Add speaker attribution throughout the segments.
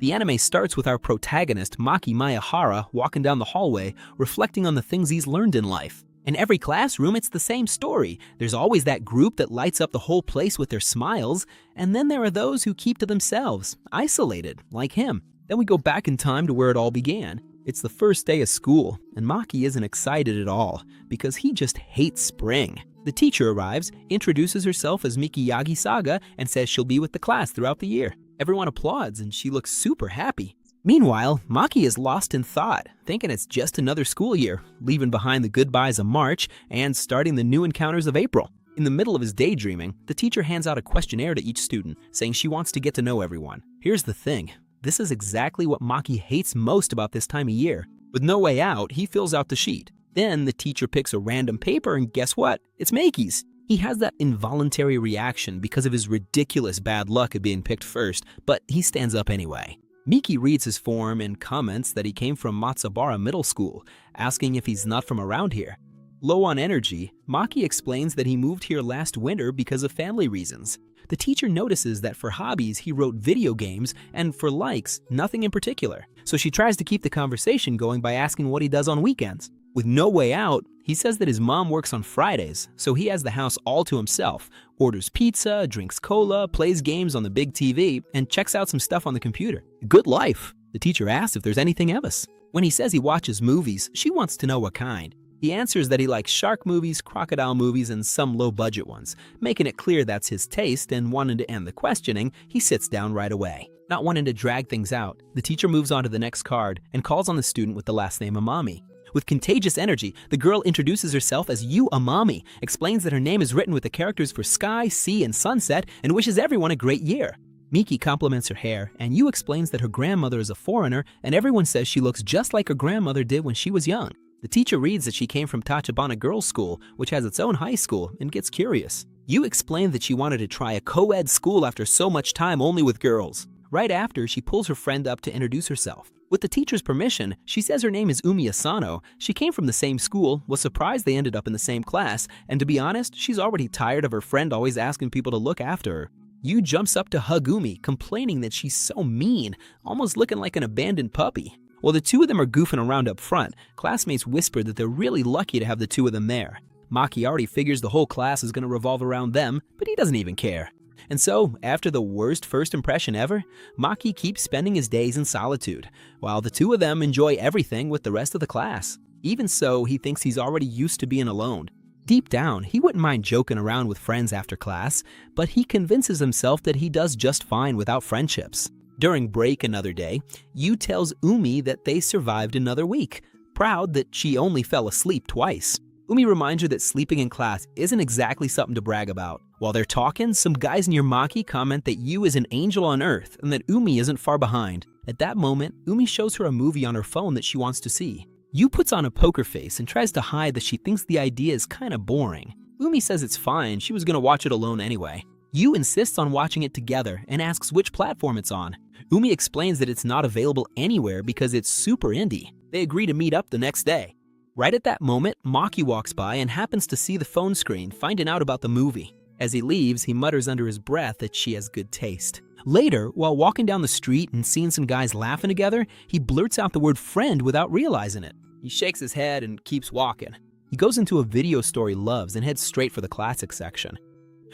Speaker 1: The anime starts with our protagonist, Maki Maehara, walking down the hallway, reflecting on the things he's learned in life. In every classroom, it's the same story. There's always that group that lights up the whole place with their smiles, and then there are those who keep to themselves, isolated, like him. Then we go back in time to where it all began. It's the first day of school, and Maki isn't excited at all, because he just hates spring. The teacher arrives, introduces herself as Miki Saga, and says she'll be with the class throughout the year. Everyone applauds, and she looks super happy. Meanwhile, Maki is lost in thought, thinking it's just another school year, leaving behind the goodbyes of March and starting the new encounters of April. In the middle of his daydreaming, the teacher hands out a questionnaire to each student, saying she wants to get to know everyone. Here's the thing. This is exactly what Maki hates most about this time of year. With no way out, he fills out the sheet. Then the teacher picks a random paper, and guess what? It's Maki's. He has that involuntary reaction because of his ridiculous bad luck at being picked first, but he stands up anyway. Miki reads his form and comments that he came from Matsubara Middle School, asking if he's not from around here. Low on energy, Maki explains that he moved here last winter because of family reasons. The teacher notices that for hobbies, he wrote video games, and for likes, nothing in particular. So she tries to keep the conversation going by asking what he does on weekends. With no way out, he says that his mom works on Fridays, so he has the house all to himself, orders pizza, drinks cola, plays games on the big TV, and checks out some stuff on the computer. Good life. The teacher asks if there's anything else. When he says he watches movies, she wants to know what kind. He answers that he likes shark movies, crocodile movies, and some low-budget ones. Making it clear that's his taste and wanting to end the questioning, he sits down right away. Not wanting to drag things out, the teacher moves on to the next card and calls on the student with the last name Amami. With contagious energy, the girl introduces herself as Yu Amami, explains that her name is written with the characters for sky, sea, and sunset, and wishes everyone a great year. Miki compliments her hair, and Yu explains that her grandmother is a foreigner, and everyone says she looks just like her grandmother did when she was young. The teacher reads that she came from Tachibana Girls' School, which has its own high school, and gets curious. Yu explained that she wanted to try a co-ed school after so much time only with girls. Right after, she pulls her friend up to introduce herself. With the teacher's permission, she says her name is Umi Asano. She came from the same school, was surprised they ended up in the same class, and to be honest, she's already tired of her friend always asking people to look after her. Yu jumps up to hug Umi, complaining that she's so mean, almost looking like an abandoned puppy. While the two of them are goofing around up front, classmates whisper that they're really lucky to have the two of them there. Maki already figures the whole class is going to revolve around them, but he doesn't even care. And so, after the worst first impression ever, Maki keeps spending his days in solitude, while the two of them enjoy everything with the rest of the class. Even so, he thinks he's already used to being alone. Deep down, he wouldn't mind joking around with friends after class, but he convinces himself that he does just fine without friendships. During break another day, Yu tells Umi that they survived another week, proud that she only fell asleep twice. Umi reminds her that sleeping in class isn't exactly something to brag about. While they're talking, some guys near Maki comment that Yu is an angel on Earth and that Umi isn't far behind. At that moment, Umi shows her a movie on her phone that she wants to see. Yu puts on a poker face and tries to hide that she thinks the idea is kinda boring. Umi says it's fine, she was gonna watch it alone anyway. Yu insists on watching it together and asks which platform it's on. Umi explains that it's not available anywhere because it's super indie. They agree to meet up the next day. Right at that moment, Maki walks by and happens to see the phone screen, finding out about the movie. As he leaves, he mutters under his breath that she has good taste. Later, while walking down the street and seeing some guys laughing together, he blurts out the word friend without realizing it. He shakes his head and keeps walking. He goes into a video store he loves and heads straight for the classic section.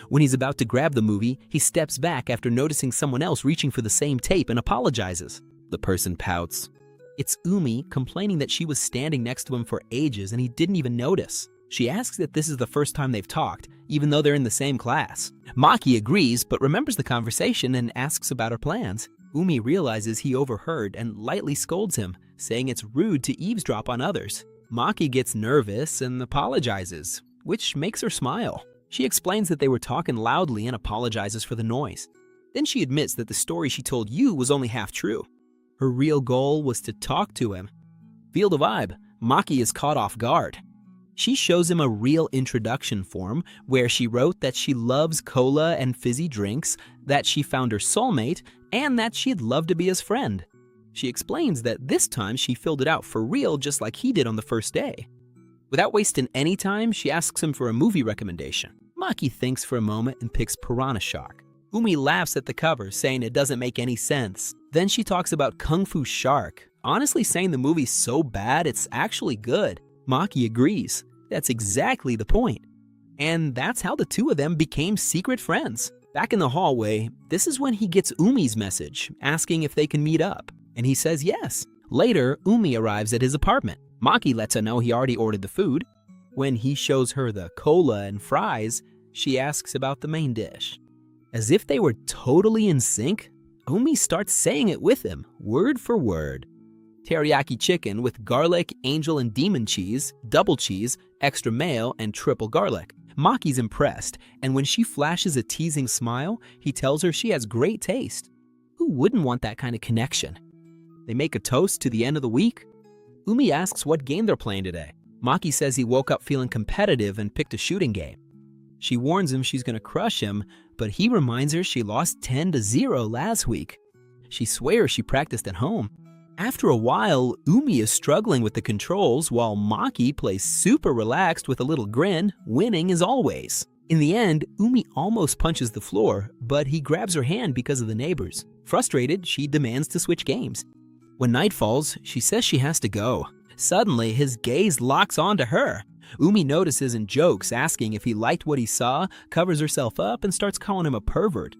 Speaker 1: When he's about to grab the movie, he steps back after noticing someone else reaching for the same tape and apologizes. The person pouts. It's Umi, complaining that she was standing next to him for ages and he didn't even notice. She asks if this is the first time they've talked, even though they're in the same class. Maki agrees, but remembers the conversation and asks about her plans. Umi realizes he overheard and lightly scolds him, saying it's rude to eavesdrop on others. Maki gets nervous and apologizes, which makes her smile. She explains that they were talking loudly and apologizes for the noise. Then she admits that the story she told Yu was only half true. Her real goal was to talk to him. Feel the vibe. Maki is caught off guard. She shows him a real introduction form where she wrote that she loves cola and fizzy drinks, that she found her soulmate, and that she'd love to be his friend. She explains that this time she filled it out for real just like he did on the first day. Without wasting any time, she asks him for a movie recommendation. Maki thinks for a moment and picks Piranha Shark. Umi laughs at the cover, saying it doesn't make any sense. Then she talks about Kung Fu Shark, honestly saying the movie's so bad it's actually good. Maki agrees. That's exactly the point. And that's how the two of them became secret friends. Back in the hallway, this is when he gets Umi's message, asking if they can meet up. And he says yes. Later, Umi arrives at his apartment. Maki lets her know he already ordered the food. When he shows her the cola and fries, she asks about the main dish. As if they were totally in sync, Umi starts saying it with him, word for word. Teriyaki chicken with garlic, angel, and demon cheese, double cheese, extra mayo, and triple garlic. Maki's impressed, and when she flashes a teasing smile, he tells her she has great taste. Who wouldn't want that kind of connection? They make a toast to the end of the week. Umi asks what game they're playing today. Maki says he woke up feeling competitive and picked a shooting game. She warns him she's gonna crush him, but he reminds her she lost 10-0 last week. She swears she practiced at home. After a while, Umi is struggling with the controls while Maki plays super relaxed with a little grin, winning as always. In the end, Umi almost punches the floor, but he grabs her hand because of the neighbors. Frustrated, she demands to switch games. When night falls, she says she has to go. Suddenly, his gaze locks onto her. Umi notices and jokes, asking if he liked what he saw, covers herself up, and starts calling him a pervert.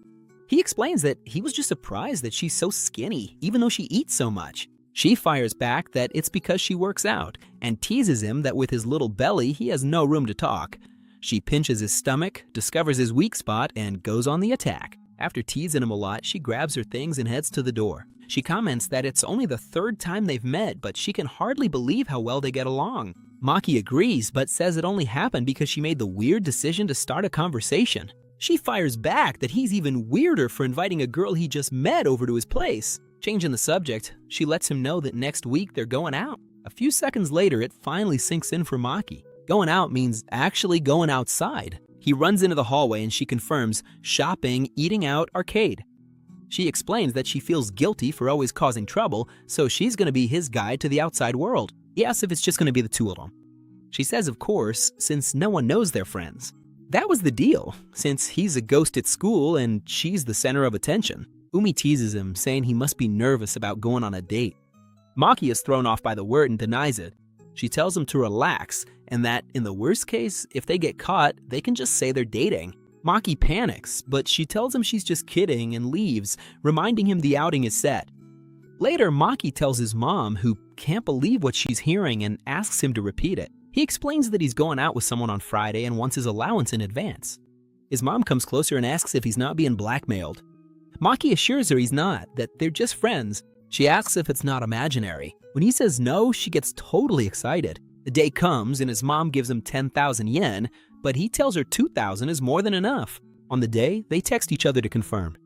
Speaker 1: He explains that he was just surprised that she's so skinny, even though she eats so much. She fires back that it's because she works out, and teases him that with his little belly, he has no room to talk. She pinches his stomach, discovers his weak spot, and goes on the attack. After teasing him a lot, she grabs her things and heads to the door. She comments that it's only the third time they've met, but she can hardly believe how well they get along. Maki agrees, but says it only happened because she made the weird decision to start a conversation. She fires back that he's even weirder for inviting a girl he just met over to his place. Changing the subject, she lets him know that next week they're going out. A few seconds later, it finally sinks in for Maki. Going out means actually going outside. He runs into the hallway and she confirms shopping, eating out, arcade. She explains that she feels guilty for always causing trouble, so she's going to be his guide to the outside world. He asks if it's just going to be the two of them. She says, of course, since no one knows they're friends. That was the deal, since he's a ghost at school and she's the center of attention. Umi teases him, saying he must be nervous about going on a date. Maki is thrown off by the word and denies it. She tells him to relax, and that, in the worst case, if they get caught, they can just say they're dating. Maki panics, but she tells him she's just kidding and leaves, reminding him the outing is set. Later, Maki tells his mom, who can't believe what she's hearing, and asks him to repeat it. He explains that he's going out with someone on Friday and wants his allowance in advance. His mom comes closer and asks if he's not being blackmailed. Maki assures her he's not, that they're just friends. She asks if it's not imaginary. When he says no, she gets totally excited. The day comes and his mom gives him 10,000 yen, but he tells her 2,000 is more than enough. On the day, they text each other to confirm.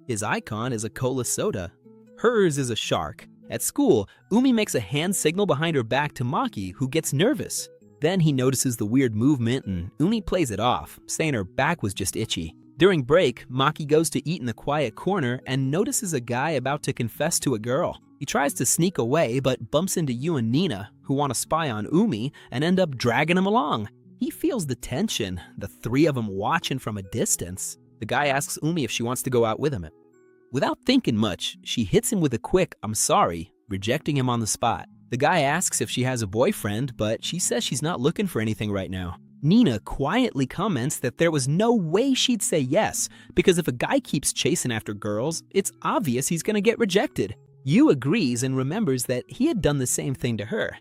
Speaker 1: His icon is a cola soda. Hers is a shark. At school, Umi makes a hand signal behind her back to Maki, who gets nervous. Then he notices the weird movement and Umi plays it off, saying her back was just itchy. During break, Maki goes to eat in the quiet corner and notices a guy about to confess to a girl. He tries to sneak away but bumps into Yu and Nina, who want to spy on Umi and end up dragging him along. He feels the tension, the three of them watching from a distance. The guy asks Umi if she wants to go out with him. Without thinking much, she hits him with a quick "I'm sorry," rejecting him on the spot. The guy asks if she has a boyfriend, but she says she's not looking for anything right now. Nina quietly comments that there was no way she'd say yes, because if a guy keeps chasing after girls, it's obvious he's gonna get rejected. Yu agrees and remembers that he had done the same thing to her.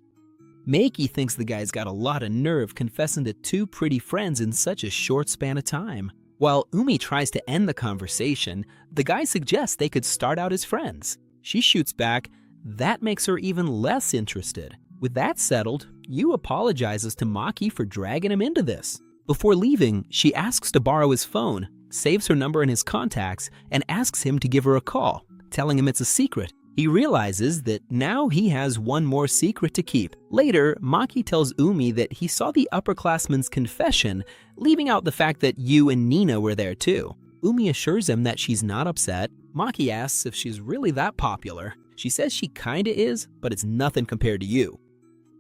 Speaker 1: Meiki thinks the guy's got a lot of nerve confessing to two pretty friends in such a short span of time. While Umi tries to end the conversation, the guy suggests they could start out as friends. She shoots back, that makes her even less interested. With that settled, Yu apologizes to Maki for dragging him into this. Before leaving, she asks to borrow his phone, saves her number in his contacts, and asks him to give her a call, telling him it's a secret. He realizes that now he has one more secret to keep. Later, Maki tells Umi that he saw the upperclassman's confession, leaving out the fact that Yu and Nina were there too. Umi assures him that she's not upset. Maki asks if she's really that popular. She says she kinda is, but it's nothing compared to Yu.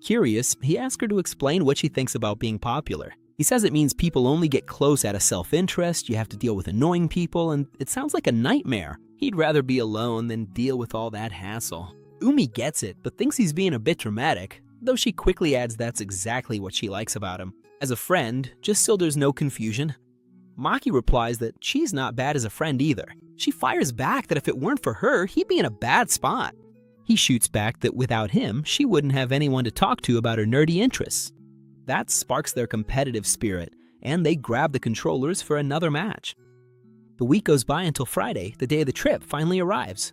Speaker 1: Curious, he asks her to explain what she thinks about being popular. He says it means people only get close out of self-interest, you have to deal with annoying people, and it sounds like a nightmare. He'd rather be alone than deal with all that hassle. Umi gets it, but thinks he's being a bit dramatic, though she quickly adds that's exactly what she likes about him. As a friend, just so there's no confusion. Maki replies that she's not bad as a friend either. She fires back that if it weren't for her, he'd be in a bad spot. He shoots back that without him, she wouldn't have anyone to talk to about her nerdy interests. That sparks their competitive spirit, and they grab the controllers for another match. The week goes by until Friday, the day of the trip, finally arrives.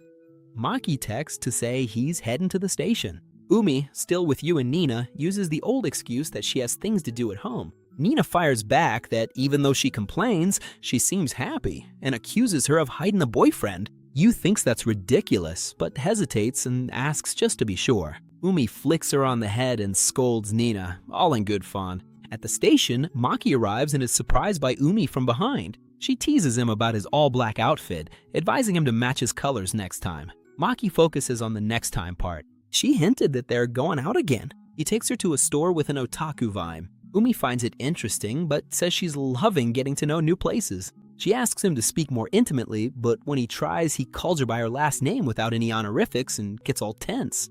Speaker 1: Maki texts to say he's heading to the station. Umi, still with you and Nina, uses the old excuse that she has things to do at home. Nina fires back that even though she complains, she seems happy and accuses her of hiding a boyfriend. Yu thinks that's ridiculous, but hesitates and asks just to be sure. Umi flicks her on the head and scolds Nina, all in good fun. At the station, Maki arrives and is surprised by Umi from behind. She teases him about his all-black outfit, advising him to match his colors next time. Maki focuses on the next time part. She hinted that they're going out again. He takes her to a store with an otaku vibe. Umi finds it interesting, but says she's loving getting to know new places. She asks him to speak more intimately, but when he tries, he calls her by her last name without any honorifics and gets all tense.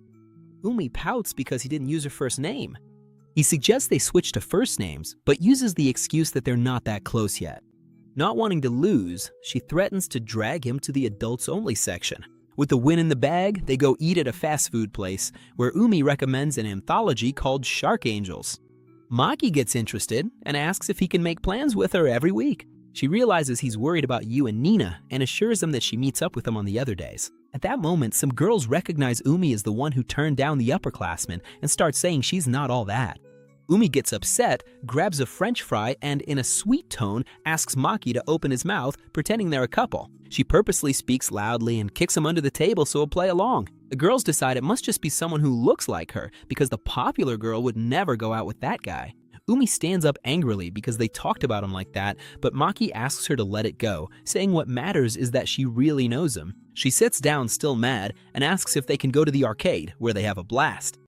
Speaker 1: Umi pouts because he didn't use her first name. He suggests they switch to first names, but uses the excuse that they're not that close yet. Not wanting to lose, she threatens to drag him to the adults-only section. With the win in the bag, they go eat at a fast food place, where Umi recommends an anthology called Shark Angels. Maki gets interested and asks if he can make plans with her every week. She realizes he's worried about Yu and Nina and assures them that she meets up with them on the other days. At that moment, some girls recognize Umi as the one who turned down the upperclassmen and start saying she's not all that. Umi gets upset, grabs a French fry, and in a sweet tone asks Maki to open his mouth, pretending they're a couple. She purposely speaks loudly and kicks him under the table so he'll play along. The girls decide it must just be someone who looks like her, because the popular girl would never go out with that guy. Umi stands up angrily because they talked about him like that, but Maki asks her to let it go, saying what matters is that she really knows him. She sits down still mad and asks if they can go to the arcade, where they have a blast.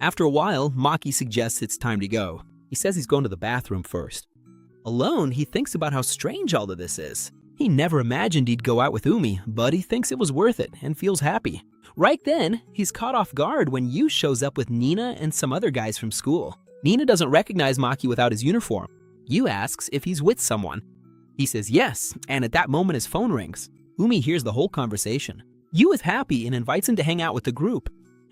Speaker 1: After a while, Maki suggests it's time to go. He says he's going to the bathroom first. Alone, he thinks about how strange all of this is. He never imagined he'd go out with Umi, but he thinks it was worth it and feels happy. Right then, he's caught off guard when Yu shows up with Nina and some other guys from school. Nina doesn't recognize Maki without his uniform. Yu asks if he's with someone. He says yes, and at that moment his phone rings. Umi hears the whole conversation. Yu is happy and invites him to hang out with the group.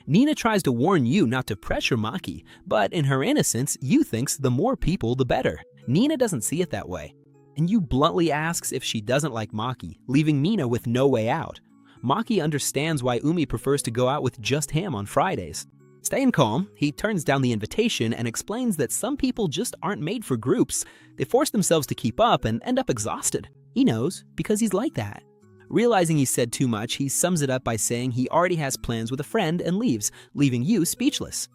Speaker 1: Nina tries to warn Yu not to pressure Maki, but in her innocence, Yu thinks the more people, the better. Nina doesn't see it that way. And Yu bluntly asks if she doesn't like Maki, leaving Nina with no way out. Maki understands why Umi prefers to go out with just him on Fridays. Staying calm, he turns down the invitation and explains that some people just aren't made for groups. They force themselves to keep up and end up exhausted. He knows, because he's like that. Realizing he said too much, he sums it up by saying he already has plans with a friend and leaves, leaving Yu speechless.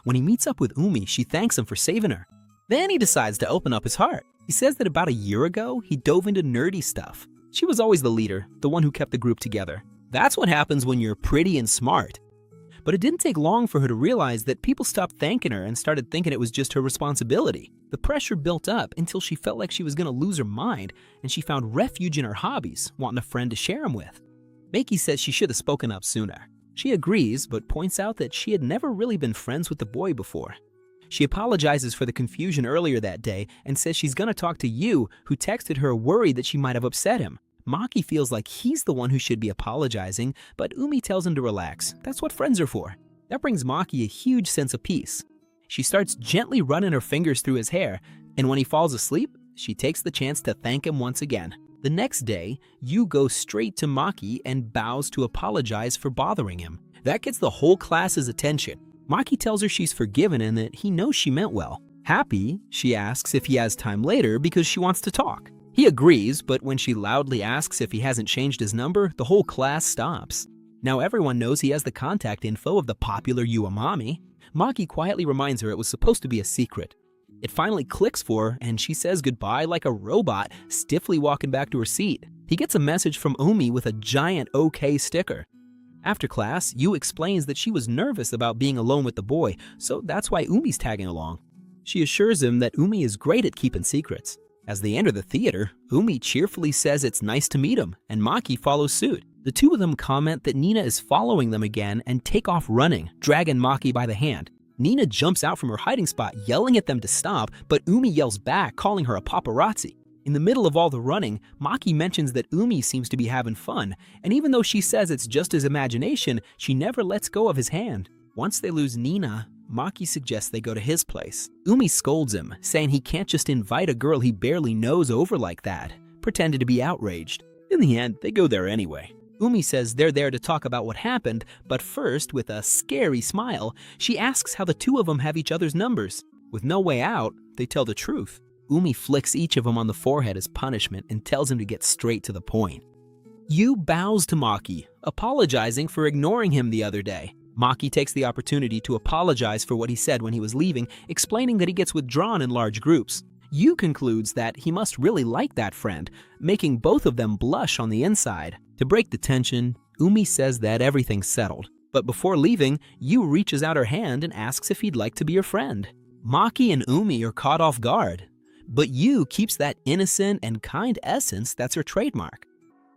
Speaker 1: When he meets up with Umi, she thanks him for saving her. Then he decides to open up his heart. He says that about a year ago, he dove into nerdy stuff. She was always the leader, the one who kept the group together. That's what happens when you're pretty and smart. But it didn't take long for her to realize that people stopped thanking her and started thinking it was just her responsibility. The pressure built up until she felt like she was going to lose her mind, and she found refuge in her hobbies, wanting a friend to share them with. Maki says she should have spoken up sooner. She agrees, but points out that she had never really been friends with the boy before. She apologizes for the confusion earlier that day and says she's going to talk to Yu, who texted her worried that she might have upset him. Maki feels like he's the one who should be apologizing, but Umi tells him to relax. That's what friends are for. That brings Maki a huge sense of peace. She starts gently running her fingers through his hair, and when he falls asleep, she takes the chance to thank him once again. The next day, Yu goes straight to Maki and bows to apologize for bothering him. That gets the whole class's attention. Maki tells her she's forgiven and that he knows she meant well. Happy, she asks if he has time later because she wants to talk. He agrees, but when she loudly asks if he hasn't changed his number, the whole class stops. Now everyone knows he has the contact info of the popular Uamami. Maki quietly reminds her it was supposed to be a secret. It finally clicks for her, and she says goodbye like a robot, stiffly walking back to her seat. He gets a message from Umi with a giant OK sticker. After class, Yu explains that she was nervous about being alone with the boy, so that's why Umi's tagging along. She assures him that Umi is great at keeping secrets. As they enter the theater, Umi cheerfully says it's nice to meet him, and Maki follows suit. The two of them comment that Nina is following them again and take off running, dragging Maki by the hand. Nina jumps out from her hiding spot, yelling at them to stop, but Umi yells back, calling her a paparazzi. In the middle of all the running, Maki mentions that Umi seems to be having fun, and even though she says it's just his imagination, she never lets go of his hand. Once they lose Nina, Maki suggests they go to his place. Umi scolds him, saying he can't just invite a girl he barely knows over like that, pretending to be outraged. In the end, they go there anyway. Umi says they're there to talk about what happened, but first, with a scary smile, she asks how the two of them have each other's numbers. With no way out, they tell the truth. Umi flicks each of them on the forehead as punishment and tells him to get straight to the point. Yu bows to Maki, apologizing for ignoring him the other day. Maki takes the opportunity to apologize for what he said when he was leaving, explaining that he gets withdrawn in large groups. Yu concludes that he must really like that friend, making both of them blush on the inside. To break the tension, Umi says that everything's settled. But before leaving, Yu reaches out her hand and asks if he'd like to be her friend. Maki and Umi are caught off guard, but Yu keeps that innocent and kind essence that's her trademark.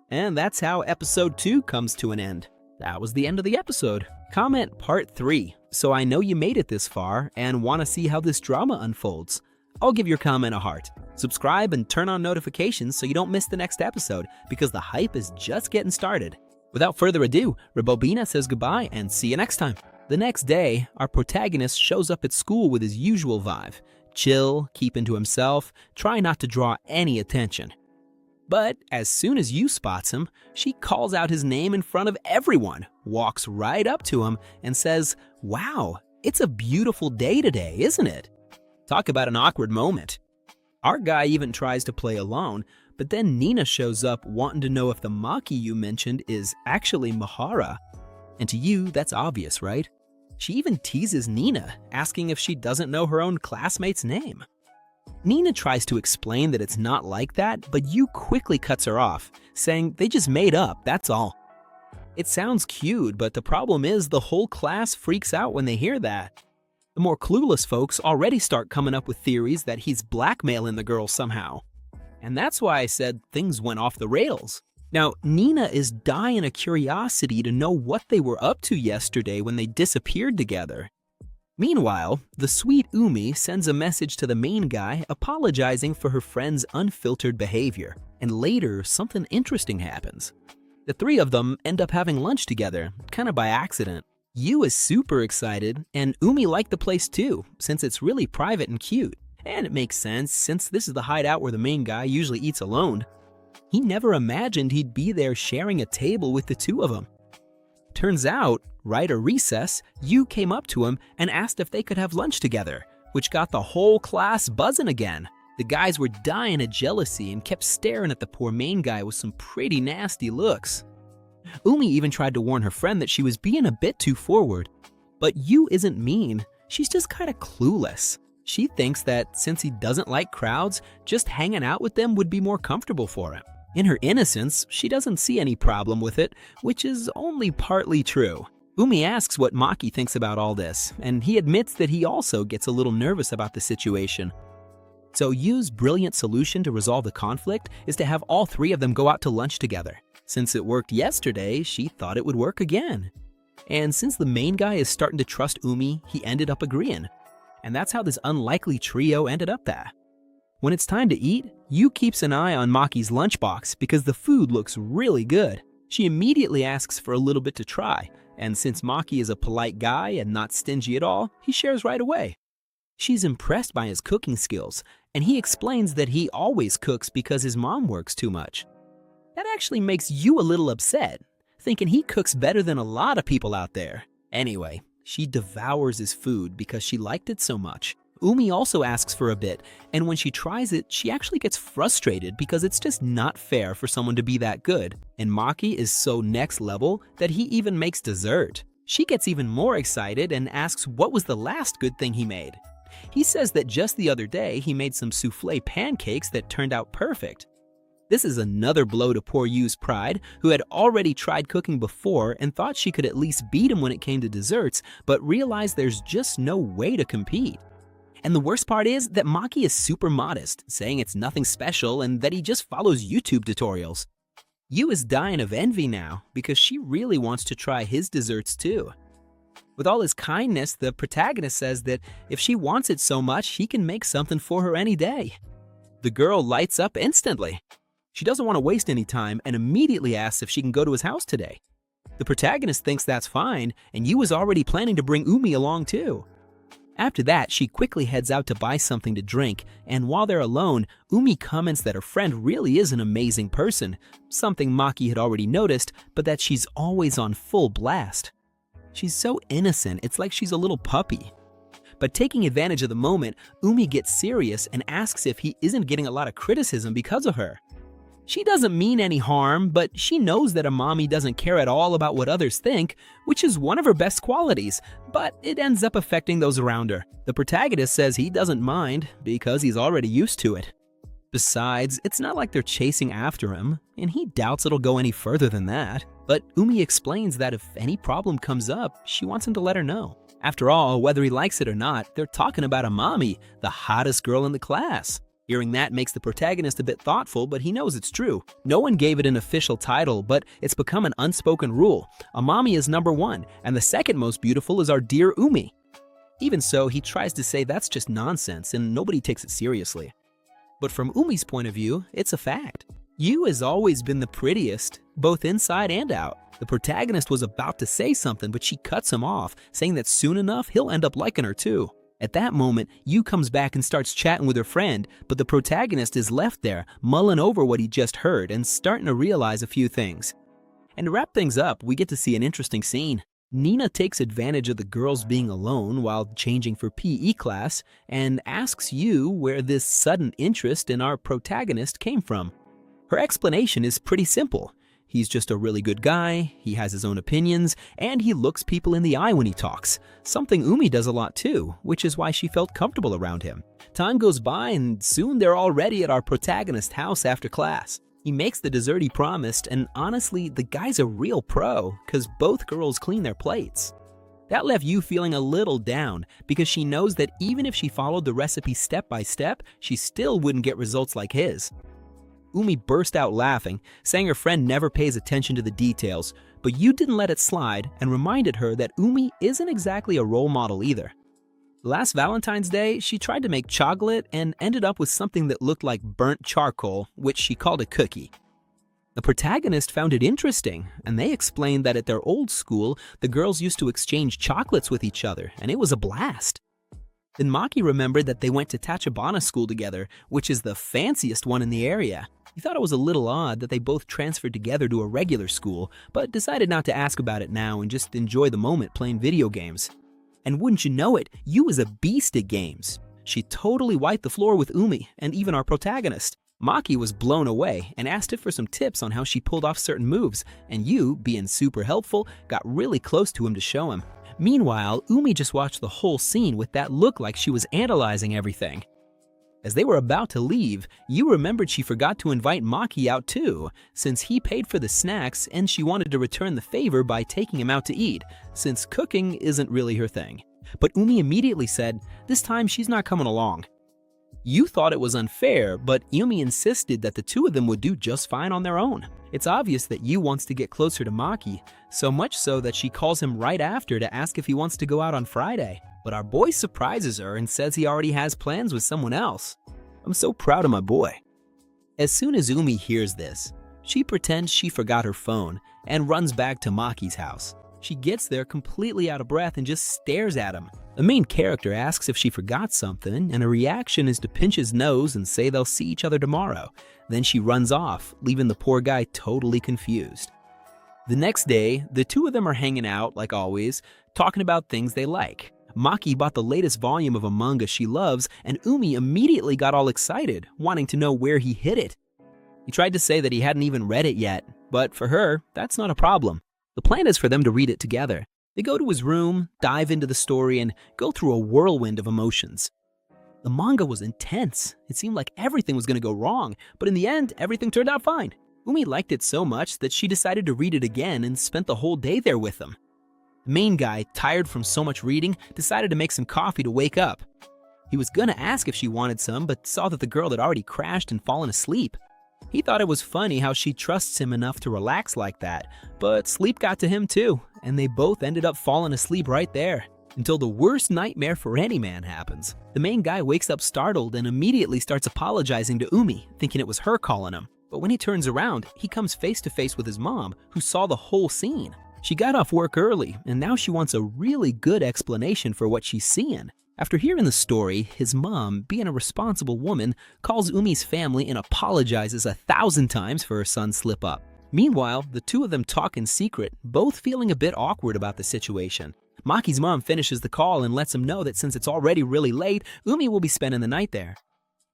Speaker 1: And that's how episode 2 comes to an end. That was the end of the episode. Comment part 3, so I know you made it this far and want to see how this drama unfolds. I'll give your comment a heart. Subscribe and turn on notifications so you don't miss the next episode, because the hype is just getting started. Without further ado, Rebobina says goodbye and see you next time. The next day, our protagonist shows up at school with his usual vibe. Chill, keeping to himself, try not to draw any attention. But as soon as Yu spots him, she calls out his name in front of everyone, walks right up to him, and says, "Wow, it's a beautiful day today, isn't it?" Talk about an awkward moment. Our guy even tries to play alone, but then Nina shows up wanting to know if the Maki you mentioned is actually Maehara. And to you, that's obvious, right? She even teases Nina, asking if she doesn't know her own classmate's name. Nina tries to explain that it's not like that, but Yu quickly cuts her off, saying they just made up, that's all. It sounds cute, but the problem is the whole class freaks out when they hear that. The more clueless folks already start coming up with theories that he's blackmailing the girl somehow. And that's why I said things went off the rails. Now, Nina is dying of curiosity to know what they were up to yesterday when they disappeared together. Meanwhile, the sweet Umi sends a message to the main guy apologizing for her friend's unfiltered behavior, and later something interesting happens. The three of them end up having lunch together, kind of by accident. Yu is super excited, and Umi liked the place too, since it's really private and cute. And it makes sense, since this is the hideout where the main guy usually eats alone. He never imagined he'd be there sharing a table with the two of them. Turns out, right at recess, Yu came up to him and asked if they could have lunch together, which got the whole class buzzing again. The guys were dying of jealousy and kept staring at the poor main guy with some pretty nasty looks. Umi even tried to warn her friend that she was being a bit too forward. But Yu isn't mean, she's just kind of clueless. She thinks that since he doesn't like crowds, just hanging out with them would be more comfortable for him. In her innocence, she doesn't see any problem with it, which is only partly true. Umi asks what Maki thinks about all this, and he admits that he also gets a little nervous about the situation. So Yu's brilliant solution to resolve the conflict is to have all three of them go out to lunch together. Since it worked yesterday, she thought it would work again. And since the main guy is starting to trust Umi, he ended up agreeing. And that's how this unlikely trio ended up there. When it's time to eat, Yu keeps an eye on Maki's lunchbox because the food looks really good. She immediately asks for a little bit to try, and since Maki is a polite guy and not stingy at all, he shares right away. She's impressed by his cooking skills, and he explains that he always cooks because his mom works too much. That actually makes Yu a little upset, thinking he cooks better than a lot of people out there. Anyway, she devours his food because she liked it so much. Umi also asks for a bit, and when she tries it, she actually gets frustrated because it's just not fair for someone to be that good. And Maki is so next level that he even makes dessert. She gets even more excited and asks what was the last good thing he made. He says that just the other day he made some souffle pancakes that turned out perfect. This is another blow to poor Yu's pride, who had already tried cooking before and thought she could at least beat him when it came to desserts, but realized there's just no way to compete. And the worst part is that Maki is super modest, saying it's nothing special and that he just follows YouTube tutorials. Yu is dying of envy now because she really wants to try his desserts too. With all his kindness, the protagonist says that if she wants it so much, he can make something for her any day. The girl lights up instantly. She doesn't want to waste any time and immediately asks if she can go to his house today. The protagonist thinks that's fine, and Yu is already planning to bring Umi along too. After that, she quickly heads out to buy something to drink, and while they're alone, Umi comments that her friend really is an amazing person, something Maki had already noticed, but that she's always on full blast. She's so innocent, it's like she's a little puppy. But taking advantage of the moment, Umi gets serious and asks if he isn't getting a lot of criticism because of her. She doesn't mean any harm, but she knows that a mommy doesn't care at all about what others think, which is one of her best qualities, but it ends up affecting those around her. The protagonist says he doesn't mind because he's already used to it. Besides, it's not like they're chasing after him, and he doubts it'll go any further than that. But Umi explains that if any problem comes up, she wants him to let her know. After all, whether he likes it or not, they're talking about a mommy, the hottest girl in the class. Hearing that makes the protagonist a bit thoughtful, but he knows it's true. No one gave it an official title, but it's become an unspoken rule. A mommy is number one, and the second most beautiful is our dear Umi. Even so, he tries to say that's just nonsense, and nobody takes it seriously. But from Umi's point of view, it's a fact. Yu has always been the prettiest, both inside and out. The protagonist was about to say something, but she cuts him off, saying that soon enough he'll end up liking her too. At that moment, Yu comes back and starts chatting with her friend, but the protagonist is left there, mulling over what he just heard and starting to realize a few things. And to wrap things up, we get to see an interesting scene. Nina takes advantage of the girls being alone while changing for PE class and asks Yu where this sudden interest in our protagonist came from. Her explanation is pretty simple. He's just a really good guy, he has his own opinions, and he looks people in the eye when he talks. Something Umi does a lot too, which is why she felt comfortable around him. Time goes by and soon they're already at our protagonist's house after class. He makes the dessert he promised, and honestly, the guy's a real pro, cause both girls clean their plates. That left Yu feeling a little down, because she knows that even if she followed the recipe step by step, she still wouldn't get results like his. Umi burst out laughing, saying her friend never pays attention to the details, but Yu didn't let it slide and reminded her that Umi isn't exactly a role model either. Last Valentine's Day, she tried to make chocolate and ended up with something that looked like burnt charcoal, which she called a cookie. The protagonist found it interesting, and they explained that at their old school, the girls used to exchange chocolates with each other, and it was a blast. Then Maki remembered that they went to Tachibana school together, which is the fanciest one in the area. He thought it was a little odd that they both transferred together to a regular school, but decided not to ask about it now and just enjoy the moment playing video games. And wouldn't you know it, Yu is a beast at games. She totally wiped the floor with Umi and even our protagonist. Maki was blown away and asked her for some tips on how she pulled off certain moves, and Yu, being super helpful, got really close to him to show him. Meanwhile, Umi just watched the whole scene with that look like she was analyzing everything. As they were about to leave, Yu remembered she forgot to invite Maki out too, since he paid for the snacks and she wanted to return the favor by taking him out to eat, since cooking isn't really her thing. But Umi immediately said, this time she's not coming along. Yu thought it was unfair, but Umi insisted that the two of them would do just fine on their own. It's obvious that Yu wants to get closer to Maki, so much so that she calls him right after to ask if he wants to go out on Friday. But our boy surprises her and says he already has plans with someone else. I'm so proud of my boy. As soon as Umi hears this, she pretends she forgot her phone and runs back to Maki's house. She gets there completely out of breath and just stares at him. The main character asks if she forgot something, and her reaction is to pinch his nose and say they'll see each other tomorrow. Then she runs off, leaving the poor guy totally confused. The next day, the two of them are hanging out, like always, talking about things they like. Maki bought the latest volume of a manga she loves, and Umi immediately got all excited, wanting to know where he hid it. He tried to say that he hadn't even read it yet, but for her, that's not a problem. The plan is for them to read it together. They go to his room, dive into the story, and go through a whirlwind of emotions. The manga was intense. It seemed like everything was going to go wrong, but in the end, everything turned out fine. Umi liked it so much that she decided to read it again and spent the whole day there with him. The main guy, tired from so much reading, decided to make some coffee to wake up. He was gonna ask if she wanted some, but saw that the girl had already crashed and fallen asleep. He thought it was funny how she trusts him enough to relax like that, but sleep got to him too, and they both ended up falling asleep right there. Until the worst nightmare for any man happens. The main guy wakes up startled and immediately starts apologizing to Umi, thinking it was her calling him. But when he turns around, he comes face to face with his mom, who saw the whole scene. She got off work early, and now she wants a really good explanation for what she's seeing. After hearing the story, his mom, being a responsible woman, calls Umi's family and apologizes 1,000 times for her son's slip-up. Meanwhile, the two of them talk in secret, both feeling a bit awkward about the situation. Maki's mom finishes the call and lets him know that since it's already really late, Umi will be spending the night there.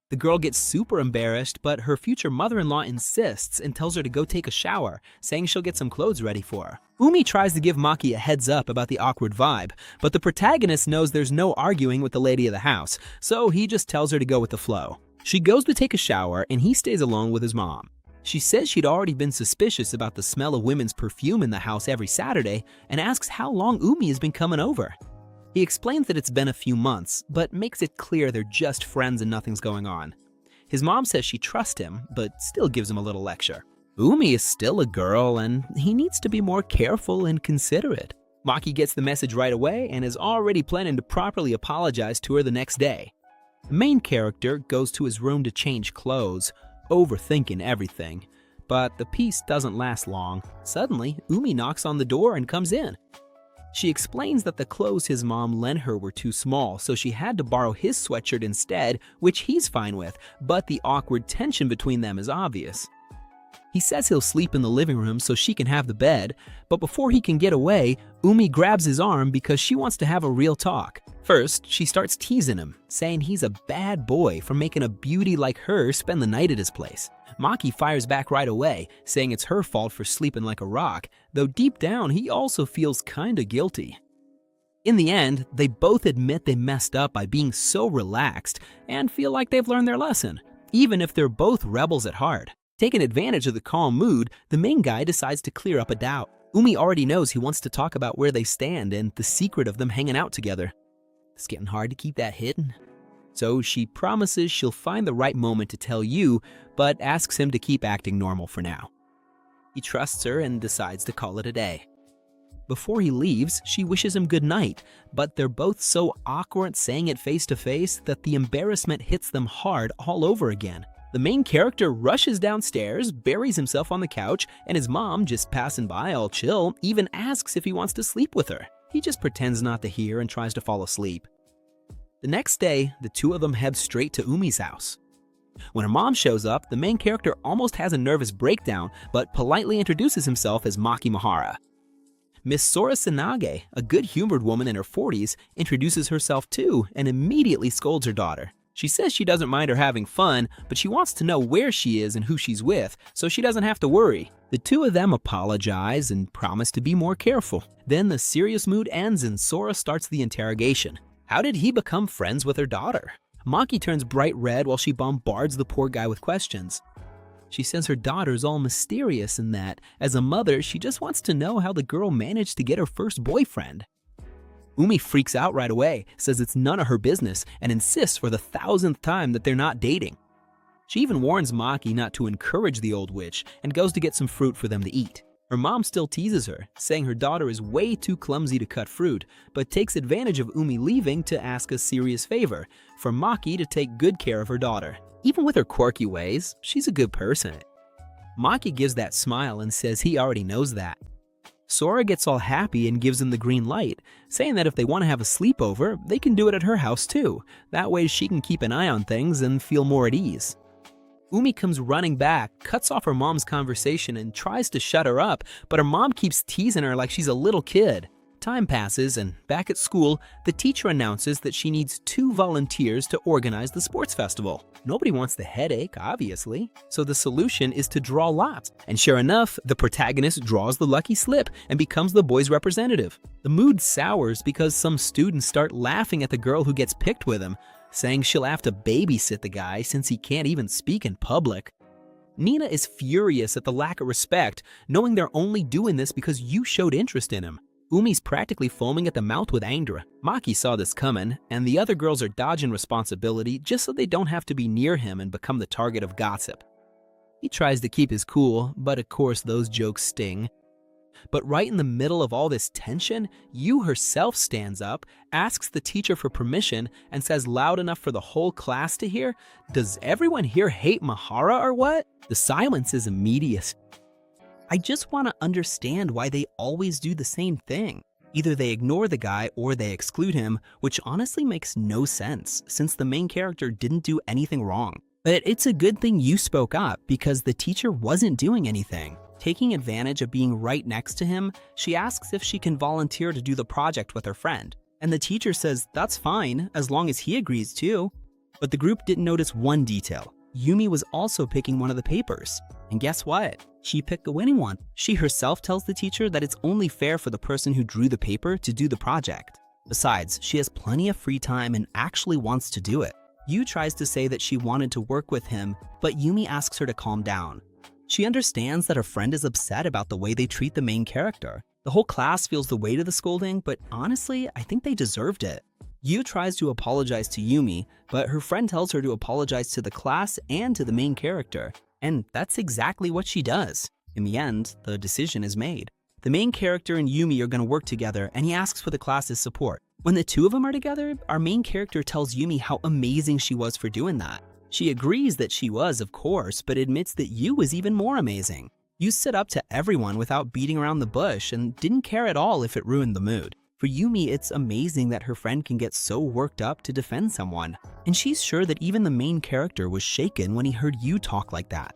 Speaker 1: The girl gets super embarrassed, but her future mother-in-law insists and tells her to go take a shower, saying she'll get some clothes ready for her. Umi tries to give Maki a heads up about the awkward vibe, but the protagonist knows there's no arguing with the lady of the house, so he just tells her to go with the flow. She goes to take a shower and he stays alone with his mom. She says she'd already been suspicious about the smell of women's perfume in the house every Saturday and asks how long Umi has been coming over. He explains that it's been a few months, but makes it clear they're just friends and nothing's going on. His mom says she trusts him, but still gives him a little lecture. Umi is still a girl and he needs to be more careful and considerate. Maki gets the message right away and is already planning to properly apologize to her the next day. The main character goes to his room to change clothes, overthinking everything. But the peace doesn't last long. Suddenly, Umi knocks on the door and comes in. She explains that the clothes his mom lent her were too small, so she had to borrow his sweatshirt instead, which he's fine with, but the awkward tension between them is obvious. He says he'll sleep in the living room so she can have the bed, but before he can get away, Umi grabs his arm because she wants to have a real talk. First, she starts teasing him, saying he's a bad boy for making a beauty like her spend the night at his place. Maki fires back right away, saying it's her fault for sleeping like a rock, though deep down he also feels kinda guilty. In the end, they both admit they messed up by being so relaxed and feel like they've learned their lesson, even if they're both rebels at heart. Taking advantage of the calm mood, the main guy decides to clear up a doubt. Umi already knows he wants to talk about where they stand and the secret of them hanging out together. It's getting hard to keep that hidden. So she promises she'll find the right moment to tell you, but asks him to keep acting normal for now. He trusts her and decides to call it a day. Before he leaves, she wishes him good night, but they're both so awkward saying it face to face that the embarrassment hits them hard all over again. The main character rushes downstairs, buries himself on the couch, and his mom, just passing by all chill, even asks if he wants to sleep with her. He just pretends not to hear and tries to fall asleep. The next day, the two of them head straight to Umi's house. When her mom shows up, the main character almost has a nervous breakdown, but politely introduces himself as Maki Maehara. Miss Sora Sanage, a good-humored woman in her 40s, introduces herself too and immediately scolds her daughter. She says she doesn't mind her having fun, but she wants to know where she is and who she's with, so she doesn't have to worry. The two of them apologize and promise to be more careful. Then the serious mood ends and Sora starts the interrogation. How did he become friends with her daughter? Maki turns bright red while she bombards the poor guy with questions. She says her daughter's all mysterious and that, as a mother, she just wants to know how the girl managed to get her first boyfriend. Umi freaks out right away, says it's none of her business, and insists for the 1,000th time that they're not dating. She even warns Maki not to encourage the old witch and goes to get some fruit for them to eat. Her mom still teases her, saying her daughter is way too clumsy to cut fruit, but takes advantage of Umi leaving to ask a serious favor, for Maki to take good care of her daughter. Even with her quirky ways, she's a good person. Maki gives that smile and says he already knows that. Sora gets all happy and gives him the green light, saying that if they want to have a sleepover, they can do it at her house too. That way she can keep an eye on things and feel more at ease. Umi comes running back, cuts off her mom's conversation and tries to shut her up, but her mom keeps teasing her like she's a little kid. Time passes and back at school, the teacher announces that she needs 2 volunteers to organize the sports festival. Nobody wants the headache, obviously, so the solution is to draw lots. And sure enough, the protagonist draws the lucky slip and becomes the boys' representative. The mood sours because some students start laughing at the girl who gets picked with him, saying she'll have to babysit the guy since he can't even speak in public. Nina is furious at the lack of respect, knowing they're only doing this because you showed interest in him. Umi's practically foaming at the mouth with anger. Maki saw this coming, and the other girls are dodging responsibility just so they don't have to be near him and become the target of gossip. He tries to keep his cool, but of course those jokes sting. But right in the middle of all this tension, Yu herself stands up, asks the teacher for permission, and says loud enough for the whole class to hear, "Does everyone here hate Maehara or what?" The silence is immediate. I just want to understand why they always do the same thing. Either they ignore the guy or they exclude him, which honestly makes no sense since the main character didn't do anything wrong. But it's a good thing you spoke up because the teacher wasn't doing anything. Taking advantage of being right next to him, she asks if she can volunteer to do the project with her friend. And the teacher says that's fine as long as he agrees too. But the group didn't notice one detail. Yumi was also picking one of the papers. And guess what? She picked the winning one. She herself tells the teacher that it's only fair for the person who drew the paper to do the project. Besides, she has plenty of free time and actually wants to do it. Yu tries to say that she wanted to work with him, but Yumi asks her to calm down. She understands that her friend is upset about the way they treat the main character. The whole class feels the weight of the scolding, but honestly, I think they deserved it. Yu tries to apologize to Yumi, but her friend tells her to apologize to the class and to the main character. And that's exactly what she does. In the end, the decision is made. The main character and Yumi are going to work together, and he asks for the class's support. When the two of them are together, our main character tells Yumi how amazing she was for doing that. She agrees that she was, of course, but admits that Yu was even more amazing. Yu stood up to everyone without beating around the bush and didn't care at all if it ruined the mood. For Yumi, it's amazing that her friend can get so worked up to defend someone. And she's sure that even the main character was shaken when he heard Yu talk like that.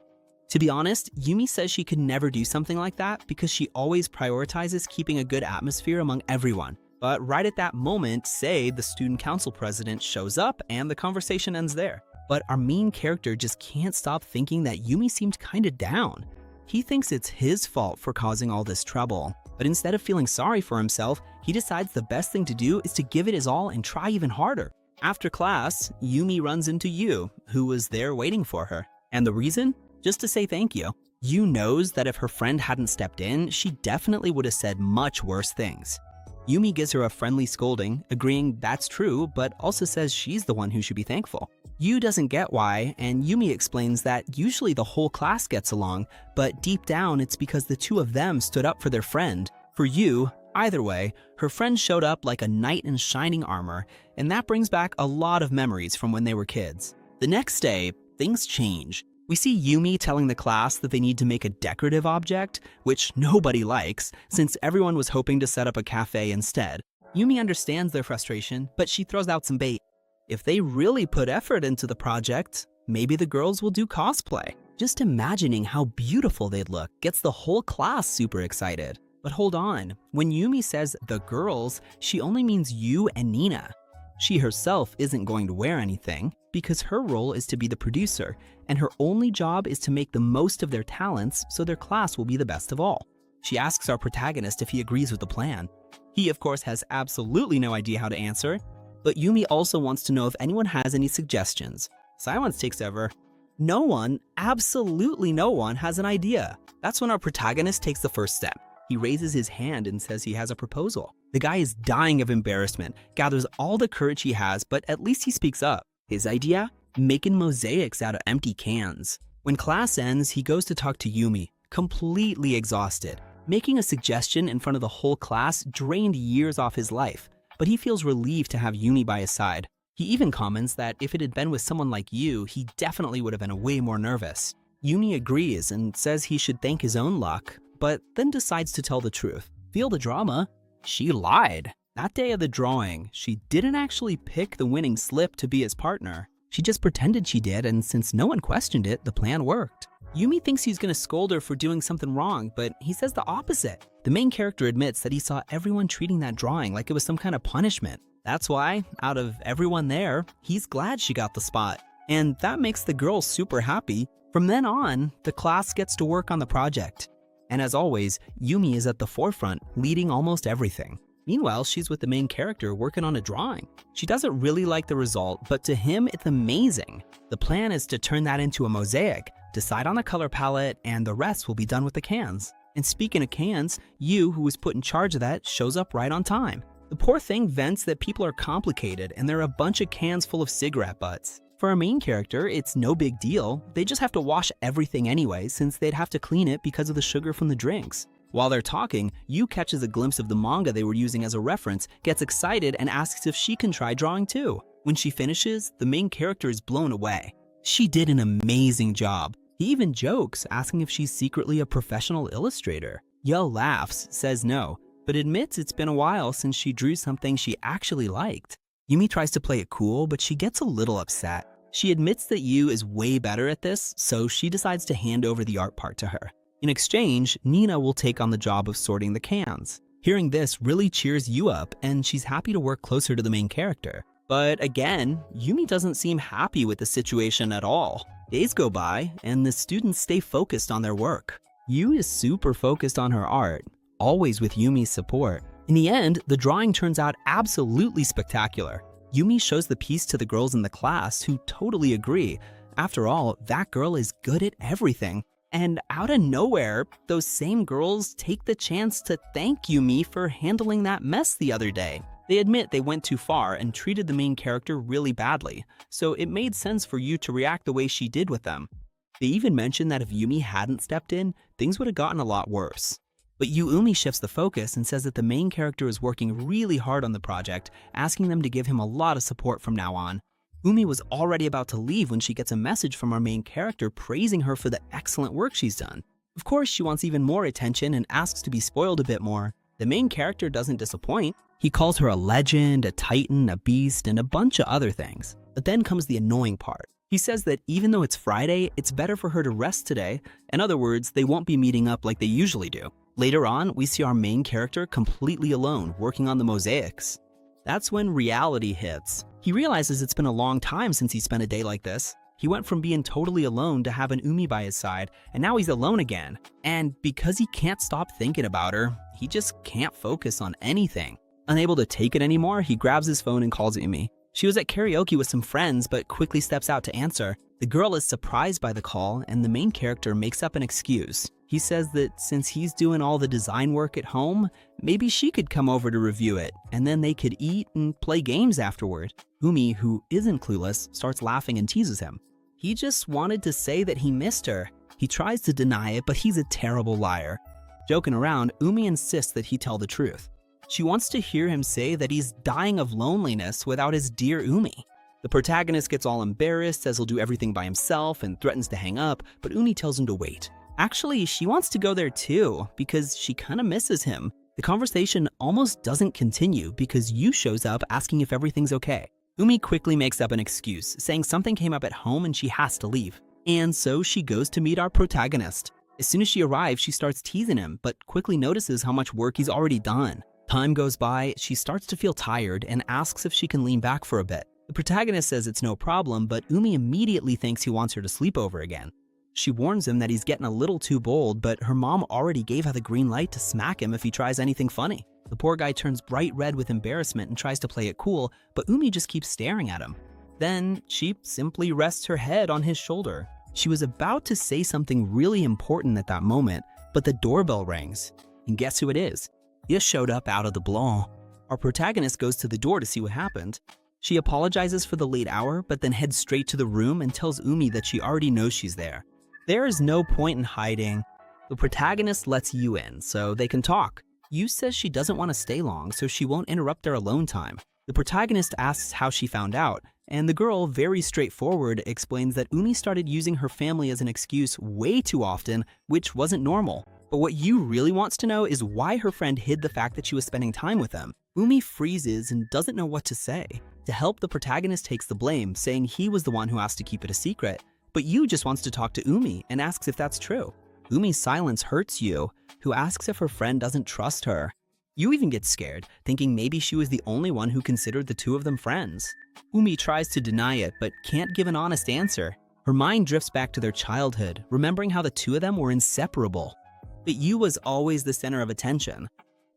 Speaker 1: To be honest, Yumi says she could never do something like that because she always prioritizes keeping a good atmosphere among everyone. But right at that moment, say the student council president shows up and the conversation ends there. But our main character just can't stop thinking that Yumi seemed kinda down. He thinks it's his fault for causing all this trouble. But instead of feeling sorry for himself, he decides the best thing to do is to give it his all and try even harder. After class, Yumi runs into Yu, who was there waiting for her. And the reason? Just to say thank you. Yu knows that if her friend hadn't stepped in, she definitely would have said much worse things. Yumi gives her a friendly scolding, agreeing that's true, but also says she's the one who should be thankful. Yu doesn't get why, and Yumi explains that usually the whole class gets along, but deep down it's because the two of them stood up for their friend. For Yu, either way, her friend showed up like a knight in shining armor, and that brings back a lot of memories from when they were kids. The next day, things change. We see Yumi telling the class that they need to make a decorative object, which nobody likes, since everyone was hoping to set up a cafe instead. Yumi understands their frustration, but she throws out some bait. If they really put effort into the project, maybe the girls will do cosplay. Just imagining how beautiful they'd look gets the whole class super excited. But hold on, when Yumi says the girls, she only means Yu and Nina. She herself isn't going to wear anything because her role is to be the producer, and her only job is to make the most of their talents so their class will be the best of all. She asks our protagonist if he agrees with the plan. He, of course, has absolutely no idea how to answer, but Yumi also wants to know if anyone has any suggestions. Silence takes over. No one, absolutely no one, has an idea. That's when our protagonist takes the first step. He raises his hand and says he has a proposal. The guy is dying of embarrassment, gathers all the courage he has, but at least he speaks up. His idea? Making mosaics out of empty cans. When class ends, he goes to talk to Yumi, completely exhausted. Making a suggestion in front of the whole class drained years off his life, but he feels relieved to have Yumi by his side. He even comments that if it had been with someone like Yu, he definitely would have been way more nervous. Yumi agrees and says he should thank his own luck, but then decides to tell the truth. Feel the drama? She lied. That day of the drawing, she didn't actually pick the winning slip to be his partner. She just pretended she did, and since no one questioned it, the plan worked. Yumi thinks he's gonna scold her for doing something wrong, but he says the opposite. The main character admits that he saw everyone treating that drawing like it was some kind of punishment. That's why, out of everyone there, he's glad she got the spot. And that makes the girls super happy. From then on, the class gets to work on the project. And as always, Yumi is at the forefront, leading almost everything. Meanwhile, she's with the main character working on a drawing. She doesn't really like the result, but to him, it's amazing. The plan is to turn that into a mosaic, decide on a color palette, and the rest will be done with the cans. And speaking of cans, Yu, who was put in charge of that, shows up right on time. The poor thing vents that people are complicated and there are a bunch of cans full of cigarette butts. For our main character, it's no big deal. They just have to wash everything anyway since they'd have to clean it because of the sugar from the drinks. While they're talking, Yu catches a glimpse of the manga they were using as a reference, gets excited and asks if she can try drawing too. When she finishes, the main character is blown away. She did an amazing job. He even jokes, asking if she's secretly a professional illustrator. Yo laughs, says no, but admits it's been a while since she drew something she actually liked. Yumi tries to play it cool, but she gets a little upset. She admits that Yu is way better at this, so she decides to hand over the art part to her. In exchange, Nina will take on the job of sorting the cans. Hearing this really cheers Yu up, and she's happy to work closer to the main character. But again, Yumi doesn't seem happy with the situation at all. Days go by, and the students stay focused on their work. Yu is super focused on her art, always with Yumi's support. In the end, the drawing turns out absolutely spectacular. Yumi shows the piece to the girls in the class who totally agree. After all, that girl is good at everything. And out of nowhere, those same girls take the chance to thank Yumi for handling that mess the other day. They admit they went too far and treated the main character really badly, so it made sense for Yu to react the way she did with them. They even mentioned that if Yumi hadn't stepped in, things would have gotten a lot worse. But Umi shifts the focus and says that the main character is working really hard on the project, asking them to give him a lot of support from now on. Umi was already about to leave when she gets a message from our main character praising her for the excellent work she's done. Of course, she wants even more attention and asks to be spoiled a bit more. The main character doesn't disappoint. He calls her a legend, a titan, a beast, and a bunch of other things. But then comes the annoying part. He says that even though it's Friday, it's better for her to rest today. In other words, they won't be meeting up like they usually do. Later on, we see our main character completely alone, working on the mosaics. That's when reality hits. He realizes it's been a long time since he spent a day like this. He went from being totally alone to having Umi by his side, and now he's alone again. And because he can't stop thinking about her, he just can't focus on anything. Unable to take it anymore, he grabs his phone and calls Umi. She was at karaoke with some friends, but quickly steps out to answer. The girl is surprised by the call, and the main character makes up an excuse. He says that since he's doing all the design work at home, maybe she could come over to review it, and then they could eat and play games afterward. Umi, who isn't clueless, starts laughing and teases him. He just wanted to say that he missed her. He tries to deny it, but he's a terrible liar. Joking around, Umi insists that he tell the truth. She wants to hear him say that he's dying of loneliness without his dear Umi. The protagonist gets all embarrassed, says he'll do everything by himself, and threatens to hang up, but Umi tells him to wait. Actually, she wants to go there too, because she kinda misses him. The conversation almost doesn't continue because Yu shows up asking if everything's okay. Umi quickly makes up an excuse, saying something came up at home and she has to leave. And so she goes to meet our protagonist. As soon as she arrives, she starts teasing him, but quickly notices how much work he's already done. Time goes by, she starts to feel tired and asks if she can lean back for a bit. The protagonist says it's no problem, but Umi immediately thinks he wants her to sleep over again. She warns him that he's getting a little too bold, but her mom already gave her the green light to smack him if he tries anything funny. The poor guy turns bright red with embarrassment and tries to play it cool, but Umi just keeps staring at him. Then she simply rests her head on his shoulder. She was about to say something really important at that moment, but the doorbell rings. And guess who it is? He just showed up out of the blue. Our protagonist goes to the door to see what happened. She apologizes for the late hour, but then heads straight to the room and tells Umi that she already knows she's there. There is no point in hiding. The protagonist lets Yu in, so they can talk. Yu says she doesn't want to stay long, so she won't interrupt their alone time. The protagonist asks how she found out, and the girl, very straightforward, explains that Umi started using her family as an excuse way too often, which wasn't normal. But what Yu really wants to know is why her friend hid the fact that she was spending time with them. Umi freezes and doesn't know what to say. To help, the protagonist takes the blame, saying he was the one who asked to keep it a secret. But Yu just wants to talk to Umi and asks if that's true. Umi's silence hurts Yu, who asks if her friend doesn't trust her. Yu even gets scared, thinking maybe she was the only one who considered the two of them friends. Umi tries to deny it, but can't give an honest answer. Her mind drifts back to their childhood, remembering how the two of them were inseparable. But Yu was always the center of attention.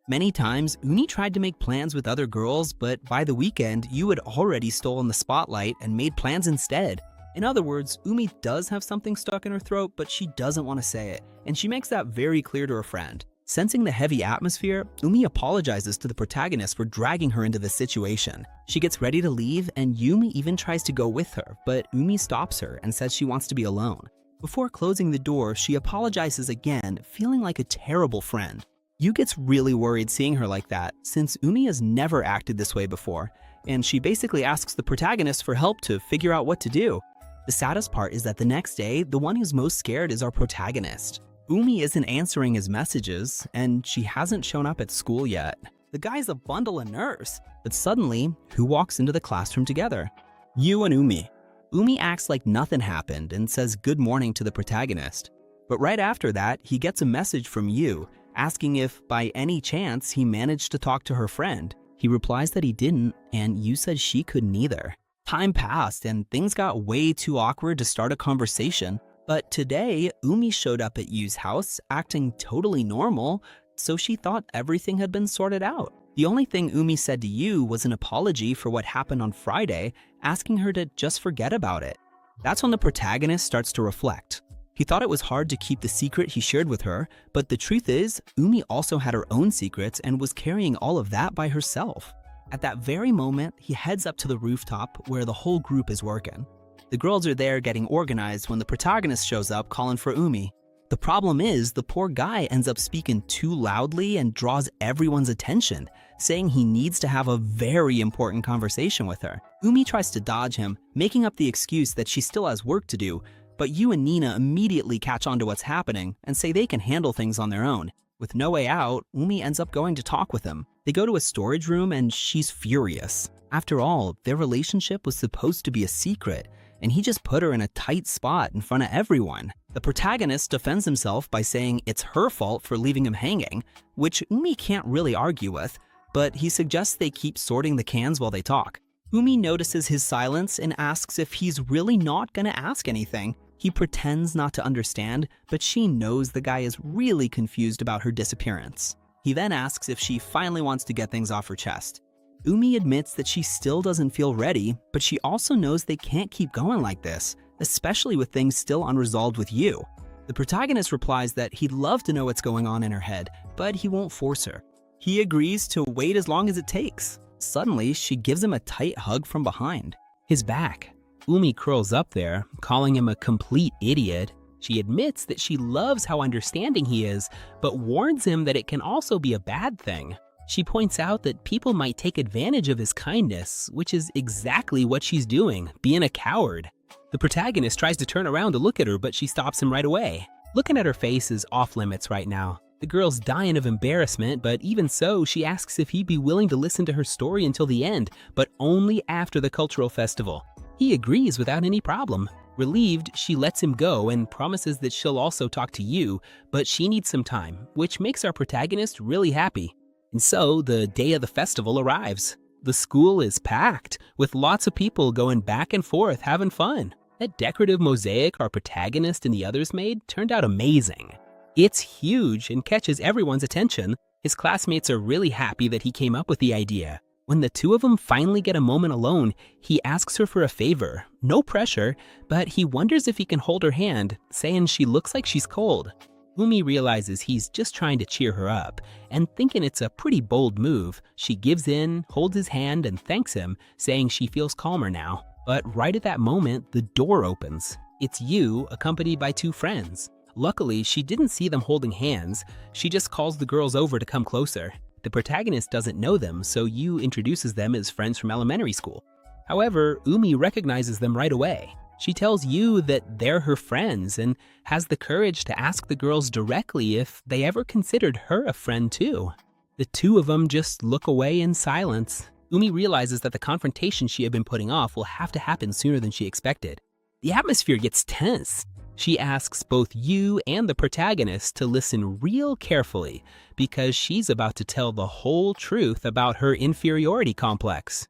Speaker 1: Many times, Umi tried to make plans with other girls, but by the weekend, Yu had already stolen the spotlight and made plans instead. In other words, Umi does have something stuck in her throat, but she doesn't want to say it, and she makes that very clear to her friend. Sensing the heavy atmosphere, Umi apologizes to the protagonist for dragging her into this situation. She gets ready to leave, and Yumi even tries to go with her, but Umi stops her and says she wants to be alone. Before closing the door, she apologizes again, feeling like a terrible friend. Yu gets really worried seeing her like that, since Umi has never acted this way before, and she basically asks the protagonist for help to figure out what to do. The saddest part is that the next day, the one who's most scared is our protagonist. Umi isn't answering his messages, and she hasn't shown up at school yet. The guy's a bundle of nerves. But suddenly, who walks into the classroom together? Yu and Umi. Umi acts like nothing happened and says good morning to the protagonist. But right after that, he gets a message from Yu, asking if, by any chance, he managed to talk to her friend. He replies that he didn't, and Yu said she couldn't either. Time passed, and things got way too awkward to start a conversation. But today, Umi showed up at Yu's house, acting totally normal, so she thought everything had been sorted out. The only thing Umi said to Yu was an apology for what happened on Friday, asking her to just forget about it. That's when the protagonist starts to reflect. He thought it was hard to keep the secret he shared with her, but the truth is, Umi also had her own secrets and was carrying all of that by herself. At that very moment, he heads up to the rooftop where the whole group is working. The girls are there getting organized when the protagonist shows up calling for Umi. The problem is, the poor guy ends up speaking too loudly and draws everyone's attention, saying he needs to have a very important conversation with her. Umi tries to dodge him, making up the excuse that she still has work to do, but Yu and Nina immediately catch on to what's happening and say they can handle things on their own. With no way out, Umi ends up going to talk with him. They go to a storage room and she's furious. After all, their relationship was supposed to be a secret, and he just put her in a tight spot in front of everyone. The protagonist defends himself by saying it's her fault for leaving him hanging, which Umi can't really argue with, but he suggests they keep sorting the cans while they talk. Umi notices his silence and asks if he's really not gonna ask anything. He pretends not to understand, but she knows the guy is really confused about her disappearance. He then asks if she finally wants to get things off her chest. Umi admits that she still doesn't feel ready, but she also knows they can't keep going like this, especially with things still unresolved with Yu. The protagonist replies that he'd love to know what's going on in her head, but he won't force her. He agrees to wait as long as it takes. Suddenly, she gives him a tight hug from behind. His back. Umi curls up there, calling him a complete idiot. She admits that she loves how understanding he is, but warns him that it can also be a bad thing. She points out that people might take advantage of his kindness, which is exactly what she's doing, being a coward. The protagonist tries to turn around to look at her, but she stops him right away. Looking at her face is off limits right now. The girl's dying of embarrassment, but even so, she asks if he'd be willing to listen to her story until the end, but only after the cultural festival. He agrees without any problem. Relieved, she lets him go and promises that she'll also talk to Yu, but she needs some time, which makes our protagonist really happy. And so, the day of the festival arrives. The school is packed, with lots of people going back and forth having fun. That decorative mosaic our protagonist and the others made turned out amazing. It's huge and catches everyone's attention. His classmates are really happy that he came up with the idea. When the two of them finally get a moment alone, he asks her for a favor. No pressure, but he wonders if he can hold her hand, saying she looks like she's cold. Umi realizes he's just trying to cheer her up, and thinking it's a pretty bold move, she gives in, holds his hand, and thanks him, saying she feels calmer now. But right at that moment, the door opens. It's Yu, accompanied by two friends. Luckily, she didn't see them holding hands. She just calls the girls over to come closer. The protagonist doesn't know them, so Yu introduces them as friends from elementary school. However, Umi recognizes them right away. She tells Yu that they're her friends and has the courage to ask the girls directly if they ever considered her a friend too. The two of them just look away in silence. Umi realizes that the confrontation she had been putting off will have to happen sooner than she expected. The atmosphere gets tense. She asks both Yu and the protagonist to listen real carefully because she's about to tell the whole truth about her inferiority complex.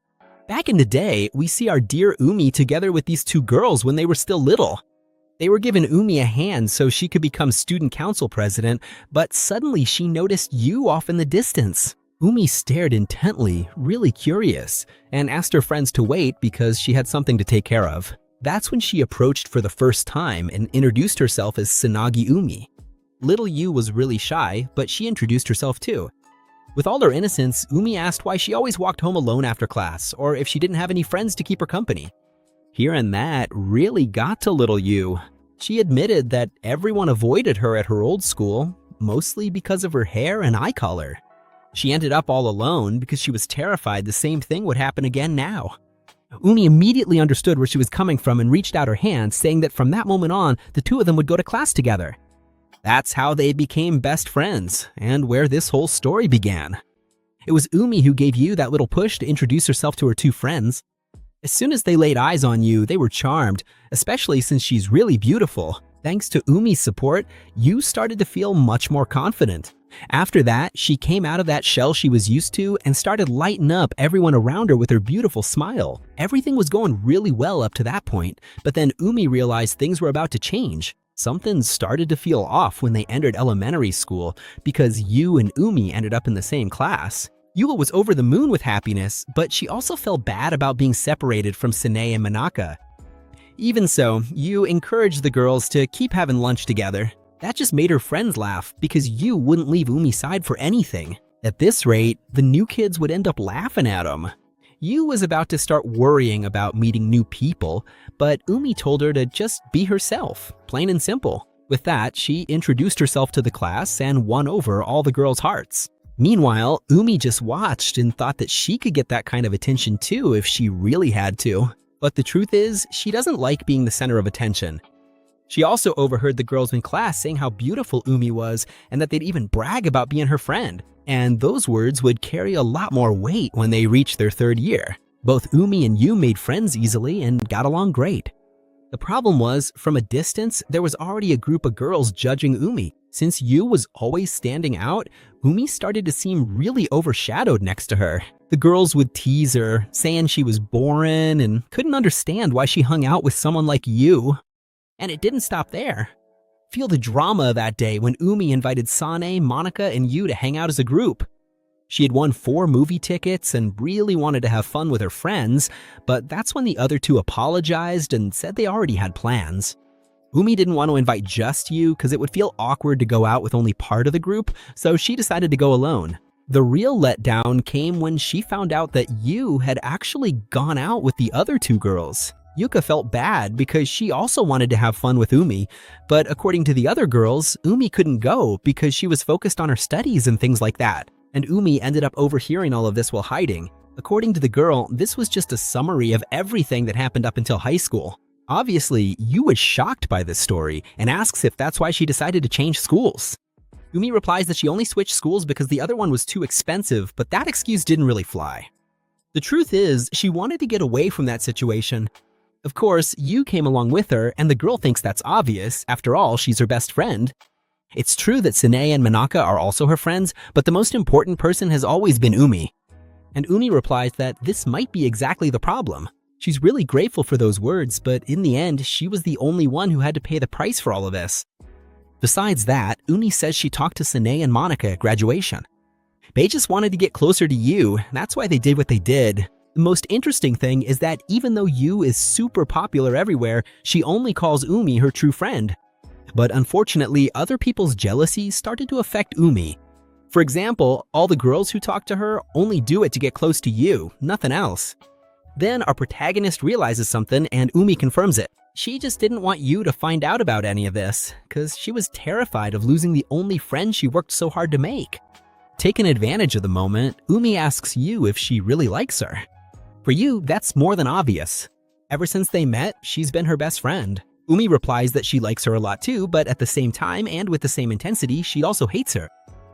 Speaker 1: Back in the day, we see our dear Umi together with these two girls when they were still little. They were giving Umi a hand so she could become student council president, but suddenly she noticed Yu off in the distance. Umi stared intently, really curious, and asked her friends to wait because she had something to take care of. That's when she approached for the first time and introduced herself as Sanagi Umi. Little Yu was really shy, but she introduced herself too. With all her innocence, Umi asked why she always walked home alone after class, or if she didn't have any friends to keep her company. Hearing that really got to little Yu. She admitted that everyone avoided her at her old school, mostly because of her hair and eye color. She ended up all alone because she was terrified the same thing would happen again now. Umi immediately understood where she was coming from and reached out her hand, saying that from that moment on, the two of them would go to class together. That's how they became best friends, and where this whole story began. It was Umi who gave Yu that little push to introduce herself to her two friends. As soon as they laid eyes on Yu, they were charmed, especially since she's really beautiful. Thanks to Umi's support, Yu started to feel much more confident. After that, she came out of that shell she was used to and started lighting up everyone around her with her beautiful smile. Everything was going really well up to that point, but then Umi realized things were about to change. Something started to feel off when they entered elementary school because Yu and Umi ended up in the same class. Yula was over the moon with happiness, but she also felt bad about being separated from Sine and Manaka. Even so, Yu encouraged the girls to keep having lunch together. That just made her friends laugh because Yu wouldn't leave Umi's side for anything. At this rate, the new kids would end up laughing at him. Yu was about to start worrying about meeting new people, but Umi told her to just be herself, plain and simple. With that, she introduced herself to the class and won over all the girls' hearts. Meanwhile, Umi just watched and thought that she could get that kind of attention too if she really had to. But the truth is, she doesn't like being the center of attention. She also overheard the girls in class saying how beautiful Umi was and that they'd even brag about being her friend. And those words would carry a lot more weight when they reached their third year. Both Umi and Yu made friends easily and got along great. The problem was, from a distance, there was already a group of girls judging Umi. Since Yu was always standing out, Umi started to seem really overshadowed next to her. The girls would tease her, saying she was boring and couldn't understand why she hung out with someone like Yu. And it didn't stop there. Feel the drama that day when Umi invited Sane, Monica, and Yu to hang out as a group. She had won 4 movie tickets and really wanted to have fun with her friends, but that's when the other two apologized and said they already had plans. Umi didn't want to invite just Yu because it would feel awkward to go out with only part of the group, so she decided to go alone. The real letdown came when she found out that Yu had actually gone out with the other 2 girls. Yuka felt bad because she also wanted to have fun with Umi, but according to the other girls, Umi couldn't go because she was focused on her studies and things like that. And Umi ended up overhearing all of this while hiding. According to the girl, this was just a summary of everything that happened up until high school. Obviously, Yu was shocked by this story and asks if that's why she decided to change schools. Umi replies that she only switched schools because the other one was too expensive, but that excuse didn't really fly. The truth is, she wanted to get away from that situation. Of course, Yu came along with her, and the girl thinks that's obvious. After all, she's her best friend. It's true that Sine and Manaka are also her friends, but the most important person has always been Umi. And Umi replies that this might be exactly the problem. She's really grateful for those words, but in the end, she was the only one who had to pay the price for all of this. Besides that, Umi says she talked to Sine and Monica at graduation. They just wanted to get closer to Yu, that's why they did what they did. The most interesting thing is that even though Yu is super popular everywhere, she only calls Umi her true friend. But unfortunately, other people's jealousy started to affect Umi. For example, all the girls who talk to her only do it to get close to Yu, nothing else. Then our protagonist realizes something and Umi confirms it. She just didn't want Yu to find out about any of this, because she was terrified of losing the only friend she worked so hard to make. Taking advantage of the moment, Umi asks Yu if she really likes her. For Yu, that's more than obvious. Ever since they met, she's been her best friend. Umi replies that she likes her a lot too, but at the same time and with the same intensity, she also hates her.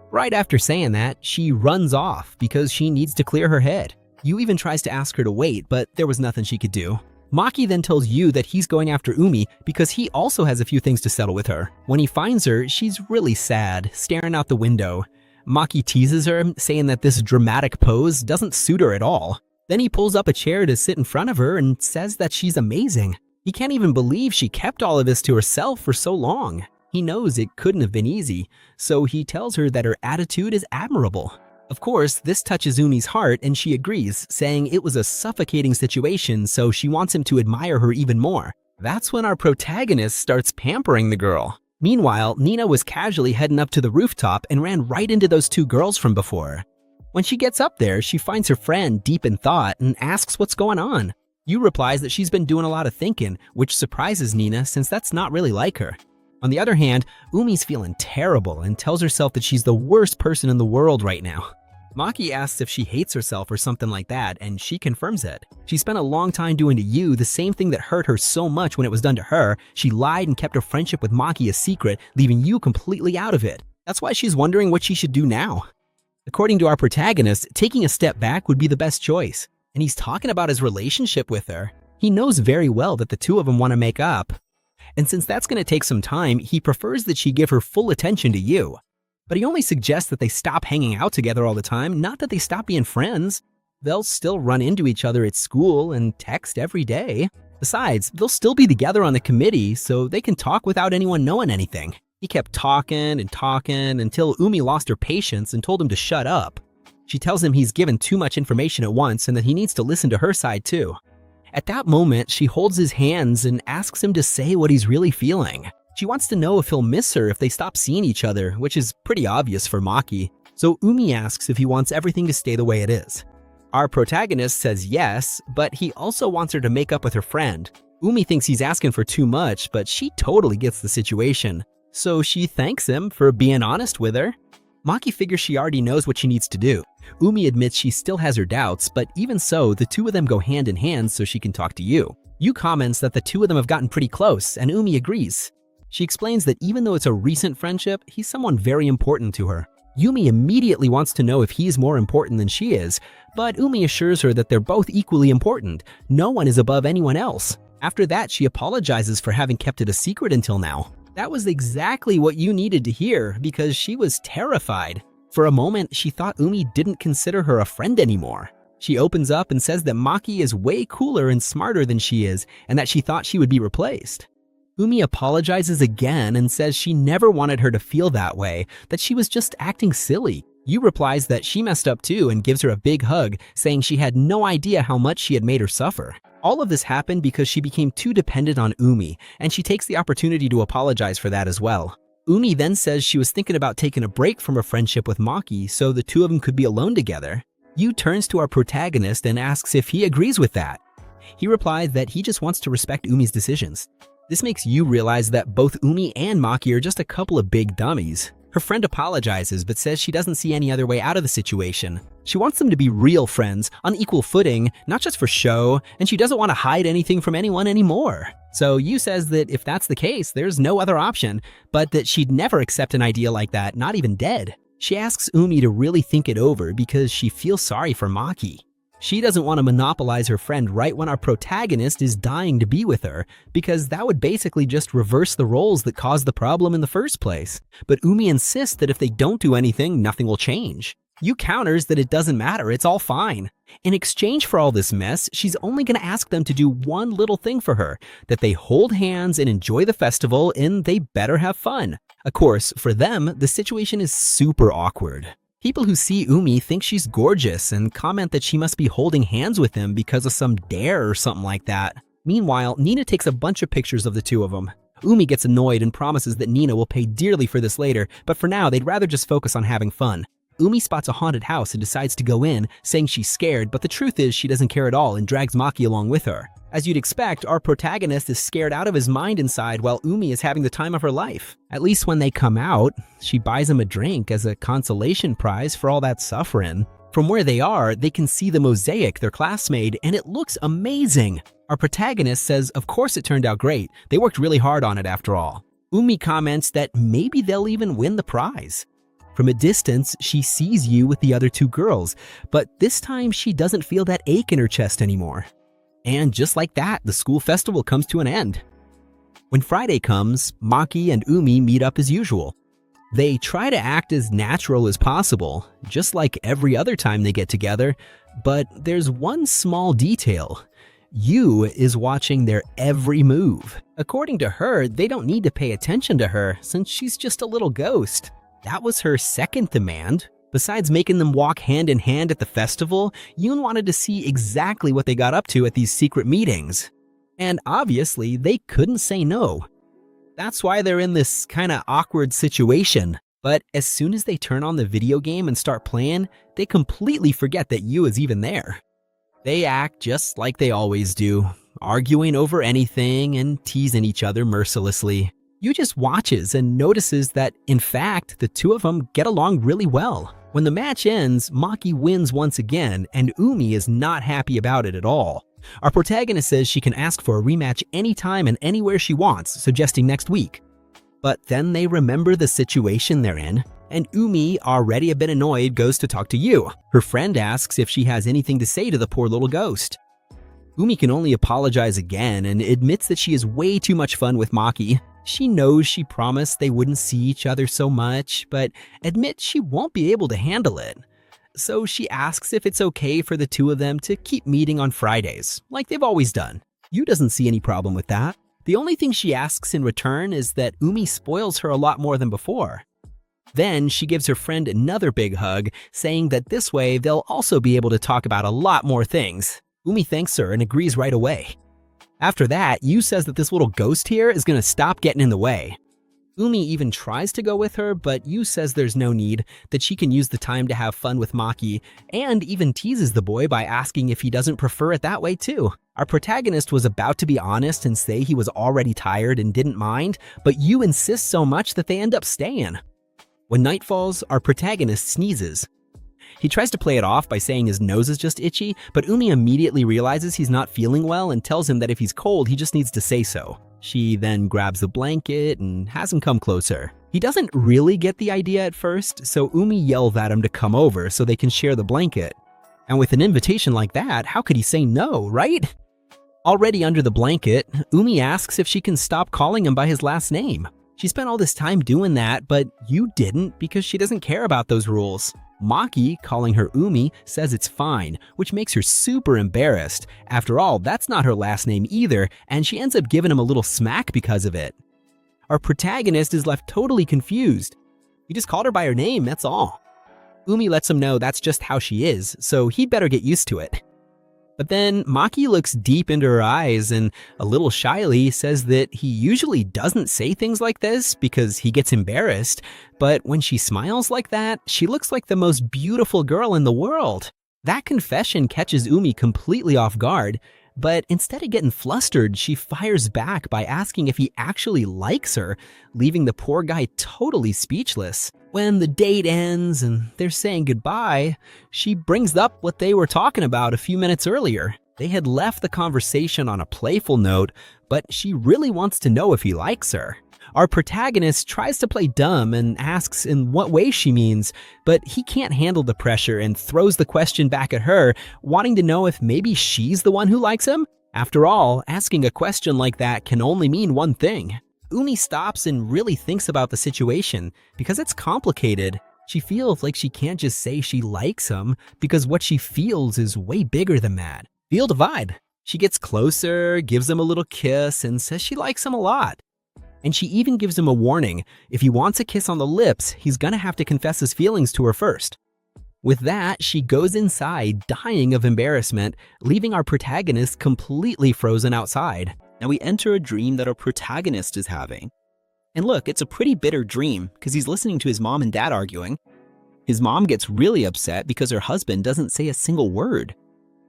Speaker 1: Right after saying that, she runs off because she needs to clear her head. Yu even tries to ask her to wait, but there was nothing she could do. Maki then tells Yu that he's going after Umi because he also has a few things to settle with her. When he finds her, she's really sad, staring out the window. Maki teases her, saying that this dramatic pose doesn't suit her at all. Then he pulls up a chair to sit in front of her and says that she's amazing. He can't even believe she kept all of this to herself for so long. He knows it couldn't have been easy, so he tells her that her attitude is admirable. Of course, this touches Umi's heart and she agrees, saying it was a suffocating situation, so she wants him to admire her even more. That's when our protagonist starts pampering the girl. Meanwhile, Nina was casually heading up to the rooftop and ran right into those two girls from before. When she gets up there, she finds her friend deep in thought and asks what's going on. Yu replies that she's been doing a lot of thinking, which surprises Nina since that's not really like her. On the other hand, Umi's feeling terrible and tells herself that she's the worst person in the world right now. Maki asks if she hates herself or something like that, and she confirms it. She spent a long time doing to Yu the same thing that hurt her so much when it was done to her. She lied and kept her friendship with Maki a secret, leaving Yu completely out of it. That's why she's wondering what she should do now. According to our protagonist, taking a step back would be the best choice. And he's talking about his relationship with her. He knows very well that the two of them want to make up. And since that's going to take some time, he prefers that she give her full attention to Yu. But he only suggests that they stop hanging out together all the time, not that they stop being friends. They'll still run into each other at school and text every day. Besides, they'll still be together on the committee, so they can talk without anyone knowing anything. He kept talking and talking until Umi lost her patience and told him to shut up. She tells him he's given too much information at once and that he needs to listen to her side too. At that moment, she holds his hands and asks him to say what he's really feeling. She wants to know if he'll miss her if they stop seeing each other, which is pretty obvious for Maki. So Umi asks if he wants everything to stay the way it is. Our protagonist says yes, but he also wants her to make up with her friend. Umi thinks he's asking for too much, but she totally gets the situation. So she thanks him for being honest with her. Maki figures she already knows what she needs to do. Umi admits she still has her doubts, but even so, the two of them go hand in hand so she can talk to Yu. Yu comments that the two of them have gotten pretty close, and Umi agrees. She explains that even though it's a recent friendship, he's someone very important to her. Umi immediately wants to know if he's more important than she is, but Umi assures her that they're both equally important. No one is above anyone else. After that, she apologizes for having kept it a secret until now. That was exactly what Yu needed to hear because she was terrified. For a moment, she thought Umi didn't consider her a friend anymore. She opens up and says that Maki is way cooler and smarter than she is and that she thought she would be replaced. Umi apologizes again and says she never wanted her to feel that way, that she was just acting silly. Yu replies that she messed up too and gives her a big hug, saying she had no idea how much she had made her suffer. All of this happened because she became too dependent on Umi, and she takes the opportunity to apologize for that as well. Umi then says she was thinking about taking a break from her friendship with Maki so the two of them could be alone together. Yu turns to our protagonist and asks if he agrees with that. He replies that he just wants to respect Umi's decisions. This makes Yu realize that both Umi and Maki are just a couple of big dummies. Her friend apologizes but says she doesn't see any other way out of the situation. She wants them to be real friends, on equal footing, not just for show, and she doesn't want to hide anything from anyone anymore. So Yu says that if that's the case, there's no other option, but that she'd never accept an idea like that, not even dead. She asks Umi to really think it over because she feels sorry for Maki. She doesn't want to monopolize her friend right when our protagonist is dying to be with her, because that would basically just reverse the roles that caused the problem in the first place. But Umi insists that if they don't do anything, nothing will change. Yu counters that it doesn't matter, it's all fine. In exchange for all this mess, she's only going to ask them to do one little thing for her, that they hold hands and enjoy the festival, and they better have fun. Of course, for them, the situation is super awkward. People who see Umi think she's gorgeous and comment that she must be holding hands with him because of some dare or something like that. Meanwhile, Nina takes a bunch of pictures of the two of them. Umi gets annoyed and promises that Nina will pay dearly for this later, but for now they'd rather just focus on having fun. Umi spots a haunted house and decides to go in, saying she's scared, but the truth is she doesn't care at all and drags Maki along with her. As you'd expect, our protagonist is scared out of his mind inside while Umi is having the time of her life. At least when they come out, she buys him a drink as a consolation prize for all that suffering. From where they are, they can see the mosaic their class made, and it looks amazing. Our protagonist says of course it turned out great, they worked really hard on it after all. Umi comments that maybe they'll even win the prize. From a distance, she sees Yu with the other two girls, but this time she doesn't feel that ache in her chest anymore. And just like that, the school festival comes to an end. When Friday comes, Maki and Umi meet up as usual. They try to act as natural as possible, just like every other time they get together, but there's one small detail. Yu is watching their every move. According to her, they don't need to pay attention to her since she's just a little ghost. That was her second demand. Besides making them walk hand in hand at the festival, Yoon wanted to see exactly what they got up to at these secret meetings. And obviously, they couldn't say no. That's why they're in this kinda awkward situation. But as soon as they turn on the video game and start playing, they completely forget that Yoo is even there. They act just like they always do, arguing over anything and teasing each other mercilessly. Yoo just watches and notices that, in fact, the two of them get along really well. When the match ends, Maki wins once again, and Umi is not happy about it at all. Our protagonist says she can ask for a rematch anytime and anywhere she wants, suggesting next week. But then they remember the situation they're in, and Umi, already a bit annoyed, goes to talk to Yoo. Her friend asks if she has anything to say to the poor little ghost. Umi can only apologize again and admits that she is way too much fun with Maki. She knows she promised they wouldn't see each other so much, but admits she won't be able to handle it. So she asks if it's okay for the two of them to keep meeting on Fridays, like they've always done. Yoo doesn't see any problem with that. The only thing she asks in return is that Umi spoils her a lot more than before. Then she gives her friend another big hug, saying that this way they'll also be able to talk about a lot more things. Umi thanks her and agrees right away. After that, Yoo says that this little ghost here is gonna stop getting in the way. Umi even tries to go with her, but Yoo says there's no need, that she can use the time to have fun with Maki, and even teases the boy by asking if he doesn't prefer it that way too. Our protagonist was about to be honest and say he was already tired and didn't mind, but Yoo insists so much that they end up staying. When night falls, our protagonist sneezes. He tries to play it off by saying his nose is just itchy, but Umi immediately realizes he's not feeling well and tells him that if he's cold, he just needs to say so. She then grabs the blanket and has him come closer. He doesn't really get the idea at first, so Umi yells at him to come over so they can share the blanket. And with an invitation like that, how could he say no, right? Already under the blanket, Umi asks if she can stop calling him by his last name. She spent all this time doing that, but Yoo didn't because she doesn't care about those rules. Maki, calling her Umi, says it's fine, which makes her super embarrassed. After all, that's not her last name either, and she ends up giving him a little smack because of it. Our protagonist is left totally confused. He just called her by her name, that's all. Umi lets him know that's just how she is, so he'd better get used to it. But then Maki looks deep into her eyes and a little shyly says that he usually doesn't say things like this because he gets embarrassed, but when she smiles like that, she looks like the most beautiful girl in the world. That confession catches Umi completely off guard, but instead of getting flustered, she fires back by asking if he actually likes her, leaving the poor guy totally speechless. When the date ends and they're saying goodbye, she brings up what they were talking about a few minutes earlier. They had left the conversation on a playful note, but she really wants to know if he likes her. Our protagonist tries to play dumb and asks in what way she means, but he can't handle the pressure and throws the question back at her, wanting to know if maybe she's the one who likes him. After all, asking a question like that can only mean one thing. Umi stops and really thinks about the situation because it's complicated. She feels like she can't just say she likes him because what she feels is way bigger than that. Feel the vibe. She gets closer, gives him a little kiss, and says she likes him a lot. And she even gives him a warning. If he wants a kiss on the lips, he's gonna have to confess his feelings to her first. With that, she goes inside, dying of embarrassment, leaving our protagonist completely frozen outside.
Speaker 2: Now we enter a dream that our protagonist is having. And look, it's a pretty bitter dream because he's listening to his mom and dad arguing. His mom gets really upset because her husband doesn't say a single word.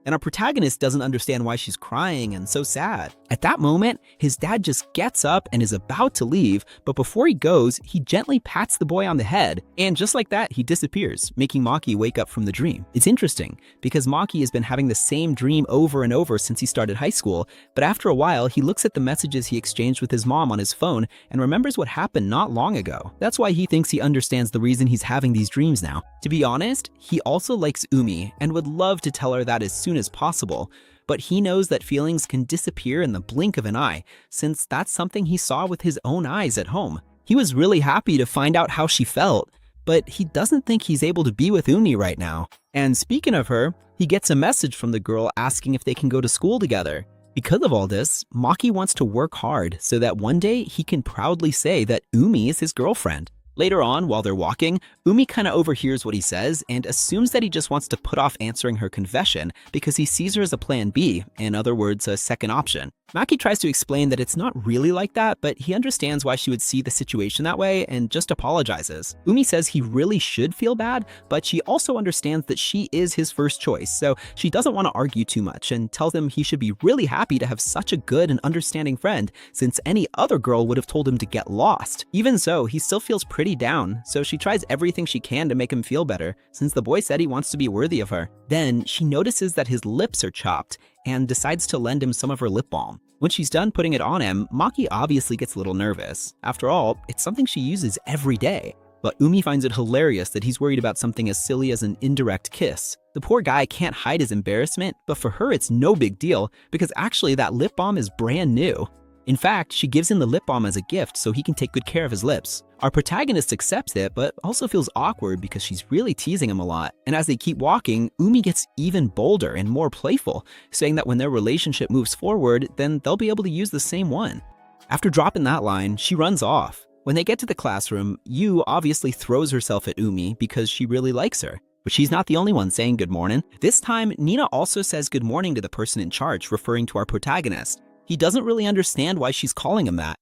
Speaker 2: And our protagonist doesn't understand why she's crying and so sad. At that moment, his dad just gets up and is about to leave, but before he goes, he gently pats the boy on the head, and just like that, he disappears, making Maki wake up from the dream. It's interesting, because Maki has been having the same dream over and over since he started high school, but after a while, he looks at the messages he exchanged with his mom on his phone and remembers what happened not long ago. That's why he thinks he understands the reason he's having these dreams now. To be honest, he also likes Umi and would love to tell her that as soon as possible, but he knows that feelings can disappear in the blink of an eye, since that's something he saw with his own eyes at home. He was really happy to find out how she felt, but he doesn't think he's able to be with Umi right now. And speaking of her, he gets a message from the girl asking if they can go to school together. Because of all this, Maki wants to work hard so that one day he can proudly say that Umi is his girlfriend. Later on, while they're walking, Umi kinda overhears what he says and assumes that he just wants to put off answering her confession because he sees her as a plan B, in other words, a second option. Maki tries to explain that it's not really like that, but he understands why she would see the situation that way and just apologizes. Umi says he really should feel bad, but she also understands that she is his first choice, so she doesn't want to argue too much and tells him he should be really happy to have such a good and understanding friend, since any other girl would have told him to get lost. Even so, he still feels pretty down, so she tries everything she can to make him feel better, since the boy said he wants to be worthy of her. Then, she notices that his lips are chopped and decides to lend him some of her lip balm. When she's done putting it on him, Maki obviously gets a little nervous. After all, it's something she uses every day. But Umi finds it hilarious that he's worried about something as silly as an indirect kiss. The poor guy can't hide his embarrassment, but for her it's no big deal because actually that lip balm is brand new. In fact, she gives him the lip balm as a gift so he can take good care of his lips. Our protagonist accepts it, but also feels awkward because she's really teasing him a lot. And as they keep walking, Umi gets even bolder and more playful, saying that when their relationship moves forward, then they'll be able to use the same one. After dropping that line, she runs off. When they get to the classroom, Yu obviously throws herself at Umi because she really likes her. But she's not the only one saying good morning. This time, Nina also says good morning to the person in charge, referring to our protagonist. He doesn't really understand why she's calling him that.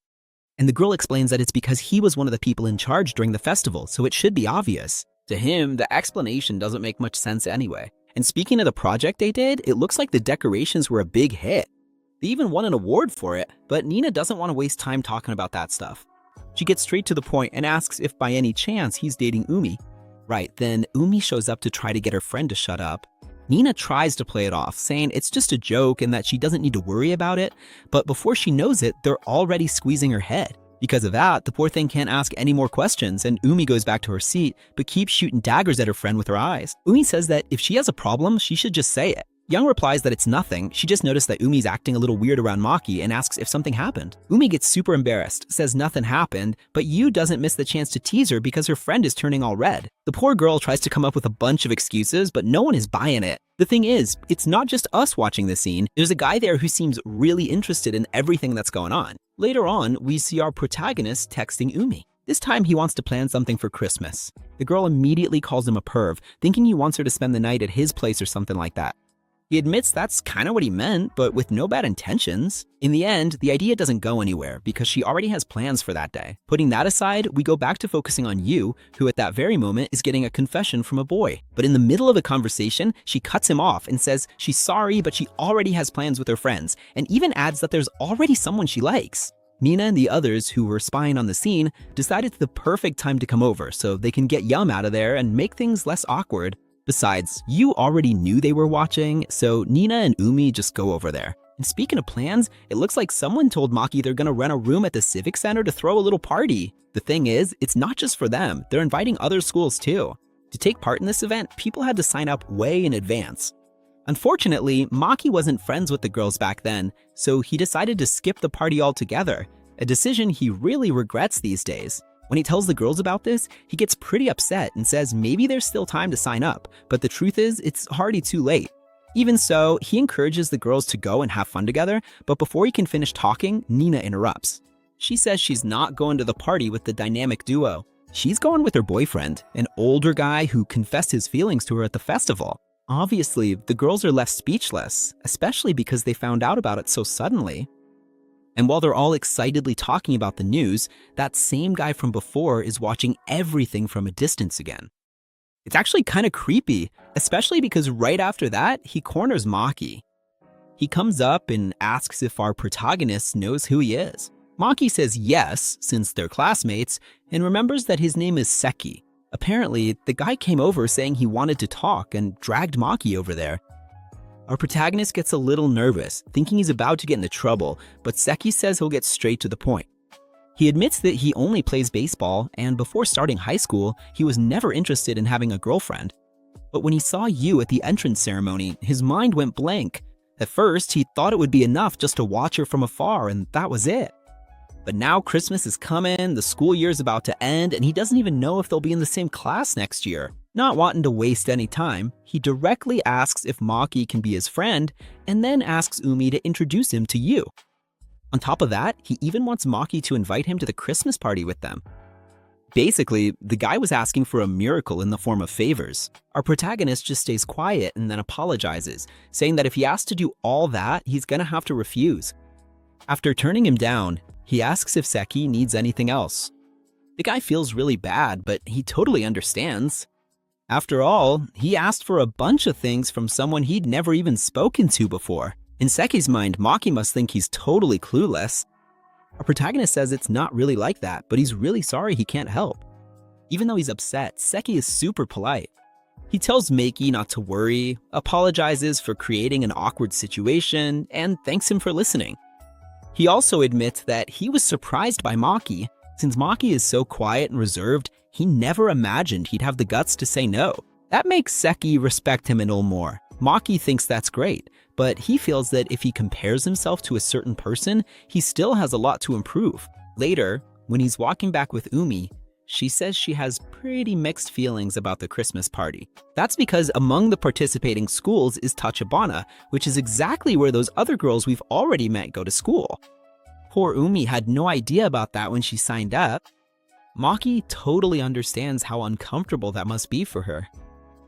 Speaker 2: And the girl explains that it's because he was one of the people in charge during the festival, so it should be obvious. To him, the explanation doesn't make much sense anyway. And speaking of the project they did, it looks like the decorations were a big hit. They even won an award for it, but Nina doesn't want to waste time talking about that stuff. She gets straight to the point and asks if by any chance he's dating Umi. Right, then Umi shows up to try to get her friend to shut up. Nina tries to play it off, saying it's just a joke and that she doesn't need to worry about it, but before she knows it, they're already squeezing her head. Because of that, the poor thing can't ask any more questions, and Umi goes back to her seat, but keeps shooting daggers at her friend with her eyes. Umi says that if she has a problem, she should just say it. Young replies that it's nothing, she just noticed that Umi's acting a little weird around Maki and asks if something happened. Umi gets super embarrassed, says nothing happened, but Yu doesn't miss the chance to tease her because her friend is turning all red. The poor girl tries to come up with a bunch of excuses, but no one is buying it. The thing is, it's not just us watching the scene, there's a guy there who seems really interested in everything that's going on. Later on, we see our protagonist texting Umi. This time he wants to plan something for Christmas. The girl immediately calls him a perv, thinking he wants her to spend the night at his place or something like that. He admits that's kind of what he meant, but with no bad intentions. In the end, the idea doesn't go anywhere because she already has plans for that day. Putting that aside, we go back to focusing on Yu, who at that very moment is getting a confession from a boy. But in the middle of a conversation, she cuts him off and says she's sorry, but she already has plans with her friends, and even adds that there's already someone she likes. Nina and the others who were spying on the scene decided it's the perfect time to come over so they can get Yum out of there and make things less awkward. Besides, Yu already knew they were watching, so Nina and Umi just go over there. And speaking of plans, it looks like someone told Maki they're gonna rent a room at the Civic Center to throw a little party. The thing is, it's not just for them, they're inviting other schools too. To take part in this event, people had to sign up way in advance. Unfortunately, Maki wasn't friends with the girls back then, so he decided to skip the party altogether, a decision he really regrets these days. When he tells the girls about this, he gets pretty upset and says maybe there's still time to sign up, but the truth is it's already too late. Even so, he encourages the girls to go and have fun together, but before he can finish talking, Nina interrupts. She says she's not going to the party with the dynamic duo. She's going with her boyfriend, an older guy who confessed his feelings to her at the festival. Obviously, the girls are left speechless, especially because they found out about it so suddenly. And while they're all excitedly talking about the news, that same guy from before is watching everything from a distance again. It's actually kind of creepy, especially because right after that, he corners Maki. He comes up and asks if our protagonist knows who he is. Maki says yes, since they're classmates, and remembers that his name is Seki. Apparently, the guy came over saying he wanted to talk and dragged Maki over there. Our protagonist gets a little nervous, thinking he's about to get into trouble, but Seki says he'll get straight to the point. He admits that he only plays baseball, and before starting high school, he was never interested in having a girlfriend. But when he saw Yu at the entrance ceremony, his mind went blank. At first, he thought it would be enough just to watch her from afar, and that was it. But now Christmas is coming, the school year's about to end, and he doesn't even know if they'll be in the same class next year. Not wanting to waste any time, he directly asks if Maki can be his friend, and then asks Umi to introduce him to Yu. On top of that, he even wants Maki to invite him to the Christmas party with them. Basically, the guy was asking for a miracle in the form of favors. Our protagonist just stays quiet and then apologizes, saying that if he asks to do all that, he's gonna have to refuse. After turning him down, he asks if Seki needs anything else. The guy feels really bad, but he totally understands. After all, he asked for a bunch of things from someone he'd never even spoken to before. In Seki's mind, Maki must think he's totally clueless. Our protagonist says it's not really like that, but he's really sorry he can't help. Even though he's upset, Seki is super polite. He tells Maki not to worry, apologizes for creating an awkward situation, and thanks him for listening. He also admits that he was surprised by Maki. Since Maki is so quiet and reserved, he never imagined he'd have the guts to say no. That makes Seki respect him a little more. Maki thinks that's great, but he feels that if he compares himself to a certain person, he still has a lot to improve. Later, when he's walking back with Umi, she says she has pretty mixed feelings about the Christmas party. That's because among the participating schools is Tachibana, which is exactly where those other girls we've already met go to school. Poor Umi had no idea about that when she signed up. Maki totally understands how uncomfortable that must be for her.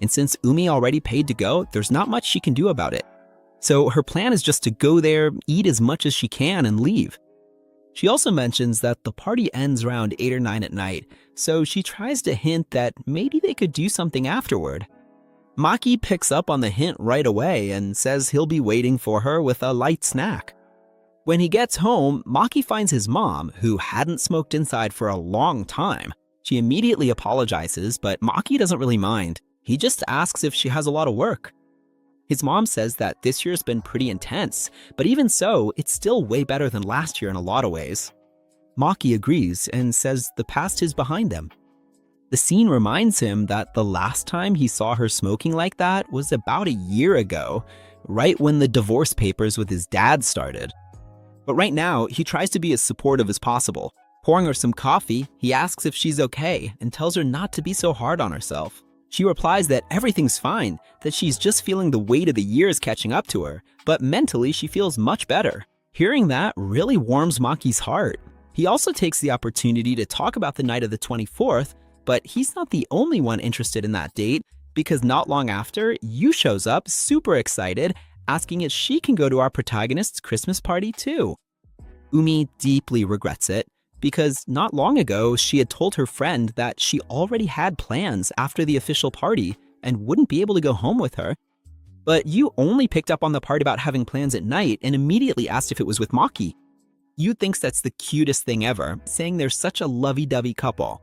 Speaker 2: And since Umi already paid to go, there's not much she can do about it. So her plan is just to go there, eat as much as she can, and leave. She also mentions that the party ends around 8 or 9 at night, so she tries to hint that maybe they could do something afterward. Maki picks up on the hint right away and says he'll be waiting for her with a light snack. When he gets home, Maki finds his mom, who hadn't smoked inside for a long time. She immediately apologizes, but Maki doesn't really mind. He just asks if she has a lot of work. His mom says that this year's been pretty intense, but even so, it's still way better than last year in a lot of ways. Maki agrees and says the past is behind them. The scene reminds him that the last time he saw her smoking like that was about a year ago, right when the divorce papers with his dad started. But right now, he tries to be as supportive as possible. Pouring her some coffee, he asks if she's okay and tells her not to be so hard on herself. She replies that everything's fine, that she's just feeling the weight of the years catching up to her, but mentally she feels much better. Hearing that really warms Maki's heart. He also takes the opportunity to talk about the night of the 24th, but he's not the only one interested in that date, because not long after, Yu shows up super excited, asking if she can go to our protagonist's Christmas party too. Umi deeply regrets it, because not long ago she had told her friend that she already had plans after the official party and wouldn't be able to go home with her. But Yu only picked up on the part about having plans at night and immediately asked if it was with Maki. Yu thinks that's the cutest thing ever, saying they're such a lovey-dovey couple.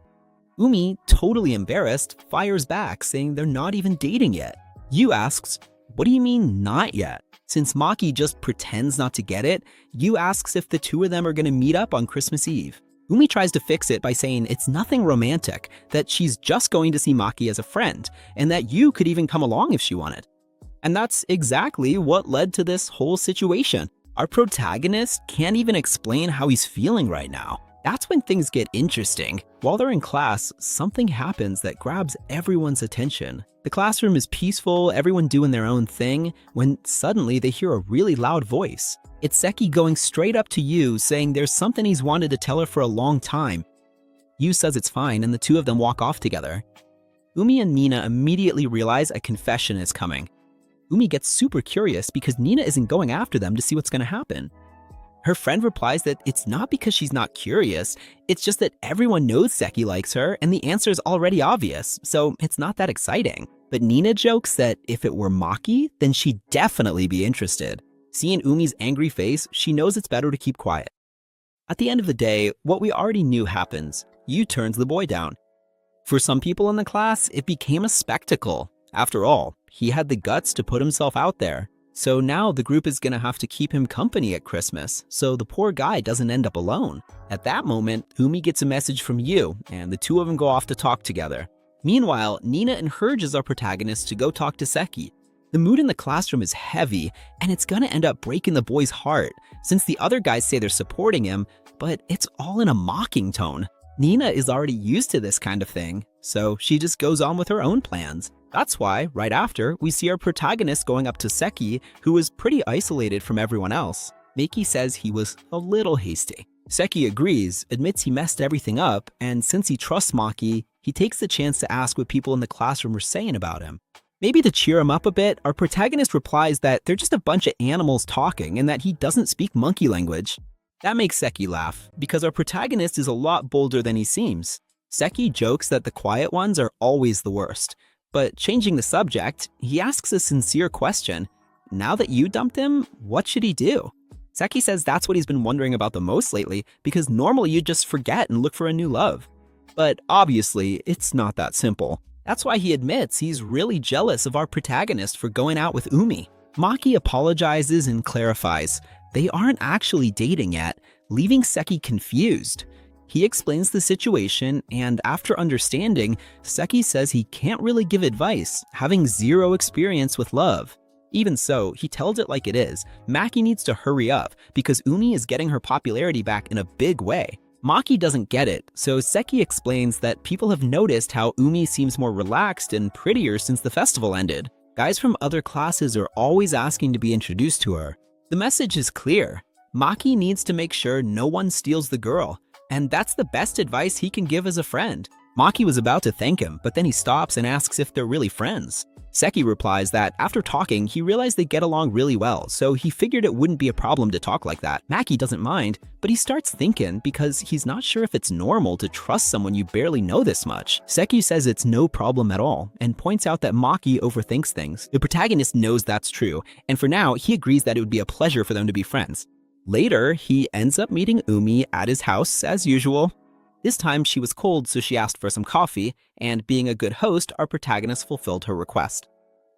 Speaker 2: Umi, totally embarrassed, fires back, saying they're not even dating yet. Yu asks, "What do you mean, not yet?" Since Maki just pretends not to get it, Yu asks if the two of them are going to meet up on Christmas Eve. Umi tries to fix it by saying it's nothing romantic, that she's just going to see Maki as a friend, and that Yu could even come along if she wanted. And that's exactly what led to this whole situation. Our protagonist can't even explain how he's feeling right now. That's when things get interesting. While they're in class, something happens that grabs everyone's attention. The classroom is peaceful, everyone doing their own thing, when suddenly they hear a really loud voice. It's Seki going straight up to Yu, saying there's something he's wanted to tell her for a long time. Yu says it's fine, and the two of them walk off together. Umi and Nina immediately realize a confession is coming. Umi gets super curious because Nina isn't going after them to see what's going to happen. Her friend replies that it's not because she's not curious, it's just that everyone knows Seki likes her and the answer is already obvious, so it's not that exciting. But Nina jokes that if it were Maki, then she'd definitely be interested. Seeing Umi's angry face, she knows it's better to keep quiet. At the end of the day, what we already knew happens. Yu turns the boy down. For some people in the class, it became a spectacle. After all, he had the guts to put himself out there. So now the group is gonna have to keep him company at Christmas, so the poor guy doesn't end up alone. At that moment, Umi gets a message from Yu, and the two of them go off to talk together. Meanwhile, Nina encourages our protagonist to go talk to Seki. The mood in the classroom is heavy, and it's gonna end up breaking the boy's heart, since the other guys say they're supporting him, but it's all in a mocking tone. Nina is already used to this kind of thing, so she just goes on with her own plans. That's why, right after, we see our protagonist going up to Seki, who is pretty isolated from everyone else. Maki says he was a little hasty. Seki agrees, admits he messed everything up, and since he trusts Maki, he takes the chance to ask what people in the classroom were saying about him. Maybe to cheer him up a bit, our protagonist replies that they're just a bunch of animals talking and that he doesn't speak monkey language. That makes Seki laugh, because our protagonist is a lot bolder than he seems. Seki jokes that the quiet ones are always the worst, but changing the subject, he asks a sincere question. Now that you dumped him, what should he do? Seki says that's what he's been wondering about the most lately, because normally you just forget and look for a new love. But obviously, it's not that simple. That's why he admits he's really jealous of our protagonist for going out with Umi. Maki apologizes and clarifies they aren't actually dating yet, leaving Seki confused. He explains the situation, and after understanding, Seki says he can't really give advice, having zero experience with love. Even so, he tells it like it is. Maki needs to hurry up because Umi is getting her popularity back in a big way. Maki doesn't get it, so Seki explains that people have noticed how Umi seems more relaxed and prettier since the festival ended. Guys from other classes are always asking to be introduced to her. The message is clear. Maki needs to make sure no one steals the girl, and that's the best advice he can give as a friend. Maki was about to thank him, but then he stops and asks if they're really friends. Seki replies that after talking, he realized they get along really well, so he figured it wouldn't be a problem to talk like that. Maki doesn't mind, but he starts thinking because he's not sure if it's normal to trust someone you barely know this much. Seki says it's no problem at all, and points out that Maki overthinks things. The protagonist knows that's true, and for now, he agrees that it would be a pleasure for them to be friends. Later, he ends up meeting Umi at his house as usual. This time she was cold, so she asked for some coffee, and being a good host, our protagonist fulfilled her request.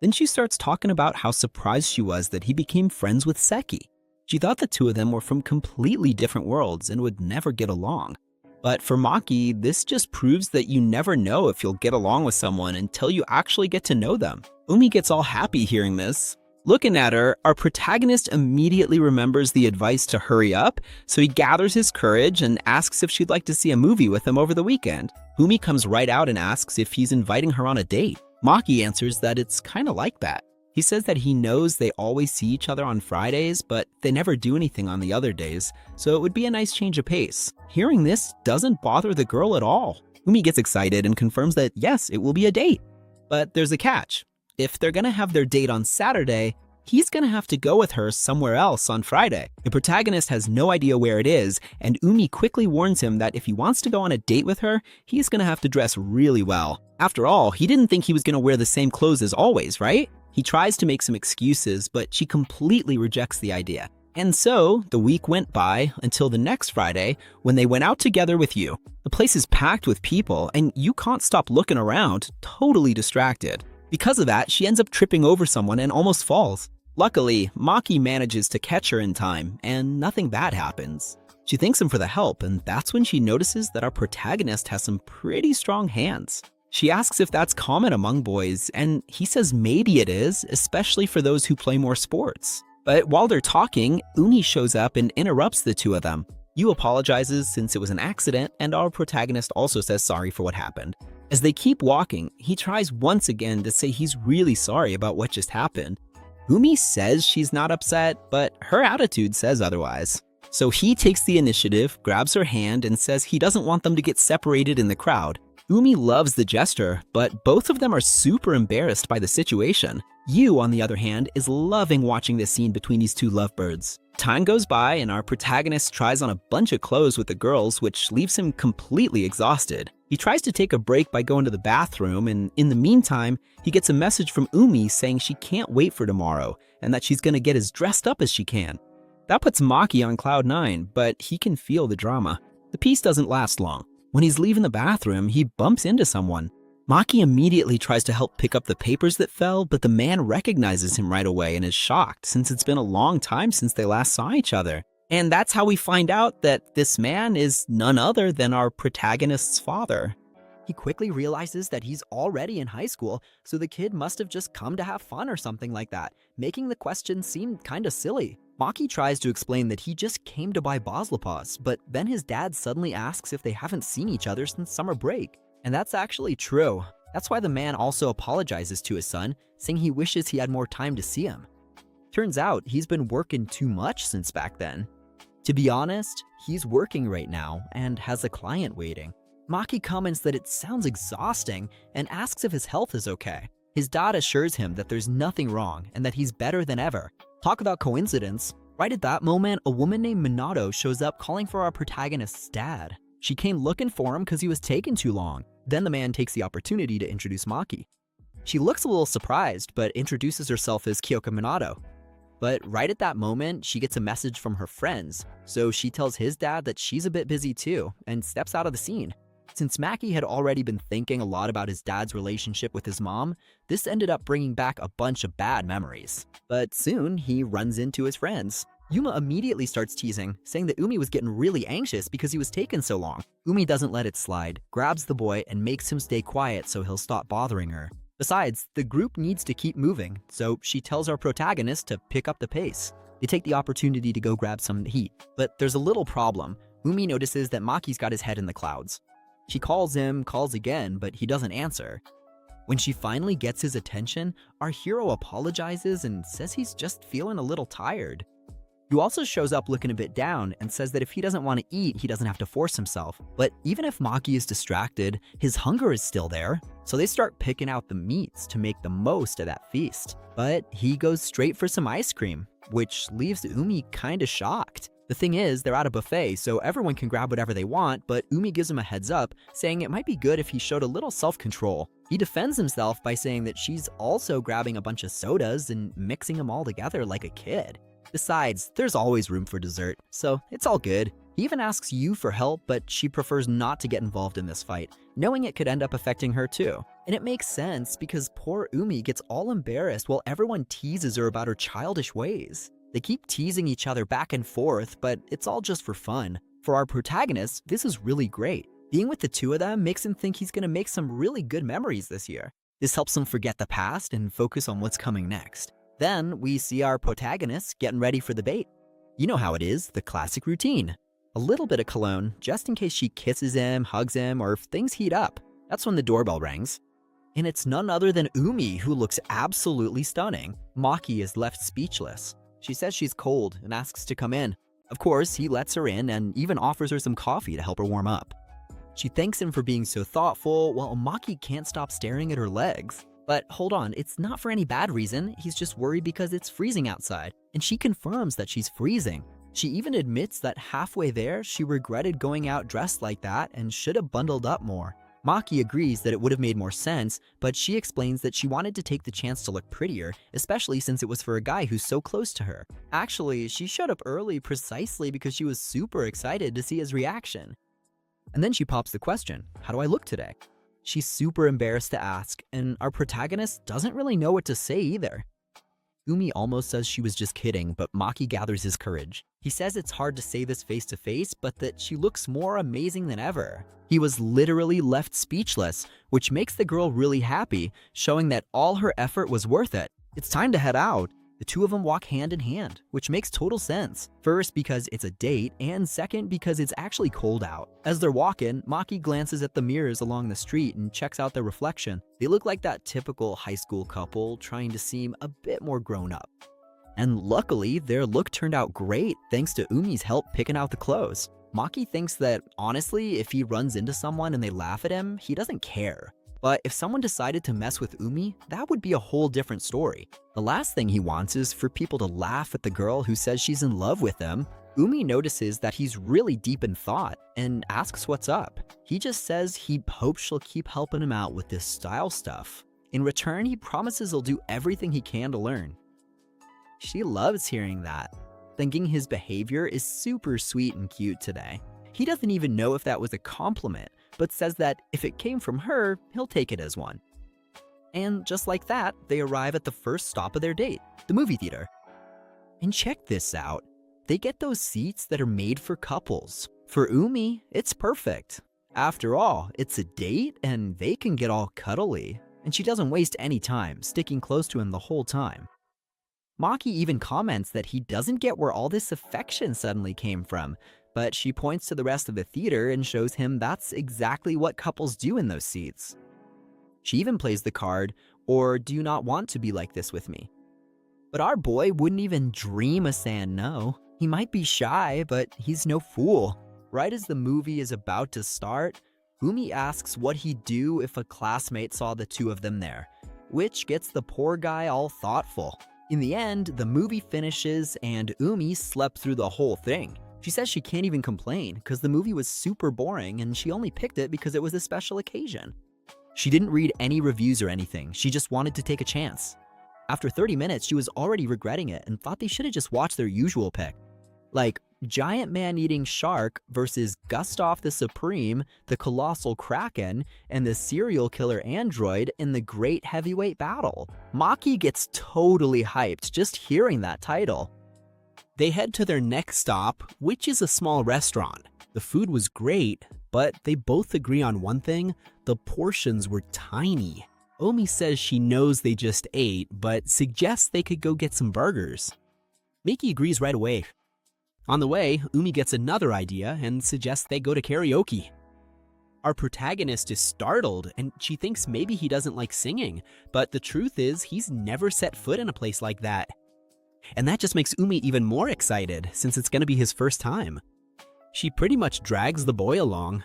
Speaker 2: Then she starts talking about how surprised she was that he became friends with Seki. She thought the two of them were from completely different worlds and would never get along. But for Maki, this just proves that you never know if you'll get along with someone until you actually get to know them. Umi gets all happy hearing this. Looking at her, our protagonist immediately remembers the advice to hurry up, so he gathers his courage and asks if she'd like to see a movie with him over the weekend. Umi comes right out and asks if he's inviting her on a date. Maki answers that it's kind of like that. He says that he knows they always see each other on Fridays, but they never do anything on the other days, so it would be a nice change of pace. Hearing this doesn't bother the girl at all. Umi gets excited and confirms that yes, it will be a date. But there's a catch. If they're gonna have their date on Saturday, he's gonna have to go with her somewhere else on Friday. The protagonist has no idea where it is, and Umi quickly warns him that if he wants to go on a date with her, he's gonna have to dress really well. After all, he didn't think he was gonna wear the same clothes as always, right? He tries to make some excuses, but she completely rejects the idea. And so, the week went by until the next Friday when they went out together with you. The place is packed with people, and you can't stop looking around, totally distracted. Because of that, she ends up tripping over someone and almost falls. Luckily, Maki manages to catch her in time, and nothing bad happens. She thanks him for the help, and that's when she notices that our protagonist has some pretty strong hands. She asks if that's common among boys, and he says maybe it is, especially for those who play more sports. But while they're talking, Umi shows up and interrupts the two of them. Yu apologizes since it was an accident, and our protagonist also says sorry for what happened. As they keep walking, he tries once again to say he's really sorry about what just happened. Umi says she's not upset, but her attitude says otherwise. So he takes the initiative, grabs her hand, and says he doesn't want them to get separated in the crowd. Umi loves the gesture, but both of them are super embarrassed by the situation. Yu, on the other hand, is loving watching this scene between these two lovebirds. Time goes by and our protagonist tries on a bunch of clothes with the girls, which leaves him completely exhausted. He tries to take a break by going to the bathroom, and in the meantime, he gets a message from Umi saying she can't wait for tomorrow and that she's gonna get as dressed up as she can. That puts Maki on cloud 9, but he can feel the drama. The peace doesn't last long. When he's leaving the bathroom, he bumps into someone. Maki immediately tries to help pick up the papers that fell, but the man recognizes him right away and is shocked since it's been a long time since they last saw each other. And that's how we find out that this man is none other than our protagonist's father. He quickly realizes that he's already in high school, so the kid must have just come to have fun or something like that, making the question seem kinda silly. Maki tries to explain that he just came to buy Boslapas, but then his dad suddenly asks if they haven't seen each other since summer break. And that's actually true. That's why the man also apologizes to his son, saying he wishes he had more time to see him. Turns out he's been working too much since back then. To be honest, he's working right now and has a client waiting. Maki comments that it sounds exhausting and asks if his health is okay. His dad assures him that there's nothing wrong and that he's better than ever. Talk about coincidence. Right at that moment, a woman named Minato shows up calling for our protagonist's dad. She came looking for him because he was taking too long. Then the man takes the opportunity to introduce Maki. She looks a little surprised, but introduces herself as Kyoka Minato. But right at that moment, she gets a message from her friends, so she tells his dad that she's a bit busy too, and steps out of the scene. Since Maki had already been thinking a lot about his dad's relationship with his mom, this ended up bringing back a bunch of bad memories. But soon, he runs into his friends. Yuma immediately starts teasing, saying that Umi was getting really anxious because he was taking so long. Umi doesn't let it slide, grabs the boy, and makes him stay quiet so he'll stop bothering her. Besides, the group needs to keep moving, so she tells our protagonist to pick up the pace. They take the opportunity to go grab some heat, but there's a little problem. Umi notices that Maki's got his head in the clouds. She calls him, calls again, but he doesn't answer. When she finally gets his attention, our hero apologizes and says he's just feeling a little tired. He also shows up looking a bit down and says that if he doesn't want to eat, he doesn't have to force himself. But even if Maki is distracted, his hunger is still there. So they start picking out the meats to make the most of that feast. But he goes straight for some ice cream, which leaves Umi kinda shocked. The thing is, they're at a buffet, so everyone can grab whatever they want, but Umi gives him a heads up, saying it might be good if he showed a little self-control. He defends himself by saying that she's also grabbing a bunch of sodas and mixing them all together like a kid. Besides, there's always room for dessert, so it's all good. He even asks Yu for help, but she prefers not to get involved in this fight, knowing it could end up affecting her too. And it makes sense because poor Umi gets all embarrassed while everyone teases her about her childish ways. They keep teasing each other back and forth, but it's all just for fun. For our protagonist, this is really great. Being with the two of them makes him think he's gonna make some really good memories this year. This helps him forget the past and focus on what's coming next. Then we see our protagonist getting ready for the date. You know how it is, the classic routine. A little bit of cologne, just in case she kisses him, hugs him, or if things heat up. That's when the doorbell rings. And it's none other than Umi, who looks absolutely stunning. Maki is left speechless. She says she's cold and asks to come in. Of course, he lets her in and even offers her some coffee to help her warm up. She thanks him for being so thoughtful, while Maki can't stop staring at her legs. But hold on, it's not for any bad reason, he's just worried because it's freezing outside, and she confirms that she's freezing. She even admits that halfway there, she regretted going out dressed like that and should have bundled up more. Maki agrees that it would have made more sense, but she explains that she wanted to take the chance to look prettier, especially since it was for a guy who's so close to her. Actually, she showed up early precisely because she was super excited to see his reaction. And then she pops the question, how do I look today? She's super embarrassed to ask, and our protagonist doesn't really know what to say either. Umi almost says she was just kidding, but Maki gathers his courage. He says it's hard to say this face to face, but that she looks more amazing than ever. He was literally left speechless, which makes the girl really happy, showing that all her effort was worth it. It's time to head out. The two of them walk hand in hand, which makes total sense. First, because it's a date, and second, because it's actually cold out. As they're walking, Maki glances at the mirrors along the street and checks out their reflection. They look like that typical high school couple trying to seem a bit more grown up. And luckily, their look turned out great thanks to Umi's help picking out the clothes. Maki thinks that, honestly, if he runs into someone and they laugh at him, he doesn't care. But if someone decided to mess with Umi, that would be a whole different story. The last thing he wants is for people to laugh at the girl who says she's in love with him. Umi notices that he's really deep in thought and asks what's up. He just says he hopes she'll keep helping him out with this style stuff. In return, he promises he'll do everything he can to learn. She loves hearing that, thinking his behavior is super sweet and cute today. He doesn't even know if that was a compliment, but says that if it came from her, he'll take it as one. And just like that, they arrive at the first stop of their date, the movie theater. And check this out. They get those seats that are made for couples. For Umi, it's perfect. After all, it's a date and they can get all cuddly. And she doesn't waste any time, sticking close to him the whole time. Maki even comments that he doesn't get where all this affection suddenly came from, but she points to the rest of the theater and shows him that's exactly what couples do in those seats. She even plays the card, or do you not want to be like this with me? But our boy wouldn't even dream of saying no. He might be shy, but he's no fool. Right as the movie is about to start, Umi asks what he'd do if a classmate saw the two of them there, which gets the poor guy all thoughtful. In the end, the movie finishes and Umi slept through the whole thing. She says she can't even complain because the movie was super boring and she only picked it because it was a special occasion. She didn't read any reviews or anything, she just wanted to take a chance. After 30 minutes, she was already regretting it and thought they should have just watched their usual pick. Like, giant man-eating shark versus Gustav the Supreme, the colossal kraken, and the serial killer android in the great heavyweight battle. Maki gets totally hyped just hearing that title. They head to their next stop, which is a small restaurant. The food was great, but they both agree on one thing: the portions were tiny. Omi says she knows they just ate, but suggests they could go get some burgers. Miki agrees right away. On the way, Umi gets another idea and suggests they go to karaoke. Our protagonist is startled and she thinks maybe he doesn't like singing, but the truth is he's never set foot in a place like that. And that just makes Umi even more excited since it's gonna be his first time. She pretty much drags the boy along.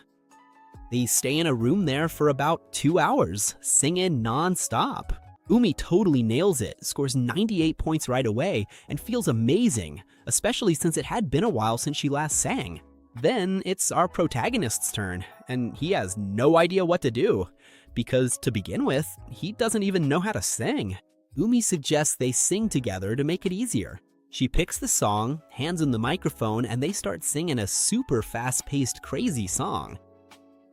Speaker 2: They stay in a room there for about 2 hours, singing non-stop. Umi totally nails it, scores 98 points right away, and feels amazing, especially since it had been a while since she last sang. Then it's our protagonist's turn, and he has no idea what to do, because to begin with, he doesn't even know how to sing. Umi suggests they sing together to make it easier. She picks the song, hands him the microphone, and they start singing a super fast-paced, crazy song.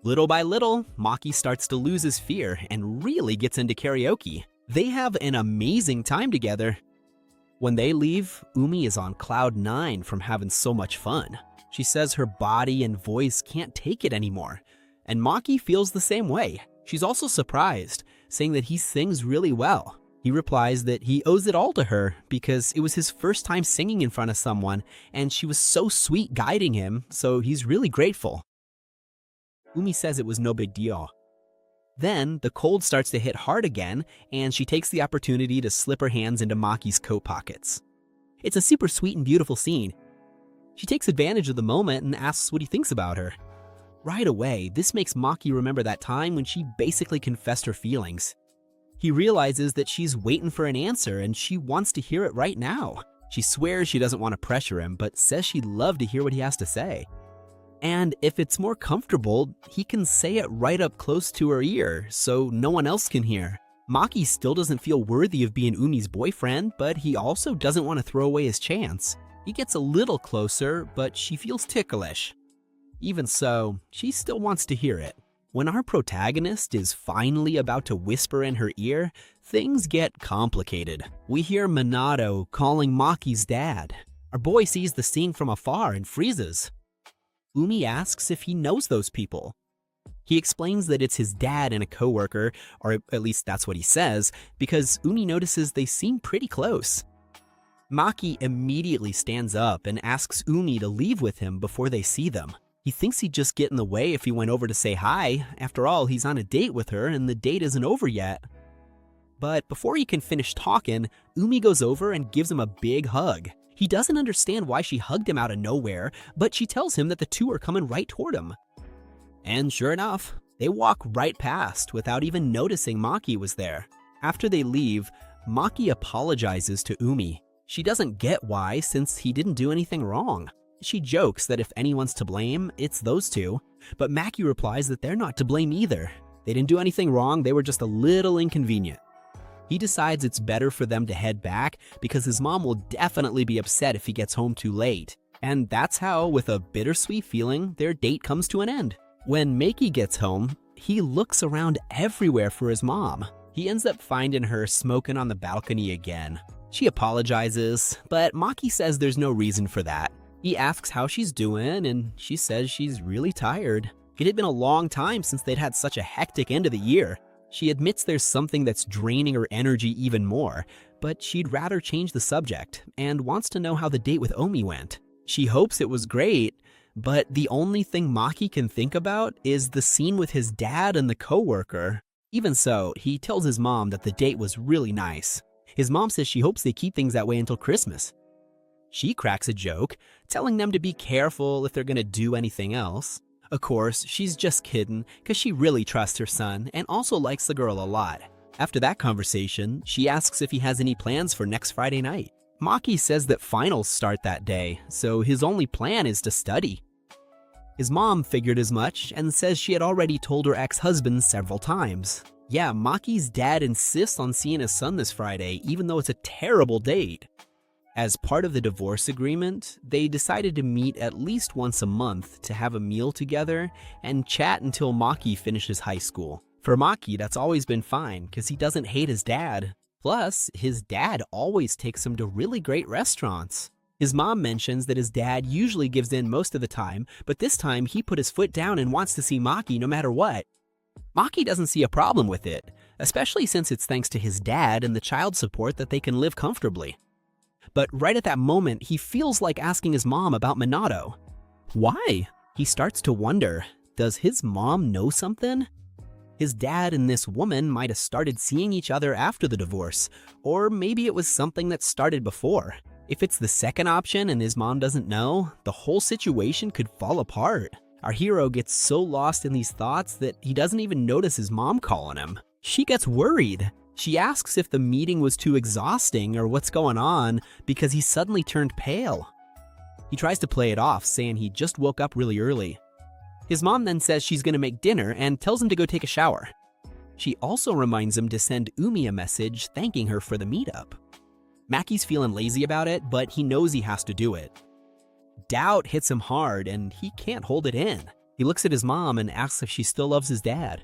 Speaker 2: Little by little, Maki starts to lose his fear and really gets into karaoke. They have an amazing time together. When they leave, Umi is on cloud 9 from having so much fun. She says her body and voice can't take it anymore, and Maki feels the same way. She's also surprised, saying that he sings really well. He replies that he owes it all to her because it was his first time singing in front of someone, and she was so sweet guiding him, so he's really grateful. Umi says it was no big deal. Then, the cold starts to hit hard again, and she takes the opportunity to slip her hands into Maki's coat pockets. It's a super sweet and beautiful scene. She takes advantage of the moment and asks what he thinks about her. Right away, this makes Maki remember that time when she basically confessed her feelings. He realizes that she's waiting for an answer and she wants to hear it right now. She swears she doesn't want to pressure him, but says she'd love to hear what he has to say. And if it's more comfortable, he can say it right up close to her ear, so no one else can hear. Maki still doesn't feel worthy of being Umi's boyfriend, but he also doesn't want to throw away his chance. He gets a little closer, but she feels ticklish. Even so, she still wants to hear it. When our protagonist is finally about to whisper in her ear, things get complicated. We hear Minato calling Maki's dad. Our boy sees the scene from afar and freezes. Umi asks if he knows those people. He explains that it's his dad and a coworker, or at least that's what he says, because Umi notices they seem pretty close. Maki immediately stands up and asks Umi to leave with him before they see them. He thinks he'd just get in the way if he went over to say hi. After all, he's on a date with her and the date isn't over yet. But before he can finish talking, Umi goes over and gives him a big hug. He doesn't understand why she hugged him out of nowhere, but she tells him that the two are coming right toward him. And sure enough, they walk right past without even noticing Maki was there. After they leave, Maki apologizes to Umi. She doesn't get why, since he didn't do anything wrong. She jokes that if anyone's to blame, it's those two, but Maki replies that they're not to blame either. They didn't do anything wrong, they were just a little inconvenient. He decides it's better for them to head back because his mom will definitely be upset if he gets home too late. And that's how, with a bittersweet feeling, their date comes to an end. When Maki gets home, he looks around everywhere for his mom. He ends up finding her smoking on the balcony again. She apologizes, but Maki says there's no reason for that. He asks how she's doing, and she says she's really tired. It had been a long time since they'd had such a hectic end of the year. She admits there's something that's draining her energy even more, but she'd rather change the subject, and wants to know how the date with Omi went. She hopes it was great, but the only thing Maki can think about is the scene with his dad and the coworker. Even so, he tells his mom that the date was really nice. His mom says she hopes they keep things that way until Christmas.
Speaker 1: She cracks a joke, telling them to be careful if they're gonna do anything else. Of course, she's just kidding, cause she really trusts her son and also likes the girl a lot. After that conversation, she asks if he has any plans for next Friday night. Maki says that finals start that day, so his only plan is to study. His mom figured as much and says she had already told her ex-husband several times. Yeah, Maki's dad insists on seeing his son this Friday, even though it's a terrible date. As part of the divorce agreement, they decided to meet at least once a month to have a meal together and chat until Maki finishes high school. For Maki, that's always been fine because he doesn't hate his dad. Plus, his dad always takes him to really great restaurants. His mom mentions that his dad usually gives in most of the time, but this time he put his foot down and wants to see Maki no matter what. Maki doesn't see a problem with it, especially since it's thanks to his dad and the child support that they can live comfortably. But right at that moment, he feels like asking his mom about Minato. Why? He starts to wonder, does his mom know something? His dad and this woman might have started seeing each other after the divorce, or maybe it was something that started before. If it's the second option and his mom doesn't know, the whole situation could fall apart. Our hero gets so lost in these thoughts that he doesn't even notice his mom calling him. She gets worried. She asks if the meeting was too exhausting or what's going on because he suddenly turned pale. He tries to play it off, saying he just woke up really early. His mom then says she's gonna make dinner and tells him to go take a shower. She also reminds him to send Umi a message thanking her for the meetup. Maki's feeling lazy about it, but he knows he has to do it. Doubt hits him hard and he can't hold it in. He looks at his mom and asks if she still loves his dad.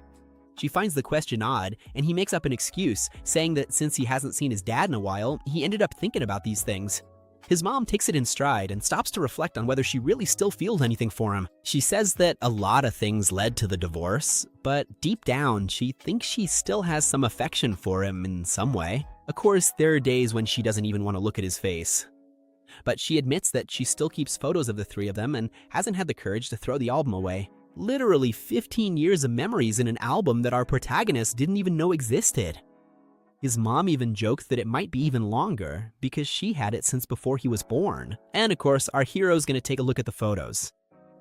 Speaker 1: She finds the question odd and he makes up an excuse, saying that since he hasn't seen his dad in a while, he ended up thinking about these things. His mom takes it in stride and stops to reflect on whether she really still feels anything for him. She says that a lot of things led to the divorce, but deep down, she thinks she still has some affection for him in some way. Of course, there are days when she doesn't even want to look at his face. But she admits that she still keeps photos of the three of them and hasn't had the courage to throw the album away. Literally 15 years of memories in an album that our protagonist didn't even know existed. His mom even joked that it might be even longer because she had it since before he was born. And of course, our hero's gonna take a look at the photos.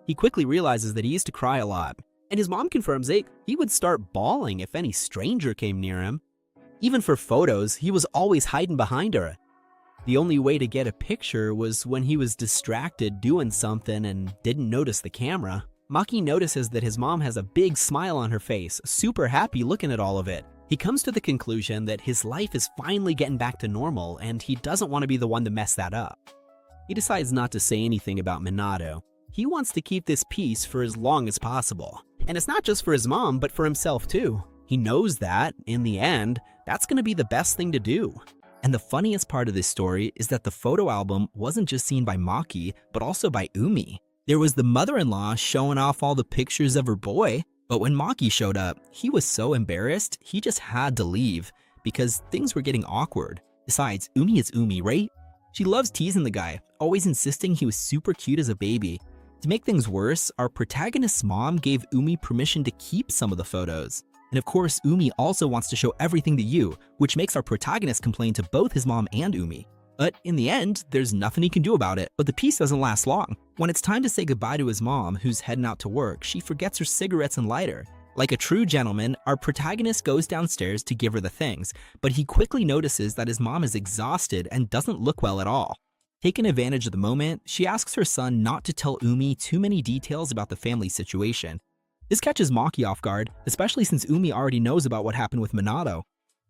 Speaker 1: He quickly realizes that he used to cry a lot, and his mom confirms that he would start bawling if any stranger came near him. Even for photos, he was always hiding behind her. The only way to get a picture was when he was distracted doing something and didn't notice the camera. Maki notices that his mom has a big smile on her face, super happy looking at all of it. He comes to the conclusion that his life is finally getting back to normal and he doesn't want to be the one to mess that up. He decides not to say anything about Minato. He wants to keep this peace for as long as possible. And it's not just for his mom, but for himself too. He knows that, in the end, that's going to be the best thing to do. And the funniest part of this story is that the photo album wasn't just seen by Maki, but also by Umi. There was the mother-in-law showing off all the pictures of her boy, but when Maki showed up, he was so embarrassed, he just had to leave because things were getting awkward. Besides, Umi is Umi, right? She loves teasing the guy, always insisting he was super cute as a baby. To make things worse, our protagonist's mom gave Umi permission to keep some of the photos. And of course, Umi also wants to show everything to you, which makes our protagonist complain to both his mom and Umi. But in the end, there's nothing he can do about it, but the peace doesn't last long. When it's time to say goodbye to his mom, who's heading out to work, she forgets her cigarettes and lighter. Like a true gentleman, our protagonist goes downstairs to give her the things, but he quickly notices that his mom is exhausted and doesn't look well at all. Taking advantage of the moment, she asks her son not to tell Umi too many details about the family situation. This catches Maki off guard, especially since Umi already knows about what happened with Minato.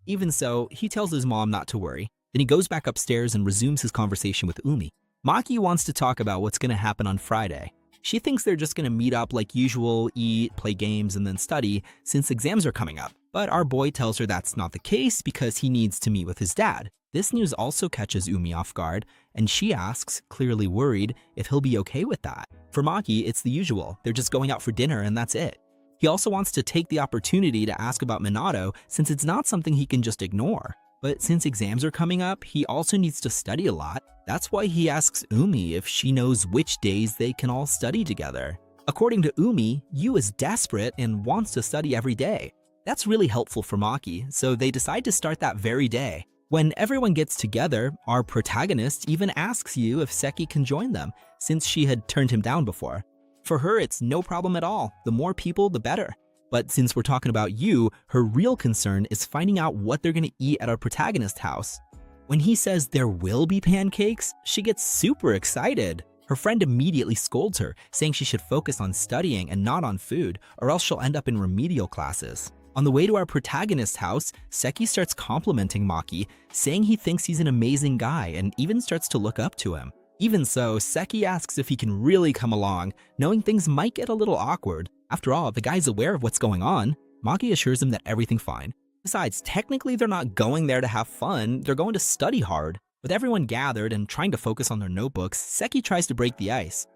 Speaker 1: Even so, he tells his mom not to worry. Then he goes back upstairs and resumes his conversation with Umi. Maki wants to talk about what's going to happen on Friday. She thinks they're just going to meet up like usual, eat, play games, and then study since exams are coming up. But our boy tells her that's not the case because he needs to meet with his dad. This news also catches Umi off guard, and she asks, clearly worried, if he'll be okay with that. For Maki, it's the usual. They're just going out for dinner and that's it. He also wants to take the opportunity to ask about Minato since it's not something he can just ignore. But since exams are coming up, he also needs to study a lot. That's why he asks Umi if she knows which days they can all study together. According to Umi, Yu is desperate and wants to study every day. That's really helpful for Maki, so they decide to start that very day.
Speaker 2: When everyone gets together, our protagonist even asks you if Seki can join them, since she had turned him down before. For her, it's no problem at all. The more people, the better. But since we're talking about you, her real concern is finding out what they're gonna eat at our protagonist's house. When he says there will be pancakes, she gets super excited. Her friend immediately scolds her, saying she should focus on studying and not on food, or else she'll end up in remedial classes. On the way to our protagonist's house, Seki starts complimenting Maki, saying he thinks he's an amazing guy and even starts to look up to him. Even so, Seki asks if he can really come along, knowing things might get a little awkward. After all, the guy's aware of what's going on. Maki assures him that everything's fine. Besides, technically they're not going there to have fun, they're going to study hard. With everyone gathered and trying to focus on their notebooks, Seki tries to break the ice.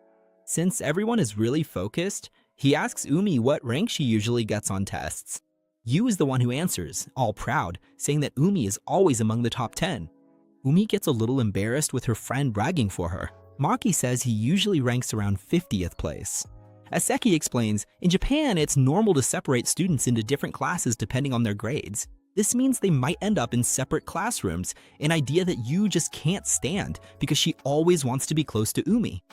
Speaker 2: Since everyone is really focused, he asks Umi what rank she usually gets on tests. Yu is the one who answers, all proud, saying that Umi is always among the top 10. Umi gets a little embarrassed with her friend bragging for her. Maki says he usually ranks around 50th place. As Seki explains, in Japan it's normal to separate students into different classes depending on their grades. This means they might end up in separate classrooms, an idea that Yu just can't stand because she always wants to be close to Umi.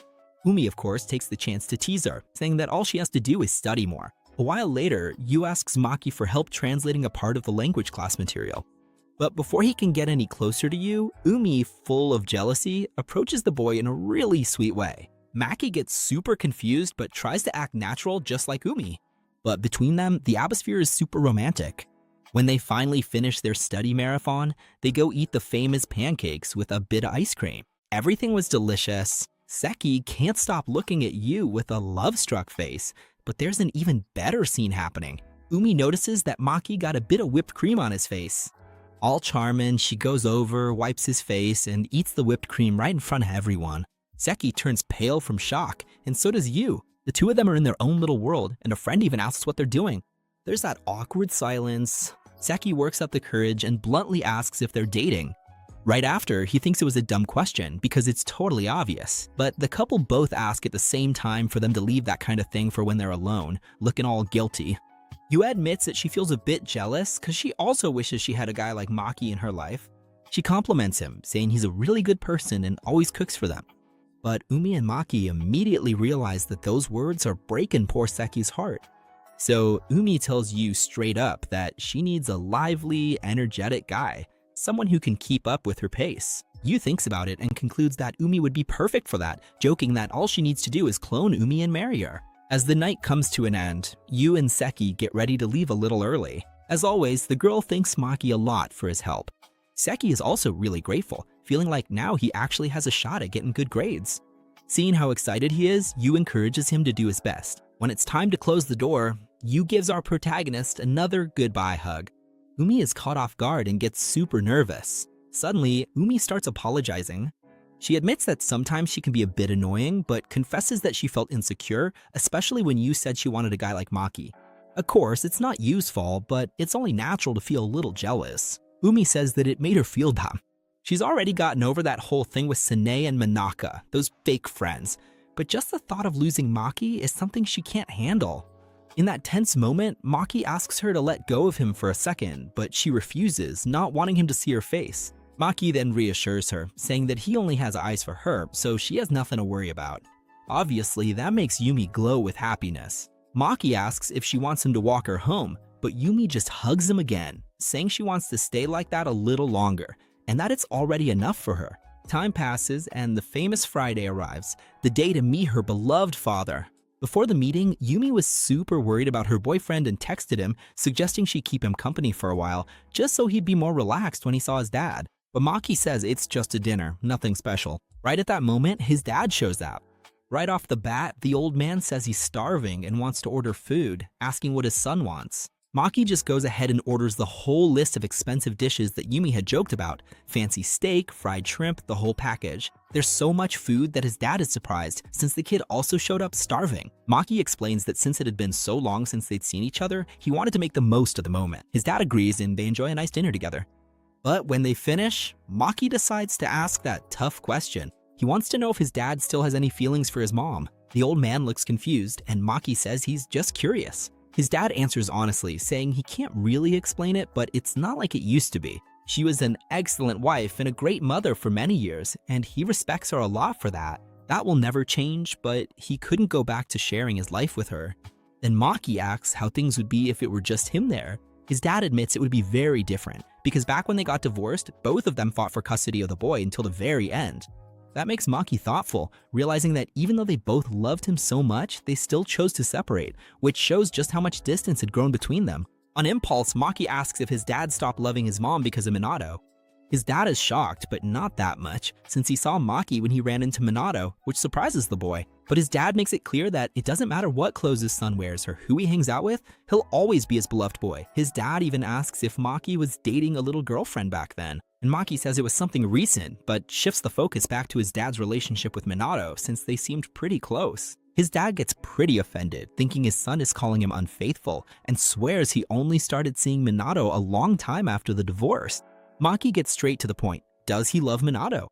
Speaker 2: Umi, of course, takes the chance to tease her, saying that all she has to do is study more. A while later, Yu asks Maki for help translating a part of the language class material. But before he can get any closer to Yu, Umi, full of jealousy, approaches the boy in a really sweet way. Maki gets super confused but tries to act natural just like Umi. But between them, the atmosphere is super romantic. When they finally finish their study marathon, they go eat the famous pancakes with a bit of ice cream. Everything was delicious. Seki can't stop looking at Yu with a love-struck face. But there's an even better scene happening. Umi notices that Maki got a bit of whipped cream on his face. All charming, she goes over, wipes his face, and eats the whipped cream right in front of everyone. Seki turns pale from shock, and so does Yu. The two of them are in their own little world, and a friend even asks what they're doing. There's that awkward silence. Seki works up the courage and bluntly asks if they're dating. Right after, he thinks it was a dumb question because it's totally obvious. But the couple both ask at the same time for them to leave that kind of thing for when they're alone, looking all guilty. Yu admits that she feels a bit jealous because she also wishes she had a guy like Maki in her life. She compliments him, saying he's a really good person and always cooks for them. But Umi and Maki immediately realize that those words are breaking poor Seki's heart. So Umi tells Yu straight up that she needs a lively, energetic guy. Someone who can keep up with her pace. Yu thinks about it and concludes that Umi would be perfect for that, joking that all she needs to do is clone Umi and marry her. As the night comes to an end, Yu and Seki get ready to leave a little early. As always, the girl thanks Maki a lot for his help. Seki is also really grateful, feeling like now he actually has a shot at getting good grades. Seeing how excited he is, Yu encourages him to do his best. When it's time to close the door, Yu gives our protagonist another goodbye hug. Umi is caught off guard and gets super nervous. Suddenly, Umi starts apologizing. She admits that sometimes she can be a bit annoying, but confesses that she felt insecure, especially when Yu said she wanted a guy like Maki. Of course, it's not Yu's fault, but it's only natural to feel a little jealous. Umi says that it made her feel dumb. She's already gotten over that whole thing with Sine and Manaka, those fake friends, but just the thought of losing Maki is something she can't handle. In that tense moment, Maki asks her to let go of him for a second, but she refuses, not wanting him to see her face. Maki then reassures her, saying that he only has eyes for her, so she has nothing to worry about. Obviously, that makes Yumi glow with happiness. Maki asks if she wants him to walk her home, but Yumi just hugs him again, saying she wants to stay like that a little longer, and that it's already enough for her. Time passes, and the famous Friday arrives, the day to meet her beloved father. Before the meeting, Yumi was super worried about her boyfriend and texted him, suggesting she keep him company for a while, just so he'd be more relaxed when he saw his dad. But Maki says it's just a dinner, nothing special. Right at that moment, his dad shows up. Right off the bat, the old man says he's starving and wants to order food, asking what his son wants. Maki just goes ahead and orders the whole list of expensive dishes that Yumi had joked about. Fancy steak, fried shrimp, the whole package. There's so much food that his dad is surprised, since the kid also showed up starving. Maki explains that since it had been so long since they'd seen each other, he wanted to make the most of the moment. His dad agrees and they enjoy a nice dinner together. But when they finish, Maki decides to ask that tough question. He wants to know if his dad still has any feelings for his mom. The old man looks confused, and Maki says he's just curious. His dad answers honestly, saying he can't really explain it, but it's not like it used to be. She was an excellent wife and a great mother for many years, and he respects her a lot for that. That will never change, but he couldn't go back to sharing his life with her. Then Maki asks how things would be if it were just him there. His dad admits it would be very different, because back when they got divorced, both of them fought for custody of the boy until the very end. That makes Maki thoughtful, realizing that even though they both loved him so much, they still chose to separate, which shows just how much distance had grown between them. On impulse, Maki asks if his dad stopped loving his mom because of Minato. His dad is shocked, but not that much, since he saw Maki when he ran into Minato, which surprises the boy. But his dad makes it clear that it doesn't matter what clothes his son wears or who he hangs out with, he'll always be his beloved boy. His dad even asks if Maki was dating a little girlfriend back then, and Maki says it was something recent, but shifts the focus back to his dad's relationship with Minato since they seemed pretty close. His dad gets pretty offended, thinking his son is calling him unfaithful, and swears he only started seeing Minato a long time after the divorce. Maki gets straight to the point. Does he love Minato?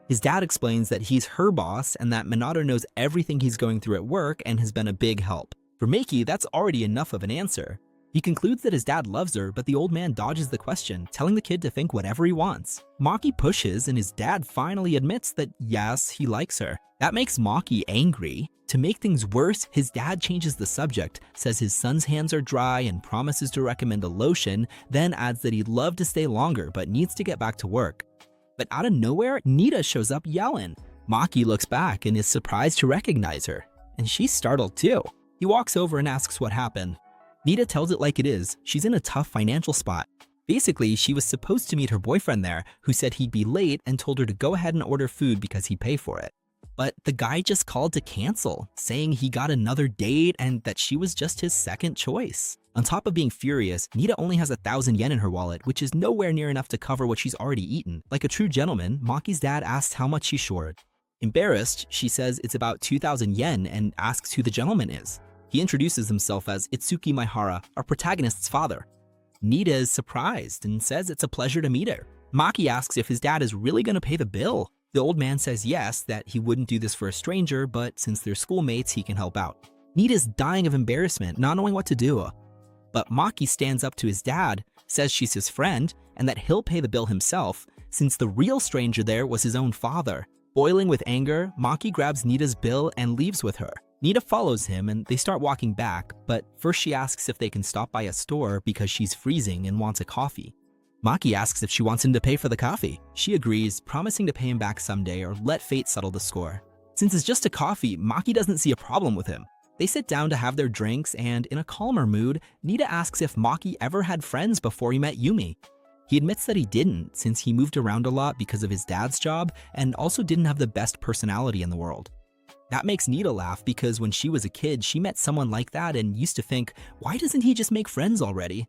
Speaker 2: His dad explains that he's her boss and that Minato knows everything he's going through at work and has been a big help. For Maki, that's already enough of an answer. He concludes that his dad loves her, but the old man dodges the question, telling the kid to think whatever he wants. Maki pushes, and his dad finally admits that yes, he likes her. That makes Maki angry. To make things worse, his dad changes the subject, says his son's hands are dry and promises to recommend a lotion, then adds that he'd love to stay longer but needs to get back to work. But out of nowhere, Natta shows up yelling. Maki looks back and is surprised to recognize her, and she's startled too. He walks over and asks what happened. Natta tells it like it is. She's in a tough financial spot. Basically, she was supposed to meet her boyfriend there, who said he'd be late and told her to go ahead and order food because he'd pay for it. But the guy just called to cancel, saying he got another date and that she was just his second choice. On top of being furious, Natta only has 1,000 yen in her wallet, which is nowhere near enough to cover what she's already eaten. Like a true gentleman, Maki's dad asks how much she's short. Embarrassed, she says it's about 2,000 yen and asks who the gentleman is. He introduces himself as Maki Maehara, our protagonist's father. Natta is surprised and says it's a pleasure to meet her. Maki asks if his dad is really going to pay the bill. The old man says yes, that he wouldn't do this for a stranger, but since they're schoolmates, he can help out. Natta's dying of embarrassment, not knowing what to do. But Maki stands up to his dad, says she's his friend, and that he'll pay the bill himself, since the real stranger there was his own father. Boiling with anger, Maki grabs Natta's bill and leaves with her. Natta follows him and they start walking back, but first she asks if they can stop by a store because she's freezing and wants a coffee. Maki asks if she wants him to pay for the coffee. She agrees, promising to pay him back someday or let fate settle the score. Since it's just a coffee, Maki doesn't see a problem with him. They sit down to have their drinks, and in a calmer mood, Natta asks if Maki ever had friends before he met Yumi. He admits that he didn't, since he moved around a lot because of his dad's job and also didn't have the best personality in the world. That makes Natta laugh because when she was a kid, she met someone like that and used to think, why doesn't he just make friends already?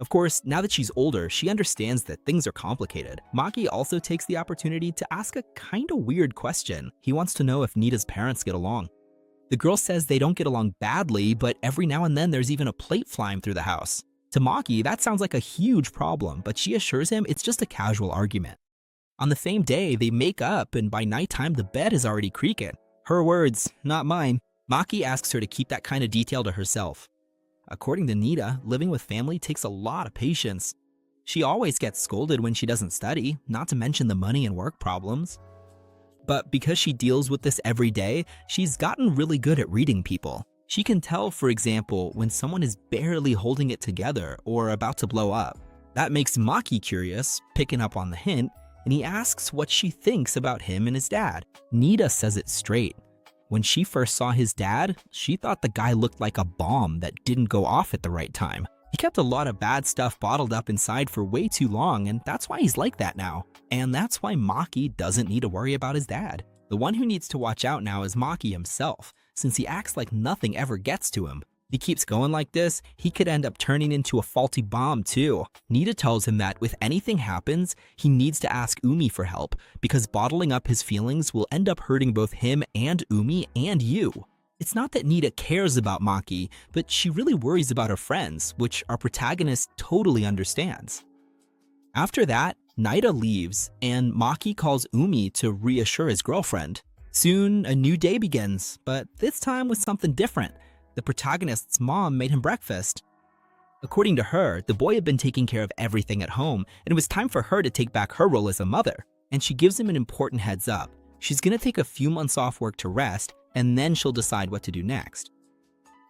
Speaker 2: Of course, now that she's older, she understands that things are complicated. Maki also takes the opportunity to ask a kinda weird question. He wants to know if Natta's parents get along. The girl says they don't get along badly, but every now and then there's even a plate flying through the house. To Maki, that sounds like a huge problem, but she assures him it's just a casual argument. On the same day, they make up, and by nighttime the bed is already creaking. Her words, not mine. Maki asks her to keep that kind of detail to herself. According to Natta, living with family takes a lot of patience. She always gets scolded when she doesn't study, not to mention the money and work problems. But because she deals with this every day, she's gotten really good at reading people. She can tell, for example, when someone is barely holding it together or about to blow up. That makes Maki curious, picking up on the hint, and he asks what she thinks about him and his dad. Natta says it straight. When she first saw his dad, she thought the guy looked like a bomb that didn't go off at the right time. He kept a lot of bad stuff bottled up inside for way too long, and that's why he's like that now. And that's why Maki doesn't need to worry about his dad. The one who needs to watch out now is Maki himself, since he acts like nothing ever gets to him. If he keeps going like this, he could end up turning into a faulty bomb too. Natta tells him that if anything happens, he needs to ask Umi for help, because bottling up his feelings will end up hurting both him and Umi and you. It's not that Natta cares about Maki, but she really worries about her friends, which our protagonist totally understands. After that, Natta leaves, and Maki calls Umi to reassure his girlfriend. Soon, a new day begins, but this time with something different. The protagonist's mom made him breakfast. According to her, the boy had been taking care of everything at home, and it was time for her to take back her role as a mother. And she gives him an important heads up. She's gonna take a few months off work to rest, and then she'll decide what to do next.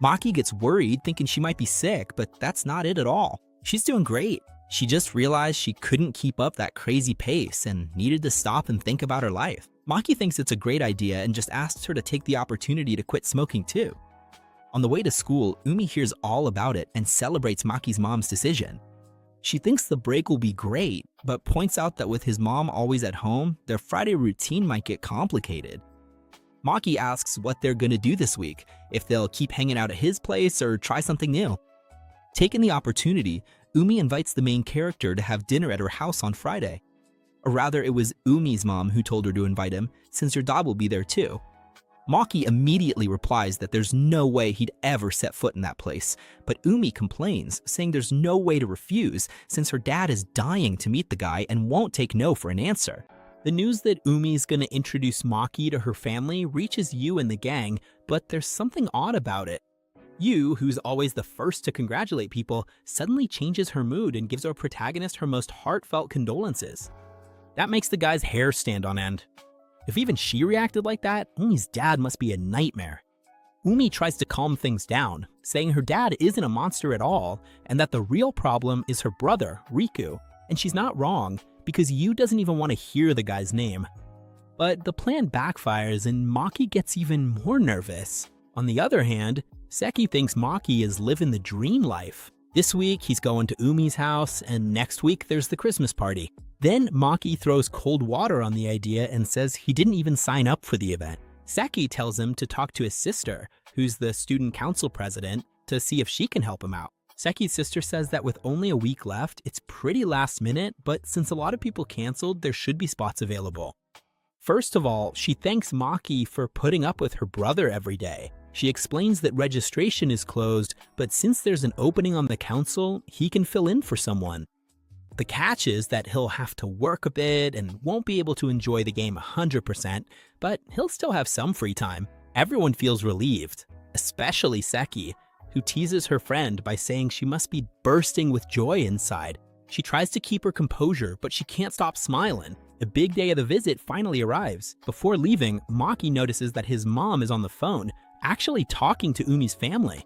Speaker 2: Maki gets worried, thinking she might be sick, but that's not it at all. She's doing great. She just realized she couldn't keep up that crazy pace and needed to stop and think about her life. Maki thinks it's a great idea and just asks her to take the opportunity to quit smoking too. On the way to school, Umi hears all about it and celebrates Maki's mom's decision. She thinks the break will be great, but points out that with his mom always at home, their Friday routine might get complicated. Maki asks what they're gonna do this week, if they'll keep hanging out at his place or try something new. Taking the opportunity, Umi invites the main character to have dinner at her house on Friday. Or rather, it was Umi's mom who told her to invite him, since her dad will be there too. Maki immediately replies that there's no way he'd ever set foot in that place, but Umi complains, saying there's no way to refuse since her dad is dying to meet the guy and won't take no for an answer. The news that Umi's gonna introduce Maki to her family reaches Yu and the gang, but there's something odd about it. Yu, who's always the first to congratulate people, suddenly changes her mood and gives our protagonist her most heartfelt condolences. That makes the guy's hair stand on end. If even she reacted like that, Umi's dad must be a nightmare. Umi tries to calm things down, saying her dad isn't a monster at all, and that the real problem is her brother, Riku. And she's not wrong, because Yu doesn't even want to hear the guy's name. But the plan backfires and Maki gets even more nervous. On the other hand, Seki thinks Maki is living the dream life. This week, he's going to Umi's house, and next week, there's the Christmas party. Then Maki throws cold water on the idea and says he didn't even sign up for the event. Seki tells him to talk to his sister, who's the student council president, to see if she can help him out. Seki's sister says that with only a week left, it's pretty last minute, but since a lot of people canceled, there should be spots available. First of all, she thanks Maki for putting up with her brother every day. She explains that registration is closed, but since there's an opening on the council, he can fill in for someone. The catch is that he'll have to work a bit and won't be able to enjoy the game 100%, but he'll still have some free time. Everyone feels relieved, especially Seki, who teases her friend by saying she must be bursting with joy inside. She tries to keep her composure, but she can't stop smiling. The big day of the visit finally arrives. Before leaving, Maki notices that his mom is on the phone, actually talking to Umi's family.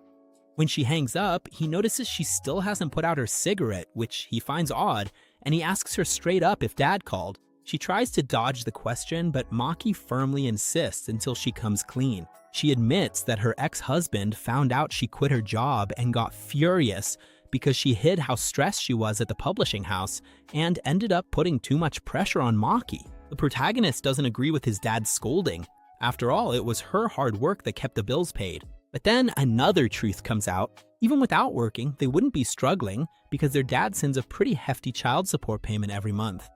Speaker 2: When she hangs up, he notices she still hasn't put out her cigarette, which he finds odd, and he asks her straight up if dad called. She tries to dodge the question, but Maki firmly insists until she comes clean. She admits that her ex-husband found out she quit her job and got furious because she hid how stressed she was at the publishing house and ended up putting too much pressure on Maki. The protagonist doesn't agree with his dad's scolding. After all, it was her hard work that kept the bills paid. But then another truth comes out. Even without working, they wouldn't be struggling because their dad sends a pretty hefty child support payment every month.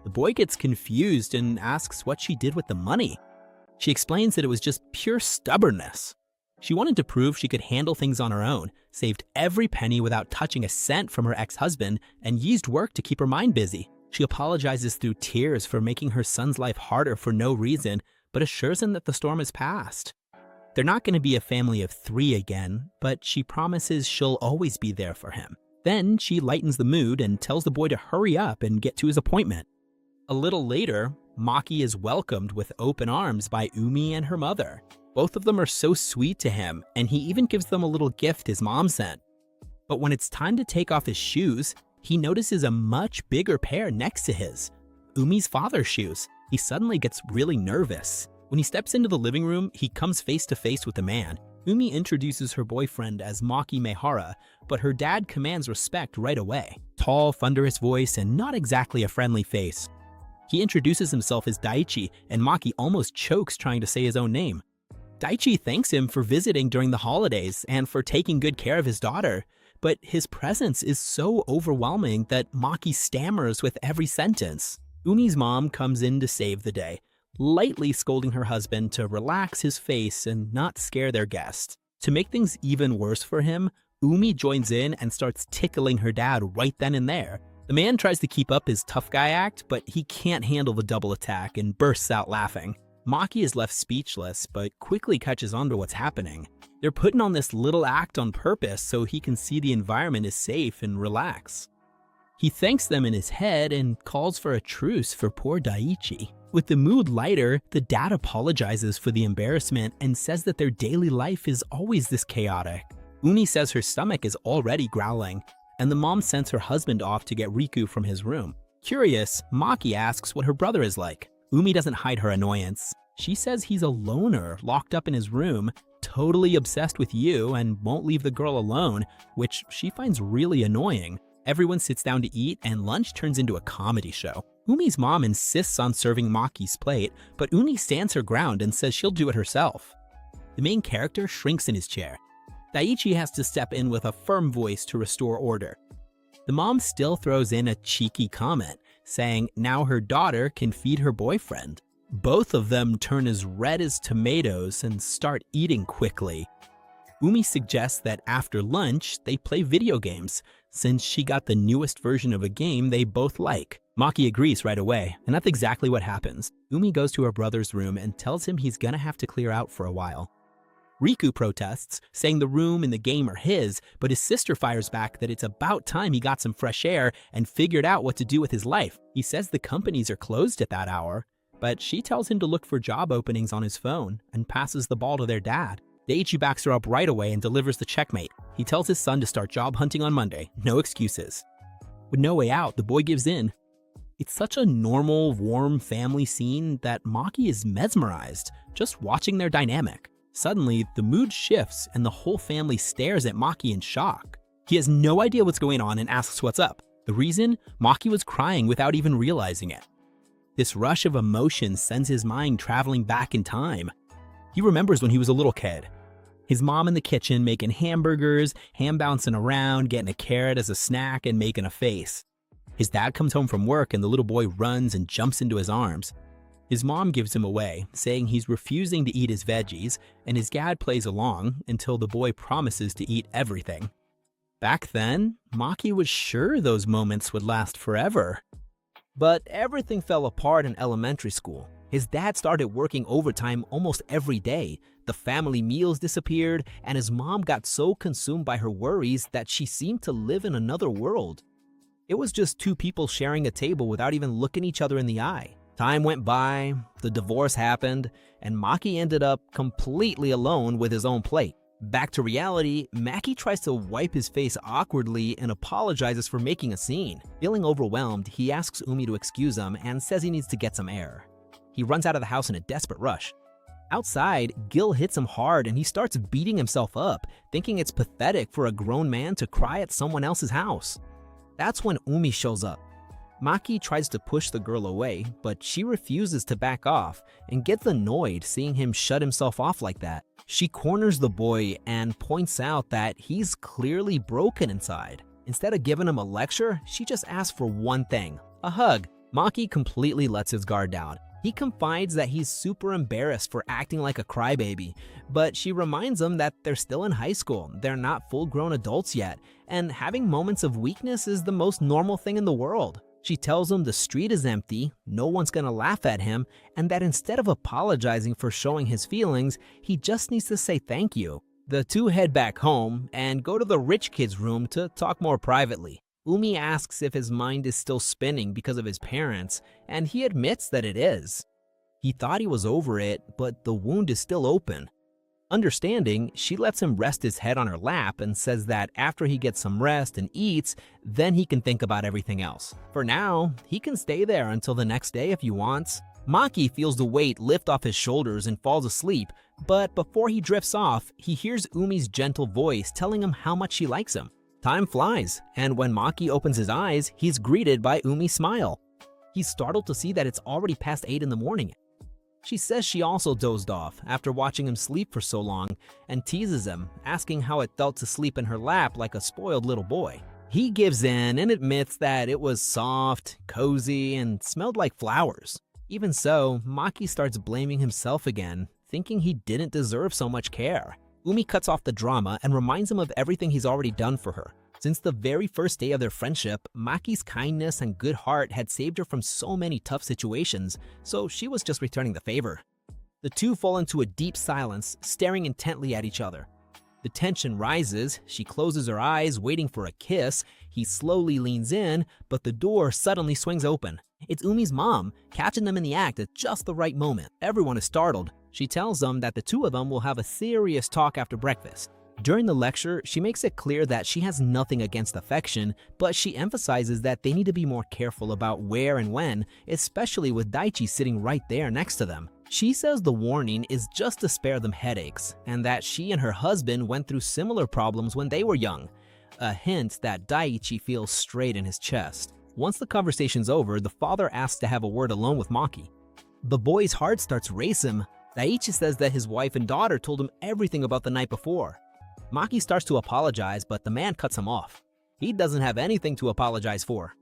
Speaker 2: The boy gets confused and asks what she did with the money. She explains that it was just pure stubbornness. She wanted to prove she could handle things on her own, saved every penny without touching a cent from her ex-husband, and used work to keep her mind busy. She apologizes through tears for making her son's life harder for no reason, but assures him that the storm has passed. They're not going to be a family of 3 again, but she promises she'll always be there for him. Then she lightens the mood and tells the boy to hurry up and get to his appointment. A little later, Maki is welcomed with open arms by Umi and her mother. Both of them are so sweet to him, and he even gives them a little gift his mom sent. But when it's time to take off his shoes, he notices a much bigger pair next to his, Umi's father's shoes. He suddenly gets really nervous. When he steps into the living room, he comes face to face with a man. Umi introduces her boyfriend as Maki Maehara, but her dad commands respect right away. Tall, thunderous voice, and not exactly a friendly face. He introduces himself as Daichi, and Maki almost chokes trying to say his own name. Daichi thanks him for visiting during the holidays and for taking good care of his daughter, but his presence is so overwhelming that Maki stammers with every sentence. Umi's mom comes in to save the day, lightly scolding her husband to relax his face and not scare their guest. To make things even worse for him, Umi joins in and starts tickling her dad right then and there. The man tries to keep up his tough guy act, but he can't handle the double attack and bursts out laughing. Maki is left speechless, but quickly catches on to what's happening. They're putting on this little act on purpose so he can see the environment is safe and relax. He thanks them in his head and calls for a truce for poor Daichi. With the mood lighter, the dad apologizes for the embarrassment and says that their daily life is always this chaotic. Umi says her stomach is already growling, and the mom sends her husband off to get Riku from his room. Curious, Maki asks what her brother is like. Umi doesn't hide her annoyance. She says he's a loner, locked up in his room, totally obsessed with you, and won't leave the girl alone, which she finds really annoying. Everyone sits down to eat, and lunch turns into a comedy show. Umi's mom insists on serving Maki's plate, but Umi stands her ground and says she'll do it herself. The main character shrinks in his chair. Daichi has to step in with a firm voice to restore order. The mom still throws in a cheeky comment, saying now her daughter can feed her boyfriend. Both of them turn as red as tomatoes and start eating quickly. Umi suggests that after lunch, they play video games, since she got the newest version of a game they both like. Maki agrees right away, and that's exactly what happens. Umi goes to her brother's room and tells him he's gonna have to clear out for a while. Riku protests, saying the room and the game are his, but his sister fires back that it's about time he got some fresh air and figured out what to do with his life. He says the companies are closed at that hour, but she tells him to look for job openings on his phone and passes the ball to their dad. Daichi backs her up right away and delivers the checkmate. He tells his son to start job hunting on Monday, no excuses. With no way out, the boy gives in. It's such a normal, warm family scene that Maki is mesmerized, just watching their dynamic. Suddenly, the mood shifts and the whole family stares at Maki in shock. He has no idea what's going on and asks what's up. The reason? Maki was crying without even realizing it. This rush of emotion sends his mind traveling back in time. He remembers when he was a little kid. His mom in the kitchen making hamburgers, ham bouncing around, getting a carrot as a snack, and making a face. His dad comes home from work and the little boy runs and jumps into his arms. His mom gives him away, saying he's refusing to eat his veggies, and his dad plays along until the boy promises to eat everything. Back then, Maki was sure those moments would last forever. But everything fell apart in elementary school. His dad started working overtime almost every day. The family meals disappeared, and his mom got so consumed by her worries that she seemed to live in another world. It was just two people sharing a table without even looking each other in the eye. Time went by, the divorce happened, and Maki ended up completely alone with his own plate. Back to reality, Maki tries to wipe his face awkwardly and apologizes for making a scene. Feeling overwhelmed, he asks Umi to excuse him and says he needs to get some air. He runs out of the house in a desperate rush. Outside, Gil hits him hard and he starts beating himself up, thinking it's pathetic for a grown man to cry at someone else's house. That's when Umi shows up. Maki tries to push the girl away, but she refuses to back off and gets annoyed seeing him shut himself off like that. She corners the boy and points out that he's clearly broken inside. Instead of giving him a lecture, she just asks for one thing, a hug. Maki completely lets his guard down. He confides that he's super embarrassed for acting like a crybaby, but she reminds him that they're still in high school, they're not full-grown adults yet, and having moments of weakness is the most normal thing in the world. She tells him the street is empty, no one's gonna laugh at him, and that instead of apologizing for showing his feelings, he just needs to say thank you. The two head back home and go to the rich kid's room to talk more privately. Umi asks if his mind is still spinning because of his parents, and he admits that it is. He thought he was over it, but the wound is still open. Understanding, she lets him rest his head on her lap and says that after he gets some rest and eats, then he can think about everything else. For now, he can stay there until the next day if he wants. Maki feels the weight lift off his shoulders and falls asleep, but before he drifts off, he hears Umi's gentle voice telling him how much she likes him. Time flies, and when Maki opens his eyes, he's greeted by Umi's smile. He's startled to see that it's already past 8 in the morning. She says she also dozed off after watching him sleep for so long and teases him, asking how it felt to sleep in her lap like a spoiled little boy. He gives in and admits that it was soft, cozy, and smelled like flowers. Even so, Maki starts blaming himself again, thinking he didn't deserve so much care. Umi cuts off the drama and reminds him of everything he's already done for her. Since the very first day of their friendship, Maki's kindness and good heart had saved her from so many tough situations, so she was just returning the favor.
Speaker 1: The two fall into a deep silence, staring intently at each other. The tension rises, she closes her eyes, waiting for a kiss. He slowly leans in, but the door suddenly swings open. It's Umi's mom, catching them in the act at just the right moment. Everyone is startled. She tells them that the two of them will have a serious talk after breakfast. During the lecture, she makes it clear that she has nothing against affection, but she emphasizes that they need to be more careful about where and when, especially with Daichi sitting right there next to them. She says the warning is just to spare them headaches, and that she and her husband went through similar problems when they were young, a hint that Daichi feels straight in his chest. Once the conversation's over, the father asks to have a word alone with Maki. The boy's heart starts racing. Daichi says that his wife and daughter told him everything about the night before. Maki starts to apologize, but the man cuts him off. He doesn't have anything to apologize for.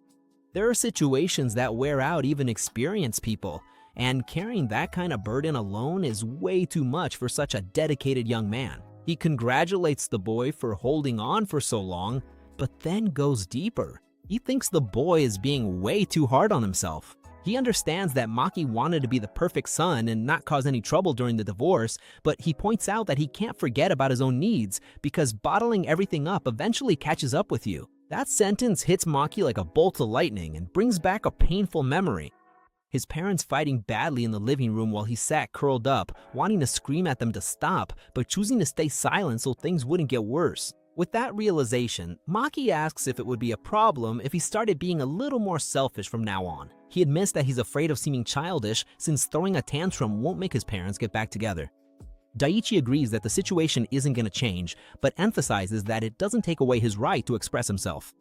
Speaker 1: There are situations that wear out even experienced people, and carrying that kind of burden alone is way too much for such a dedicated young man. He congratulates the boy for holding on for so long, but then goes deeper. He thinks the boy is being way too hard on himself. He understands that Maki wanted to be the perfect son and not cause any trouble during the divorce, but he points out that he can't forget about his own needs because bottling everything up eventually catches up with you. That sentence hits Maki like a bolt of lightning and brings back a painful memory. His parents fighting badly in the living room while he sat curled up, wanting to scream at them to stop, but choosing to stay silent so things wouldn't get worse. With that realization, Maki asks if it would be a problem if he started being a little more selfish from now on. He admits that he's afraid of seeming childish since throwing a tantrum won't make his parents get back together. Daichi agrees that the situation isn't going to change, but emphasizes that it doesn't take away his right to express himself.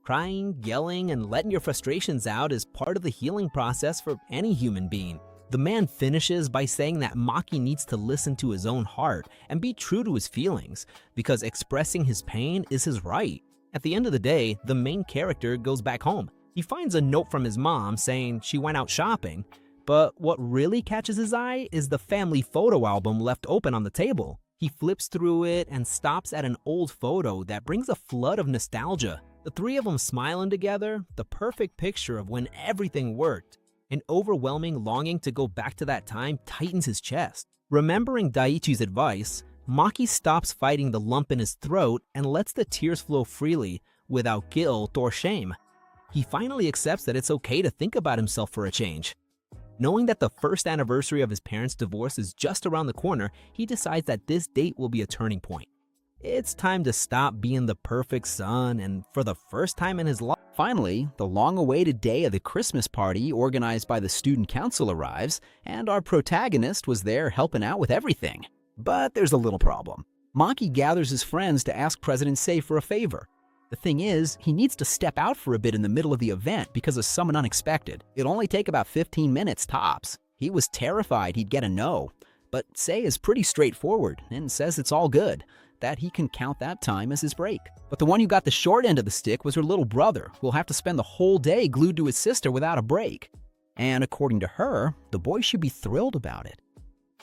Speaker 1: Crying, yelling, and letting your frustrations out is part of the healing process for any human being. The man finishes by saying that Maki needs to listen to his own heart and be true to his feelings, because expressing his pain is his right. At the end of the day, the main character goes back home. He finds a note from his mom saying she went out shopping, but what really catches his eye is the family photo album left open on the table. He flips through it and stops at an old photo that brings a flood of nostalgia. The three of them smiling together, the perfect picture of when everything worked. An overwhelming longing to go back to that time tightens his chest. Remembering Daichi's advice, Maki stops fighting the lump in his throat and lets the tears flow freely, without guilt or shame. He finally accepts that it's okay to think about himself for a change. Knowing that the first anniversary of his parents' divorce is just around the corner, he decides that this date will be a turning point. It's time to stop being the perfect son, and for the first time in his life,
Speaker 2: Finally, the long-awaited day of the Christmas party organized by the student council arrives, and our protagonist was there helping out with everything. But there's a little problem. Maki gathers his friends to ask President Sei for a favor. The thing is, he needs to step out for a bit in the middle of the event because of someone unexpected. It'll only take about 15 minutes tops. He was terrified he'd get a no, but Sei is pretty straightforward and says it's all good, that he can count that time as his break. But the one who got the short end of the stick was her little brother, who will have to spend the whole day glued to his sister without a break. And according to her, the boy should be thrilled about it.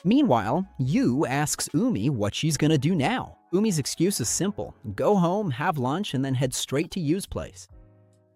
Speaker 2: Meanwhile, Yu asks Umi what she's gonna do now. Umi's excuse is simple: go home, have lunch, and then head straight to Yu's place.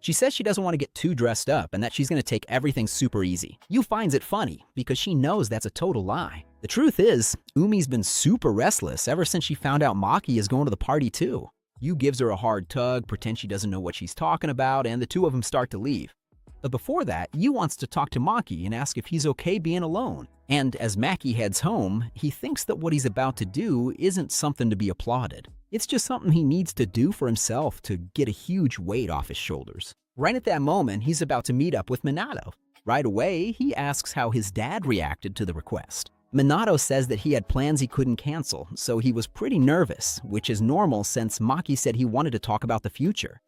Speaker 2: She says she doesn't want to get too dressed up and that she's gonna take everything super easy. Yu finds it funny because she knows that's a total lie. The truth is, Umi's been super restless ever since she found out Maki is going to the party too. Yu gives her a hard tug, pretends she doesn't know what she's talking about, and the two of them start to leave. But before that, Yu wants to talk to Maki and ask if he's okay being alone. And as Maki heads home, he thinks that what he's about to do isn't something to be applauded. It's just something he needs to do for himself to get a huge weight off his shoulders. Right at that moment, he's about to meet up with Minato. Right away, he asks how his dad reacted to the request. Minato says that he had plans he couldn't cancel, so he was pretty nervous, which is normal since Maki said he wanted to talk about the future.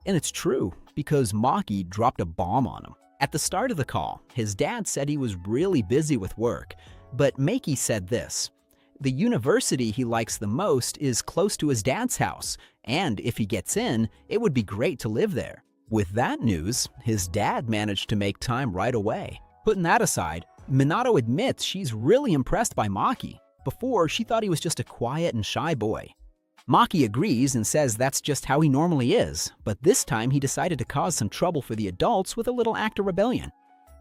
Speaker 2: And it's true, because Maki dropped a bomb on him. At the start of the call, his dad said he was really busy with work, but Maki said this: the university he likes the most is close to his dad's house, and if he gets in, it would be great to live there. With that news, his dad managed to make time right away. Putting that aside, Minato admits she's really impressed by Maki. Before, she thought he was just a quiet and shy boy. Maki agrees and says that's just how he normally is, but this time he decided to cause some trouble for the adults with a little act of rebellion.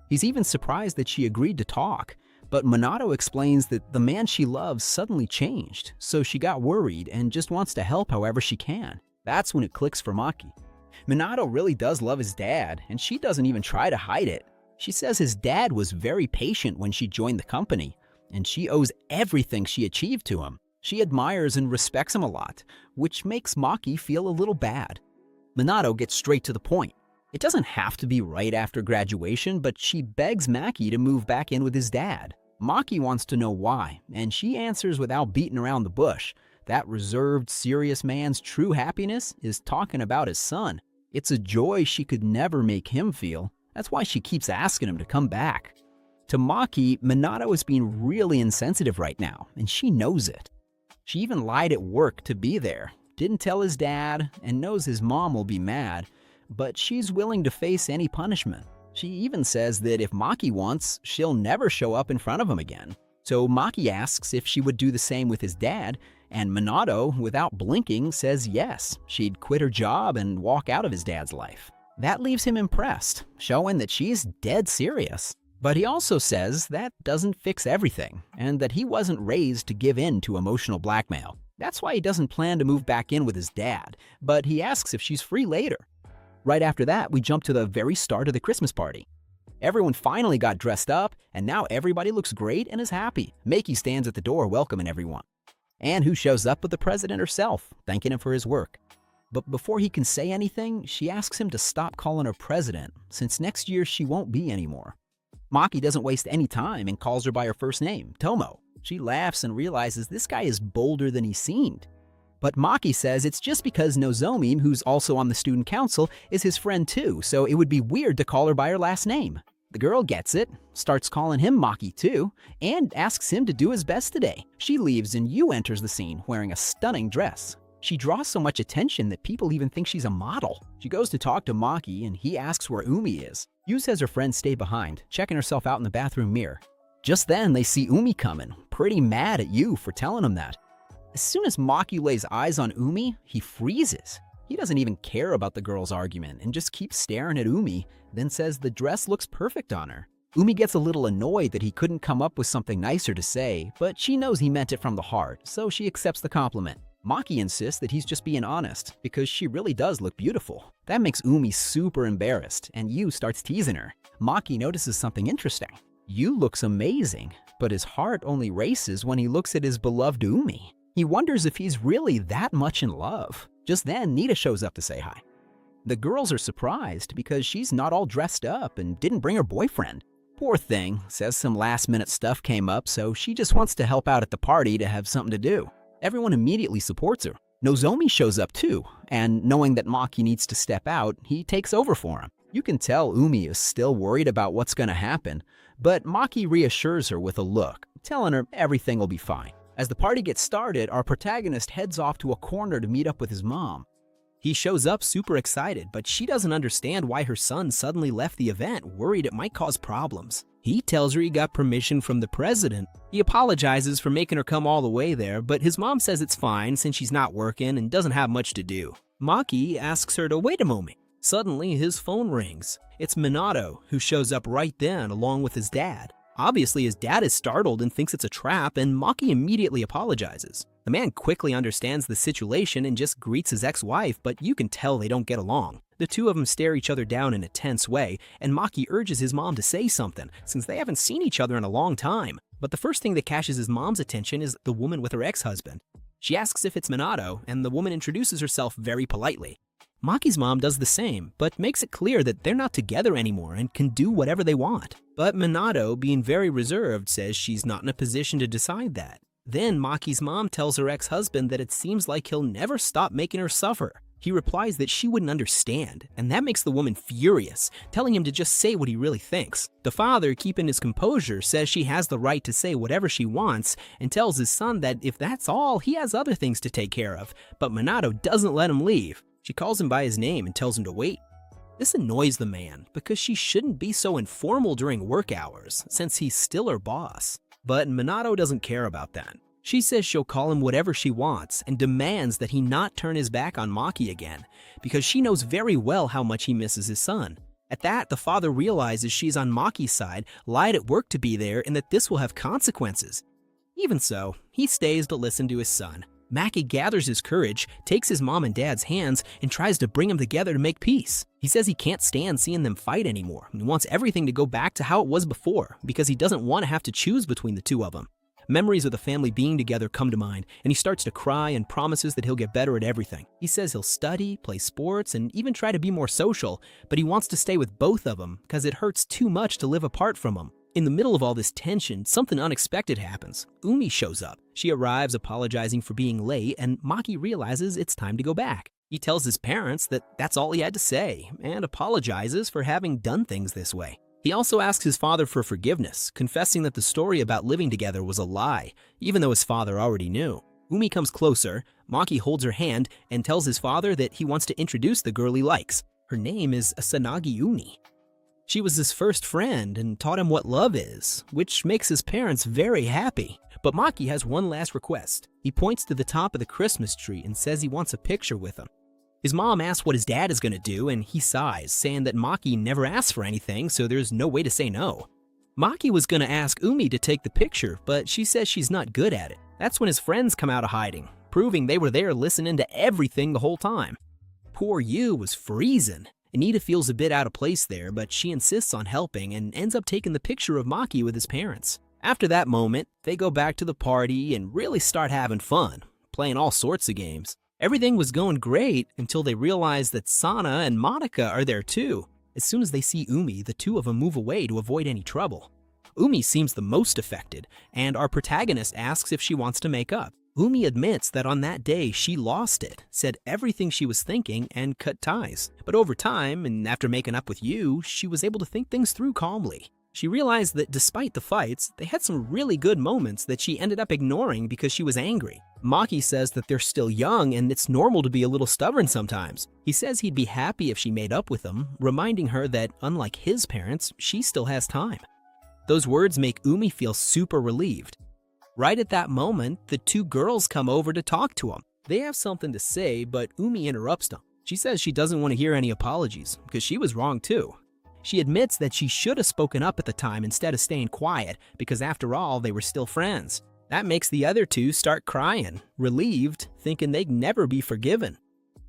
Speaker 2: He's even surprised that she agreed to talk, But Minato explains that the man she loves suddenly changed, so she got worried and just wants to help however she can. That's when it clicks for Maki. Minato really does love his dad, and she doesn't even try to hide it. She says his dad was very patient when she joined the company, and she owes everything she achieved to him. She admires and respects him a lot, which makes Maki feel a little bad. Minato gets straight to the point. It doesn't have to be right after graduation, but she begs Maki to move back in with his dad. Maki wants to know why, and she answers without beating around the bush. That reserved, serious man's true happiness is talking about his son. It's a joy she could never make him feel. That's why she keeps asking him to come back. To Maki, Minato is being really insensitive right now, and she knows it. She even lied at work to be there, didn't tell his dad, and knows his mom will be mad, but she's willing to face any punishment. She even says that if Maki wants, she'll never show up in front of him again. So Maki asks if she would do the same with his dad, and Minato, without blinking, says yes, she'd quit her job and walk out of his dad's life. That leaves him impressed, showing that she's dead serious. But he also says that doesn't fix everything, and that he wasn't raised to give in to emotional blackmail. That's why he doesn't plan to move back in with his dad, but he asks if she's free later. Right after that, we jump to the very start of the Christmas party. Everyone finally got dressed up, and now everybody looks great and is happy. Maki stands at the door welcoming everyone. And who shows up but the president herself, thanking him for his work. But before he can say anything, she asks him to stop calling her president, since next year she won't be anymore. Maki doesn't waste any time and calls her by her first name, Tomo. She laughs and realizes this guy is bolder than he seemed. But Maki says it's just because Nozomi, who's also on the student council, is his friend too, so it would be weird to call her by her last name. The girl gets it, starts calling him Maki too, and asks him to do his best today. She leaves and Yu enters the scene wearing a stunning dress. She draws so much attention that people even think she's a model. She goes to talk to Maki and he asks where Umi is. Yu says her friend stayed behind, checking herself out in the bathroom mirror. Just then they see Umi coming, pretty mad at Yu for telling him that. As soon as Maki lays eyes on Umi, he freezes. He doesn't even care about the girl's argument and just keeps staring at Umi, then says the dress looks perfect on her. Umi gets a little annoyed that he couldn't come up with something nicer to say, but she knows he meant it from the heart, so she accepts the compliment. Maki insists that he's just being honest, because she really does look beautiful. That makes Umi super embarrassed, and Yu starts teasing her. Maki notices something interesting. Yu looks amazing, but his heart only races when he looks at his beloved Umi. He wonders if he's really that much in love. Just then, Nita shows up to say hi. The girls are surprised because she's not all dressed up and didn't bring her boyfriend. Poor thing, says some last-minute stuff came up, so she just wants to help out at the party to have something to do. Everyone immediately supports her. Nozomi shows up too, and knowing that Maki needs to step out, he takes over for him. You can tell Umi is still worried about what's going to happen, but Maki reassures her with a look, telling her everything will be fine. As the party gets started, our protagonist heads off to a corner to meet up with his mom. He shows up super excited, but she doesn't understand why her son suddenly left the event, worried it might cause problems. He tells her he got permission from the president. He apologizes for making her come all the way there, but his mom says it's fine since she's not working and doesn't have much to do. Maki asks her to wait a moment. Suddenly, his phone rings. It's Minato, who shows up right then along with his dad. Obviously, his dad is startled and thinks it's a trap, and Maki immediately apologizes. The man quickly understands the situation and just greets his ex-wife, but you can tell they don't get along. The two of them stare each other down in a tense way, and Maki urges his mom to say something, since they haven't seen each other in a long time. But the first thing that catches his mom's attention is the woman with her ex-husband. She asks if it's Minato, and the woman introduces herself very politely. Maki's mom does the same, but makes it clear that they're not together anymore and can do whatever they want. But Minato, being very reserved, says she's not in a position to decide that. Then Maki's mom tells her ex-husband that it seems like he'll never stop making her suffer. He replies that she wouldn't understand, and that makes the woman furious, telling him to just say what he really thinks. The father, keeping his composure, says she has the right to say whatever she wants, and tells his son that if that's all, he has other things to take care of, but Minato doesn't let him leave. She calls him by his name and tells him to wait. This annoys the man, because she shouldn't be so informal during work hours, since he's still her boss. But Minato doesn't care about that. She says she'll call him whatever she wants and demands that he not turn his back on Maki again, because she knows very well how much he misses his son.
Speaker 1: At that, the father realizes she's on Maki's side, lied at work to be there, and that this will have consequences. Even so, he stays to listen to his son. Maki gathers his courage, takes his mom and dad's hands, and tries to bring them together to make peace. He says he can't stand seeing them fight anymore and wants everything to go back to how it was before because he doesn't want to have to choose between the two of them. Memories of the family being together come to mind, and he starts to cry and promises that he'll get better at everything. He says he'll study, play sports, and even try to be more social, but he wants to stay with both of them because it hurts too much to live apart from them. In the middle of all this tension, something unexpected happens. Umi shows up. She arrives apologizing for being late, and Maki realizes it's time to go back. He tells his parents that that's all he had to say, and apologizes for having done things this way. He also asks his father for forgiveness, confessing that the story about living together was a lie, even though his father already knew. Umi comes closer, Maki holds her hand, and tells his father that he wants to introduce the girl he likes. Her name is Asanagi Uni. She was his first friend and taught him what love is, which makes his parents very happy. But Maki has one last request. He points to the top of the Christmas tree and says he wants a picture with him. His mom asks what his dad is going to do, and he sighs, saying that Maki never asks for anything, so there's no way to say no. Maki was going to ask Umi to take the picture, but she says she's not good at it. That's when his friends come out of hiding, proving they were there listening to everything the whole time. Poor Yu was freezing. Anita feels a bit out of place there, but she insists on helping and ends up taking the picture of Maki with his parents. After that moment, they go back to the party and really start having fun, playing all sorts of games. Everything was going great until they realize that Sana and Monica are there too. As soon as they see Umi, the two of them move away to avoid any trouble. Umi seems the most affected, and our protagonist asks if she wants to make up. Umi admits that on that day she lost it, said everything she was thinking, and cut ties. But over time, and after making up with Yu, she was able to think things through calmly. She realized that despite the fights, they had some really good moments that she ended up ignoring because she was angry. Maki says that they're still young and it's normal to be a little stubborn sometimes. He says he'd be happy if she made up with him, reminding her that unlike his parents, she still has time. Those words make Umi feel super relieved. Right at that moment, the two girls come over to talk to him. They have something to say, but Umi interrupts them. She says she doesn't want to hear any apologies because she was wrong too. She admits that she should have spoken up at the time instead of staying quiet because after all, they were still friends. That makes the other two start crying, relieved, thinking they'd never be forgiven.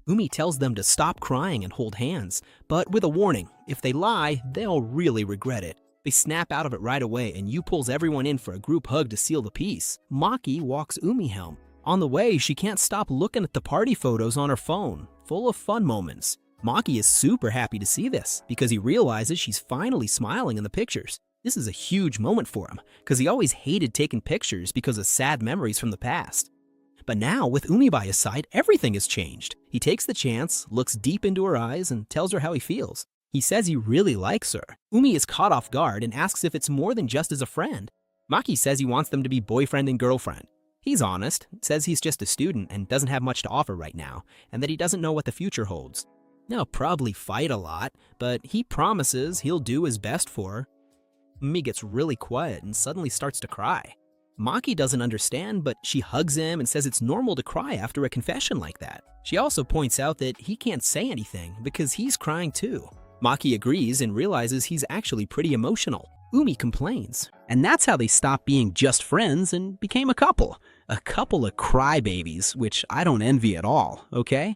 Speaker 1: Umi tells them to stop crying and hold hands, but with a warning, if they lie, they'll really regret it. They snap out of it right away and Yu pulls everyone in for a group hug to seal the peace. Maki walks Umi home. On the way, she can't stop looking at the party photos on her phone, full of fun moments. Maki is super happy to see this because he realizes she's finally smiling in the pictures. This is a huge moment for him because he always hated taking pictures because of sad memories from the past. But now, with Umi by his side, everything has changed. He takes the chance, looks deep into her eyes, and tells her how he feels. He says he really likes her. Umi is caught off guard and asks if it's more than just as a friend. Maki says he wants them to be boyfriend and girlfriend. He's honest, says he's just a student and doesn't have much to offer right now, and that he doesn't know what the future holds. They'll probably fight a lot, but he promises he'll do his best for her. Umi gets really quiet and suddenly starts to cry. Maki doesn't understand, but she hugs him and says it's normal to cry after a confession like that. She also points out that he can't say anything because he's crying too. Maki agrees and realizes he's actually pretty emotional. Umi complains, and that's how they stopped being just friends and became a couple. A couple of crybabies, which I don't envy at all, okay?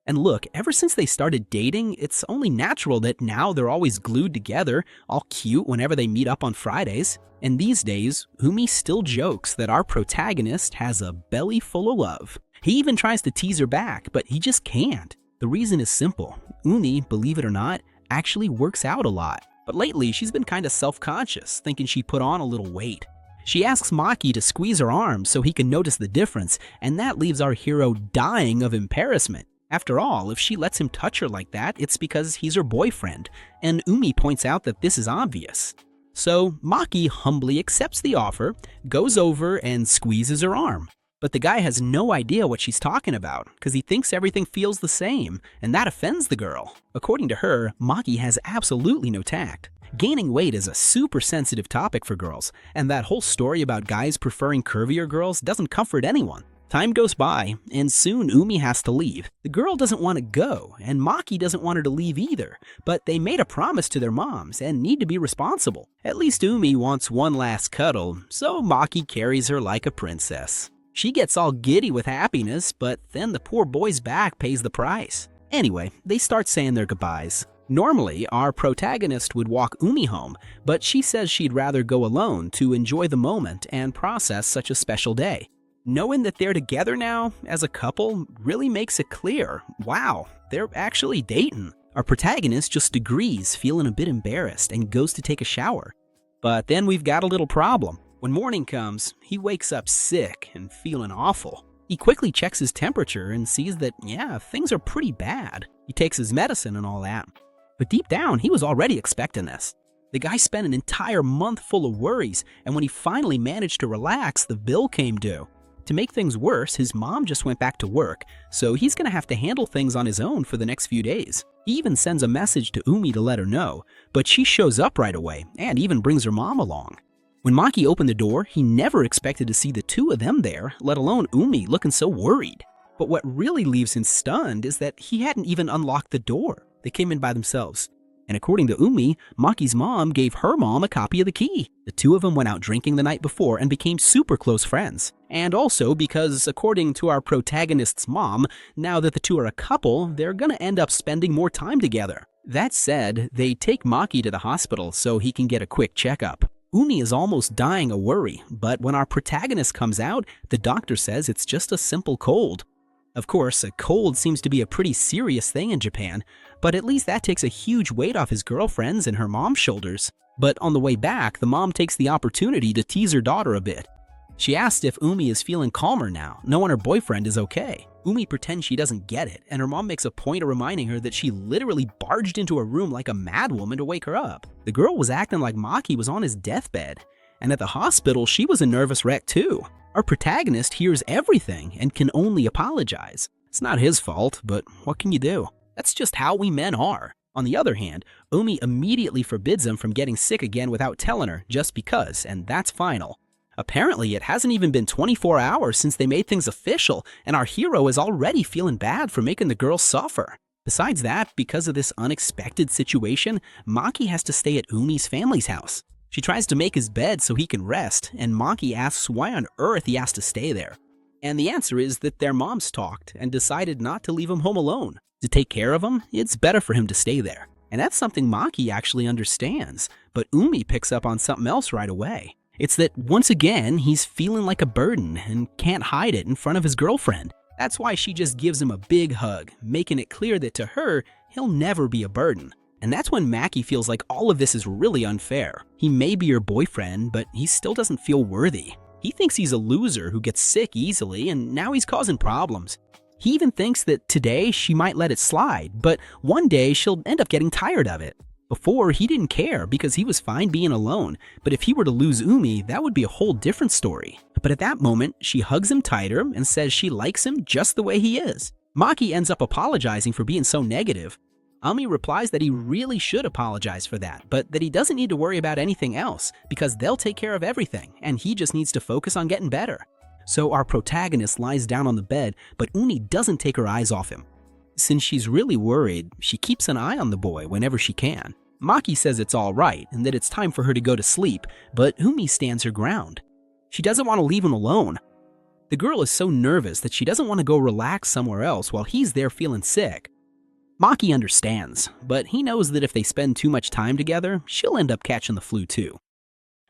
Speaker 1: And look, ever since they started dating, it's only natural that now they're always glued together, all cute whenever they meet up on Fridays. And these days, Umi still jokes that our protagonist has a belly full of love. He even tries to tease her back, but he just can't. The reason is simple. Umi, believe it or not, actually works out a lot. But lately, she's been kind of self-conscious, thinking she put on a little weight. She asks Maki to squeeze her arm so he can notice the difference, and that leaves our hero dying of embarrassment. After all, if she lets him touch her like that, it's because he's her boyfriend, and Umi points out that this is obvious. So Maki humbly accepts the offer, goes over and squeezes her arm. But the guy has no idea what she's talking about, because he thinks everything feels the same, and that offends the girl. According to her, Maki has absolutely no tact. Gaining weight is a super sensitive topic for girls, and that whole story about guys preferring curvier girls doesn't comfort anyone.
Speaker 2: Time goes by, and soon Umi has to leave. The girl doesn't want to go, and Maki doesn't want her to leave either, but they made a promise to their moms and need to be responsible. At least Umi wants one last cuddle, so Maki carries her like a princess. She gets all giddy with happiness, but then the poor boy's back pays the price. Anyway, they start saying their goodbyes. Normally, our protagonist would walk Umi home, but she says she'd rather go alone to enjoy the moment and process such a special day. Knowing that they're together now as a couple really makes it clear, wow, they're actually dating. Our protagonist just agrees, feeling a bit embarrassed, and goes to take a shower. But then we've got a little problem. When morning comes, he wakes up sick and feeling awful. He quickly checks his temperature and sees that, yeah, things are pretty bad. He takes his medicine and all that. But deep down, he was already expecting this. The guy spent an entire month full of worries, and when he finally managed to relax, the bill came due. To make things worse, his mom just went back to work, so he's gonna have to handle things on his own for the next few days. He even sends a message to Umi to let her know, but she shows up right away and even brings her mom along. When Maki opened the door, he never expected to see the two of them there, let alone Umi looking so worried. But what really leaves him stunned is that he hadn't even unlocked the door. They came in by themselves. And according to Umi, Maki's mom gave her mom a copy of the key. The two of them went out drinking the night before and became super close friends. And also because, according to our protagonist's mom, now that the two are a couple, they're gonna end up spending more time together. That said, they take Maki to the hospital so he can get a quick checkup. Umi is almost dying of worry, but when our protagonist comes out, the doctor says it's just a simple cold. Of course, a cold seems to be a pretty serious thing in Japan, but at least that takes a huge weight off his girlfriend's and her mom's shoulders. But on the way back, the mom takes the opportunity to tease her daughter a bit. She asks if Umi is feeling calmer now, knowing her boyfriend is okay. Umi pretends she doesn't get it, and her mom makes a point of reminding her that she literally barged into her room like a madwoman to wake her up. The girl was acting like Maki was on his deathbed, and at the hospital, she was a nervous wreck too. Our protagonist hears everything and can only apologize. It's not his fault, but what can you do? That's just how we men are. On the other hand, Umi immediately forbids him from getting sick again without telling her, just because, and that's final. Apparently, it hasn't even been 24 hours since they made things official, and our hero is already feeling bad for making the girl suffer. Besides that, because of this unexpected situation, Maki has to stay at Umi's family's house. She tries to make his bed so he can rest, and Maki asks why on earth he has to stay there. And the answer is that their moms talked and decided not to leave him home alone. To take care of him, it's better for him to stay there. And that's something Maki actually understands, but Umi picks up on something else right away. It's that once again, he's feeling like a burden and can't hide it in front of his girlfriend. That's why she just gives him a big hug, making it clear that to her, he'll never be a burden. And that's when Maki feels like all of this is really unfair. He may be your boyfriend, but he still doesn't feel worthy. He thinks he's a loser who gets sick easily, and now he's causing problems. He even thinks that today she might let it slide, but one day she'll end up getting tired of it. Before, he didn't care because he was fine being alone, but if he were to lose Umi, that would be a whole different story. But at that moment, she hugs him tighter and says she likes him just the way he is. Maki ends up apologizing for being so negative. Umi replies that he really should apologize for that, but that he doesn't need to worry about anything else because they'll take care of everything, and he just needs to focus on getting better. So our protagonist lies down on the bed, but Umi doesn't take her eyes off him. Since she's really worried, she keeps an eye on the boy whenever she can. Maki says it's all right and that it's time for her to go to sleep, but Umi stands her ground. She doesn't want to leave him alone. The girl is so nervous that she doesn't want to go relax somewhere else while he's there feeling sick. Maki understands, but he knows that if they spend too much time together, she'll end up catching the flu too.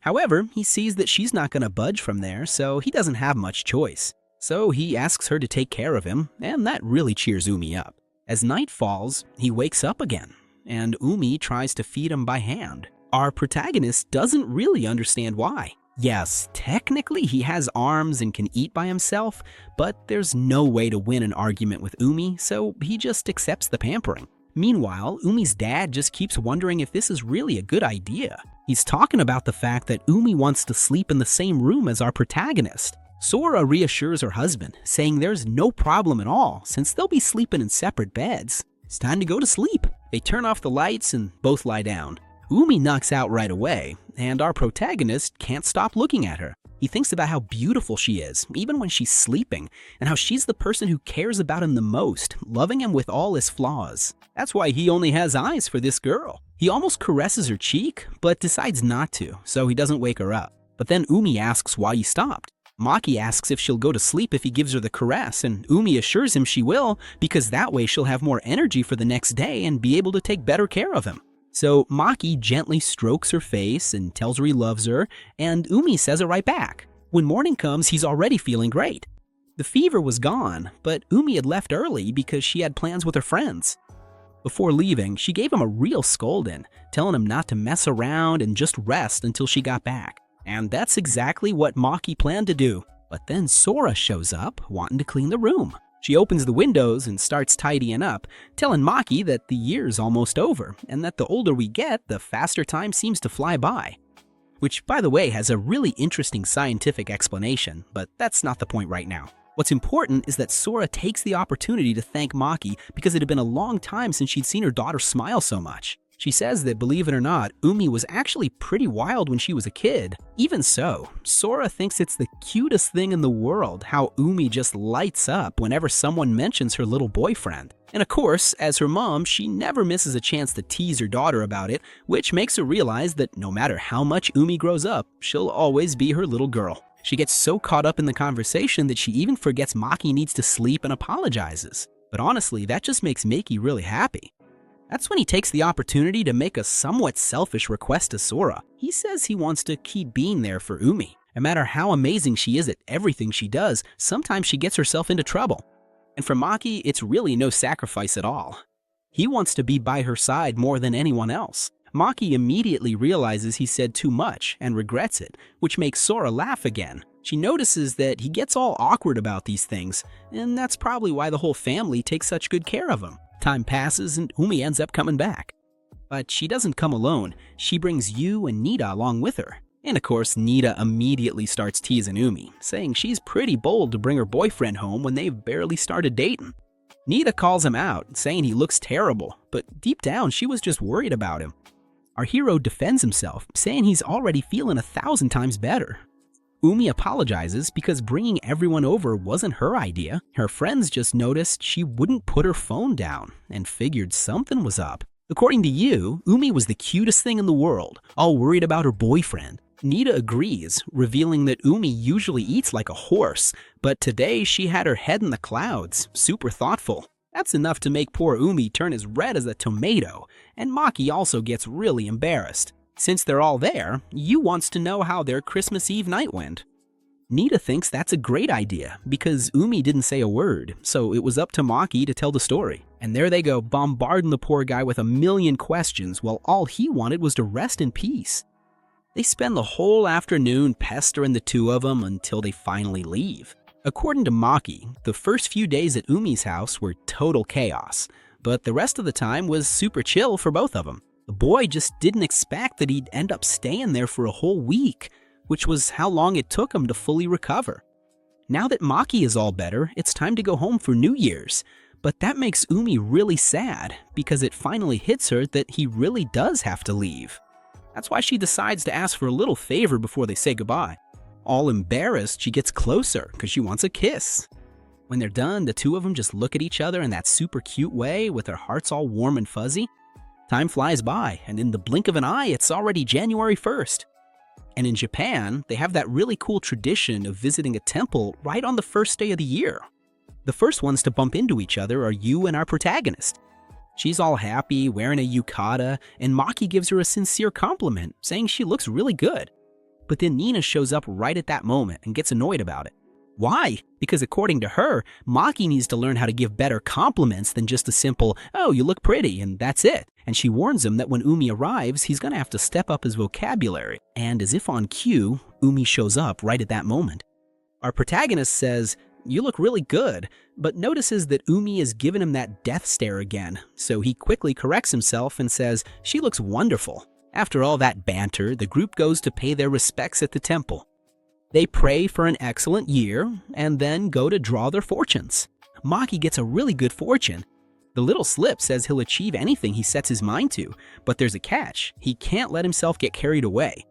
Speaker 2: However, he sees that she's not going to budge from there, so he doesn't have much choice. So he asks her to take care of him, and that really cheers Umi up. As night falls, he wakes up again, and Umi tries to feed him by hand. Our protagonist doesn't really understand why. Yes, technically he has arms and can eat by himself, but there's no way to win an argument with Umi, so he just accepts the pampering. Meanwhile, Umi's dad just keeps wondering if this is really a good idea. He's talking about the fact that Umi wants to sleep in the same room as our protagonist. Sora reassures her husband, saying there's no problem at all since they'll be sleeping in separate beds. It's time to go to sleep. They turn off the lights and both lie down.
Speaker 1: Umi knocks out right away, and our protagonist can't stop looking at her. He thinks about how beautiful she is, even when she's sleeping, and how she's the person who cares about him the most, loving him with all his flaws. That's why he only has eyes for this girl. He almost caresses her cheek, but decides not to, so he doesn't wake her up. But then Umi asks why he stopped. Maki asks if she'll go to sleep if he gives her the caress, and Umi assures him she will, because that way she'll have more energy for the next day and be able to take better care of him. So Maki gently strokes her face and tells her he loves her, and Umi says it right back. When morning comes, he's already feeling great. The fever was gone, but Umi had left early because she had plans with her friends. Before leaving, she gave him a real scolding, telling him not to mess around and just rest until she got back. And that's exactly what Maki planned to do. But then Sora shows up, wanting to clean the room. She opens the windows and starts tidying up, telling Maki that the year's almost over, and that the older we get, the faster time seems to fly by. Which, by the way, has a really interesting scientific explanation, but that's not the point right now. What's important is that Sora takes the opportunity to thank Maki because it had been a long time since she'd seen her daughter smile so much. She says that, believe it or not, Umi was actually pretty wild when she was a kid. Even so, Sora thinks it's the cutest thing in the world how Umi just lights up whenever someone mentions her little boyfriend. And of course, as her mom, she never misses a chance to tease her daughter about it, which makes her realize that no matter how much Umi grows up, she'll always be her little girl. She gets so caught up in the conversation that she even forgets Maki needs to sleep and apologizes. But honestly, that just makes Maki really happy. That's when he takes the opportunity to make a somewhat selfish request to Sora. He says he wants to keep being there for Umi. No matter how amazing she is at everything she does, sometimes she gets herself into trouble. And for Maki, it's really no sacrifice at all. He wants to be by her side more than anyone else. Maki immediately realizes he said too much and regrets it, which makes Sora laugh again. She notices that he gets all awkward about these things, and that's probably why the whole family takes such good care of him. Time passes and Umi ends up coming back. But she doesn't come alone. She brings Yu and Natta along with her. And of course, Natta immediately starts teasing Umi, saying she's pretty bold to bring her boyfriend home when they've barely started dating. Natta calls him out, saying he looks terrible, but deep down she was just worried about him. Our hero defends himself, saying he's already feeling 1,000 times better. Umi apologizes because bringing everyone over wasn't her idea. Her friends just noticed she wouldn't put her phone down and figured something was up. According to Yu, Umi was the cutest thing in the world, all worried about her boyfriend. Natta agrees, revealing that Umi usually eats like a horse, but today she had her head in the clouds, super thoughtful. That's enough to make poor Umi turn as red as a tomato, and Maki also gets really embarrassed. Since they're all there, Yu wants to know how their Christmas Eve night went. Natta thinks that's a great idea because Umi didn't say a word, so it was up to Maki to tell the story. And there they go, bombarding the poor guy with a million questions while all he wanted was to rest in peace. They spend the whole afternoon pestering the two of them until they finally leave. According to Maki, the first few days at Umi's house were total chaos, but the rest of the time was super chill for both of them. The boy just didn't expect that he'd end up staying there for a whole week, which was how long it took him to fully recover. Now that Maki is all better, it's time to go home for New Year's, but that makes Umi really sad because it finally hits her that he really does have to leave. That's why she decides to ask for a little favor before they say goodbye. All embarrassed, she gets closer because she wants a kiss. When they're done, the two of them just look at each other in that super cute way with their hearts all warm and fuzzy. Time flies by, and in the blink of an eye, it's already January 1st. And in Japan, they have that really cool tradition of visiting a temple right on the first day of the year. The first ones to bump into each other are Yu and our protagonist. She's all happy, wearing a yukata, and Maki gives her a sincere compliment, saying she looks really good. But then Nina shows up right at that moment and gets annoyed about it. Why? Because according to her, Maki needs to learn how to give better compliments than just a simple, "Oh, you look pretty," and that's it. And she warns him that when Umi arrives, he's gonna have to step up his vocabulary. And as if on cue, Umi shows up right at that moment. Our protagonist says, "You look really good," but notices that Umi is giving him that death stare again. So he quickly corrects himself and says, "She looks wonderful." After all that banter, the group goes to pay their respects at the temple. They pray for an excellent year and then go to draw their fortunes. Maki gets a really good fortune. The little slip says he'll achieve anything he sets his mind to, but there's a catch. He can't let himself get carried away.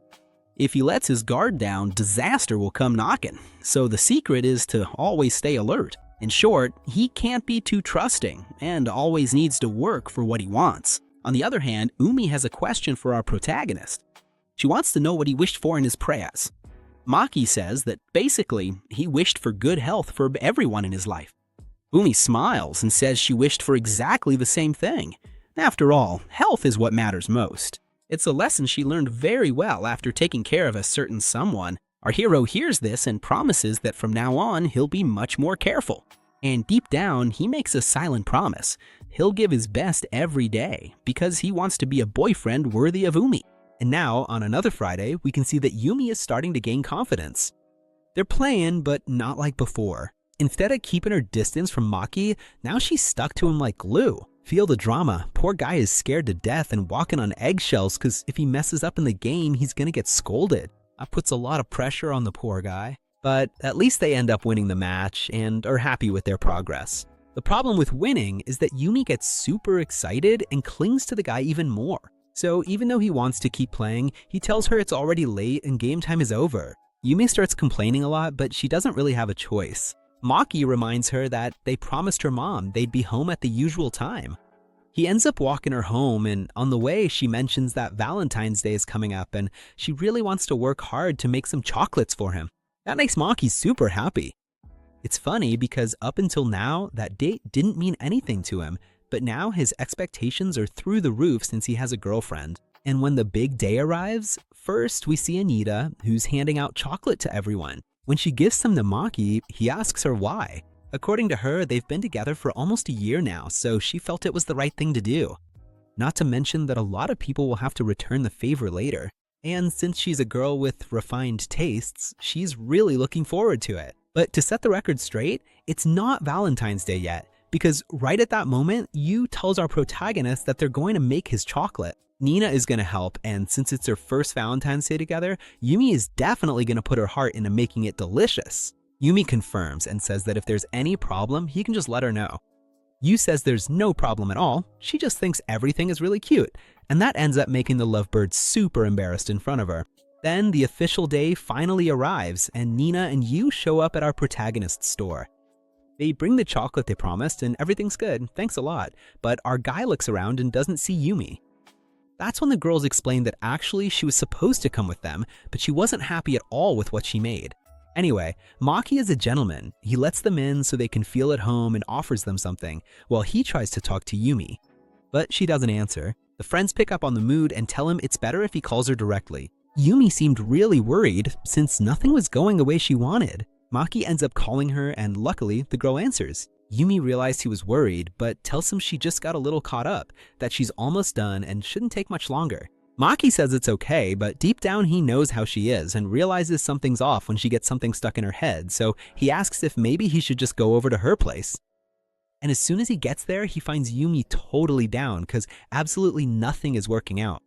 Speaker 1: If he lets his guard down, disaster will come knocking. So the secret is to always stay alert. In short, he can't be too trusting and always needs to work for what he wants. On the other hand, Umi has a question for our protagonist. She wants to know what he wished for in his prayers. Maki says that basically, he wished for good health for everyone in his life. Umi smiles and says she wished for exactly the same thing. After all, health is what matters most. It's a lesson she learned very well after taking care of a certain someone. Our hero hears this and promises that from now on, he'll be much more careful. And deep down, he makes a silent promise. He'll give his best every day because he wants to be a boyfriend worthy of Umi. And now, on another Friday, we can see that Yumi is starting to gain confidence. They're playing, but not like before. Instead of keeping her distance from Maki, now she's stuck to him like glue. Feel the drama. Poor guy is scared to death and walking on eggshells because if he messes up in the game, he's gonna get scolded. That puts a lot of pressure on the poor guy. But at least they end up winning the match and are happy with their progress. The problem with winning is that Yumi gets super excited and clings to the guy even more. So even though he wants to keep playing, he tells her it's already late and game time is over. Yumi starts complaining a lot, but she doesn't really have a choice. Maki reminds her that they promised her mom they'd be home at the usual time. He ends up walking her home, and on the way she mentions that Valentine's Day is coming up and she really wants to work hard to make some chocolates for him. That makes Maki super happy. It's funny because up until now, that date didn't mean anything to him, but now his expectations are through the roof since he has a girlfriend. And when the big day arrives, first we see Anita, who's handing out chocolate to everyone. When she gives some to Maki, he asks her why. According to her, they've been together for almost a year now, so she felt it was the right thing to do. Not to mention that a lot of people will have to return the favor later. And since she's a girl with refined tastes, she's really looking forward to it. But to set the record straight, it's not Valentine's Day yet, because right at that moment, Yu tells our protagonist that they're going to make his chocolate. Nina is going to help, and since it's their first Valentine's Day together, Yumi is definitely going to put her heart into making it delicious. Yumi confirms and says that if there's any problem, he can just let her know. Yu says there's no problem at all, she just thinks everything is really cute, and that ends up making the lovebird super embarrassed in front of her. Then the official day finally arrives, and Nina and Yu show up at our protagonist's store. They bring the chocolate they promised, and everything's good, thanks a lot, but our guy looks around and doesn't see Yumi. That's when the girls explain that actually she was supposed to come with them, but she wasn't happy at all with what she made. Anyway, Maki is a gentleman. He lets them in so they can feel at home and offers them something, while he tries to talk to Yumi. But she doesn't answer. The friends pick up on the mood and tell him it's better if he calls her directly. Yumi seemed really worried since nothing was going the way she wanted. Maki ends up calling her and luckily the girl answers. Yumi realized he was worried, but tells him she just got a little caught up, that she's almost done and shouldn't take much longer. Maki says it's okay, but deep down he knows how she is and realizes something's off when she gets something stuck in her head, so he asks if maybe he should just go over to her place. And as soon as he gets there, he finds Yumi totally down because absolutely nothing is working out.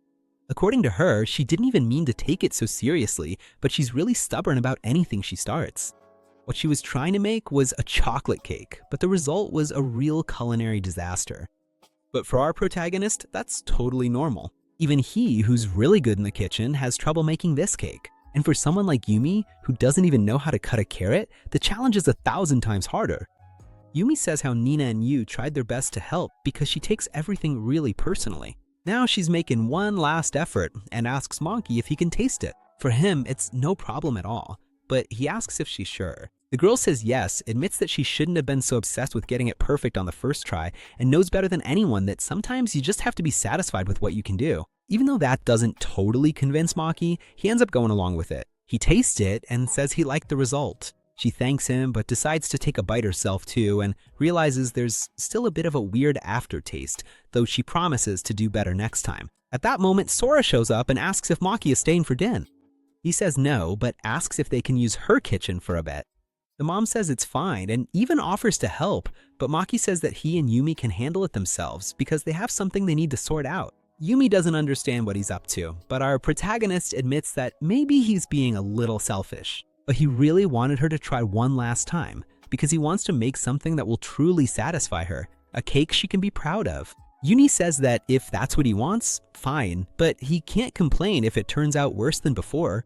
Speaker 1: According to her, she didn't even mean to take it so seriously, but she's really stubborn about anything she starts. What she was trying to make was a chocolate cake, but the result was a real culinary disaster. But for our protagonist, that's totally normal. Even he, who's really good in the kitchen, has trouble making this cake. And for someone like Yumi, who doesn't even know how to cut a carrot, the challenge is 1,000 times harder. Yumi says how Nina and Yu tried their best to help because she takes everything really personally. Now she's making one last effort and asks Maki if he can taste it. For him, it's no problem at all, but he asks if she's sure. The girl says yes, admits that she shouldn't have been so obsessed with getting it perfect on the first try, and knows better than anyone that sometimes you just have to be satisfied with what you can do. Even though that doesn't totally convince Maki, he ends up going along with it. He tastes it and says he liked the result. She thanks him, but decides to take a bite herself too, and realizes there's still a bit of a weird aftertaste, though she promises to do better next time. At that moment, Sora shows up and asks if Maki is staying for dinner. He says no, but asks if they can use her kitchen for a bit. The mom says it's fine and even offers to help, but Maki says that he and Yumi can handle it themselves because they have something they need to sort out. Yumi doesn't understand what he's up to, but our protagonist admits that maybe he's being a little selfish. But he really wanted her to try one last time because he wants to make something that will truly satisfy her, a cake she can be proud of. Uni says that if that's what he wants, fine, but he can't complain if it turns out worse than before.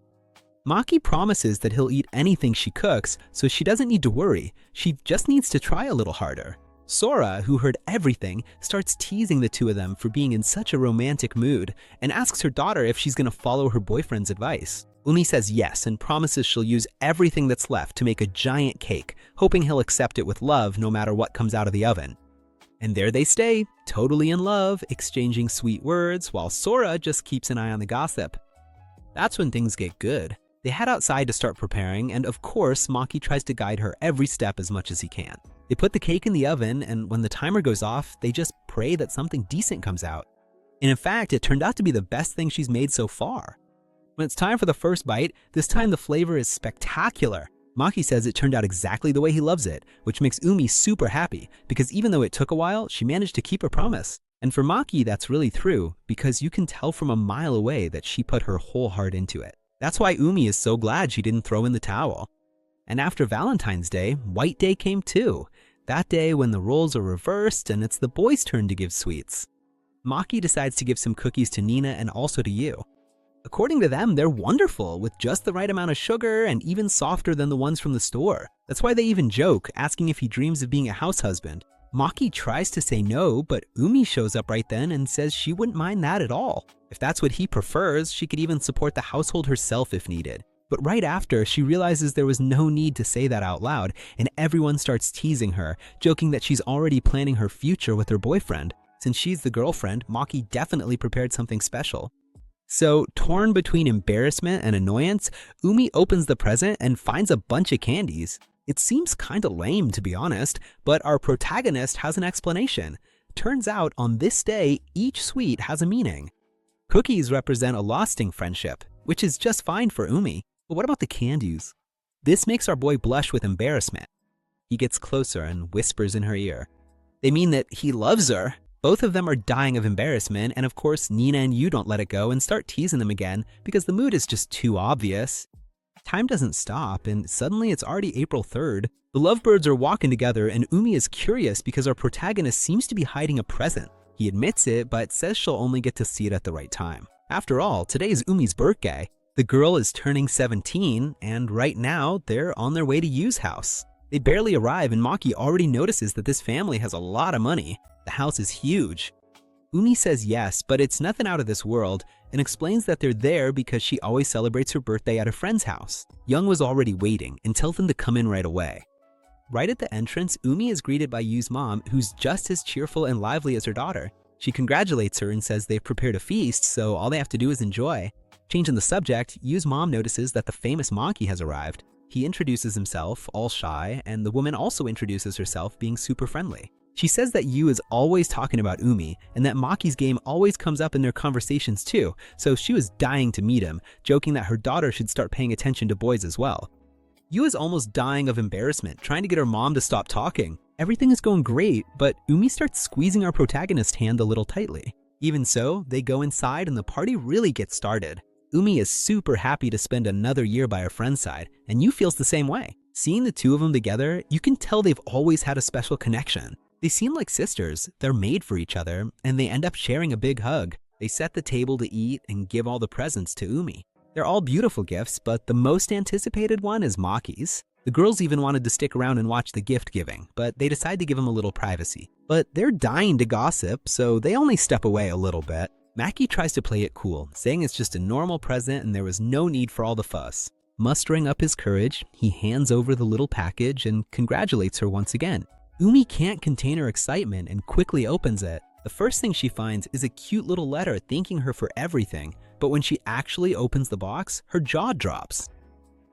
Speaker 1: Maki promises that he'll eat anything she cooks, so she doesn't need to worry. She just needs to try a little harder. Sora, who heard everything, starts teasing the two of them for being in such a romantic mood and asks her daughter if she's going to follow her boyfriend's advice. Umi says yes and promises she'll use everything that's left to make a giant cake, hoping he'll accept it with love no matter what comes out of the oven. And there they stay, totally in love, exchanging sweet words, while Sora just keeps an eye on the gossip. That's when things get good. They head outside to start preparing, and of course, Maki tries to guide her every step as much as he can. They put the cake in the oven, and when the timer goes off, they just pray that something decent comes out. And in fact, it turned out to be the best thing she's made so far. When it's time for the first bite, this time the flavor is spectacular. Maki says it turned out exactly the way he loves it, which makes Umi super happy, because even though it took a while, she managed to keep her promise. And for Maki, that's really true, because you can tell from a mile away that she put her whole heart into it. That's why Umi is so glad she didn't throw in the towel. And after Valentine's Day, White Day came too. That day when the roles are reversed and it's the boys' turn to give sweets. Maki decides to give some cookies to Nina and also to Yu. According to them, they're wonderful, with just the right amount of sugar and even softer than the ones from the store. That's why they even joke, asking if he dreams of being a house husband. Maki tries to say no, but Umi shows up right then and says she wouldn't mind that at all. If that's what he prefers, she could even support the household herself if needed. But right after, she realizes there was no need to say that out loud, and everyone starts teasing her, joking that she's already planning her future with her boyfriend. Since she's the girlfriend, Maki definitely prepared something special. So, torn between embarrassment and annoyance, Umi opens the present and finds a bunch of candies. It seems kinda lame, to be honest, but our protagonist has an explanation. Turns out, on this day, each sweet has a meaning. Cookies represent a lasting friendship, which is just fine for Umi. But what about the candies? This makes our boy blush with embarrassment. He gets closer and whispers in her ear. They mean that he loves her. Both of them are dying of embarrassment, and of course, Nina and Yu don't let it go and start teasing them again because the mood is just too obvious. Time doesn't stop, and suddenly it's already April 3rd. The lovebirds are walking together, and Umi is curious because our protagonist seems to be hiding a present. He admits it, but says she'll only get to see it at the right time. After all, today is Umi's birthday. The girl is turning 17, and right now, they're on their way to Yu's house. They barely arrive, and Maki already notices that this family has a lot of money. The house is huge. Umi says yes, but it's nothing out of this world, and explains that they're there because she always celebrates her birthday at a friend's house. Young was already waiting and tells them to come in right away. Right at the entrance, Umi is greeted by Yu's mom, who's just as cheerful and lively as her daughter. She congratulates her and says they've prepared a feast, so all they have to do is enjoy. Changing the subject, Yu's mom notices that the famous Maki has arrived. He introduces himself, all shy, and the woman also introduces herself, being super friendly. She says that Yu is always talking about Umi, and that Maki's game always comes up in their conversations too, so she was dying to meet him, joking that her daughter should start paying attention to boys as well. Yu is almost dying of embarrassment, trying to get her mom to stop talking. Everything is going great, but Umi starts squeezing our protagonist's hand a little tightly. Even so, they go inside and the party really gets started. Umi is super happy to spend another year by her friend's side, and Yu feels the same way. Seeing the two of them together, you can tell they've always had a special connection. They seem like sisters, they're made for each other, and they end up sharing a big hug. They set the table to eat and give all the presents to Umi. They're all beautiful gifts, but the most anticipated one is Maki's. The girls even wanted to stick around and watch the gift giving, but they decide to give him a little privacy. But they're dying to gossip, so they only step away a little bit. Maki tries to play it cool, saying it's just a normal present and there was no need for all the fuss. Mustering up his courage, he hands over the little package and congratulates her once again. Umi can't contain her excitement and quickly opens it. The first thing she finds is a cute little letter thanking her for everything, but when she actually opens the box, her jaw drops.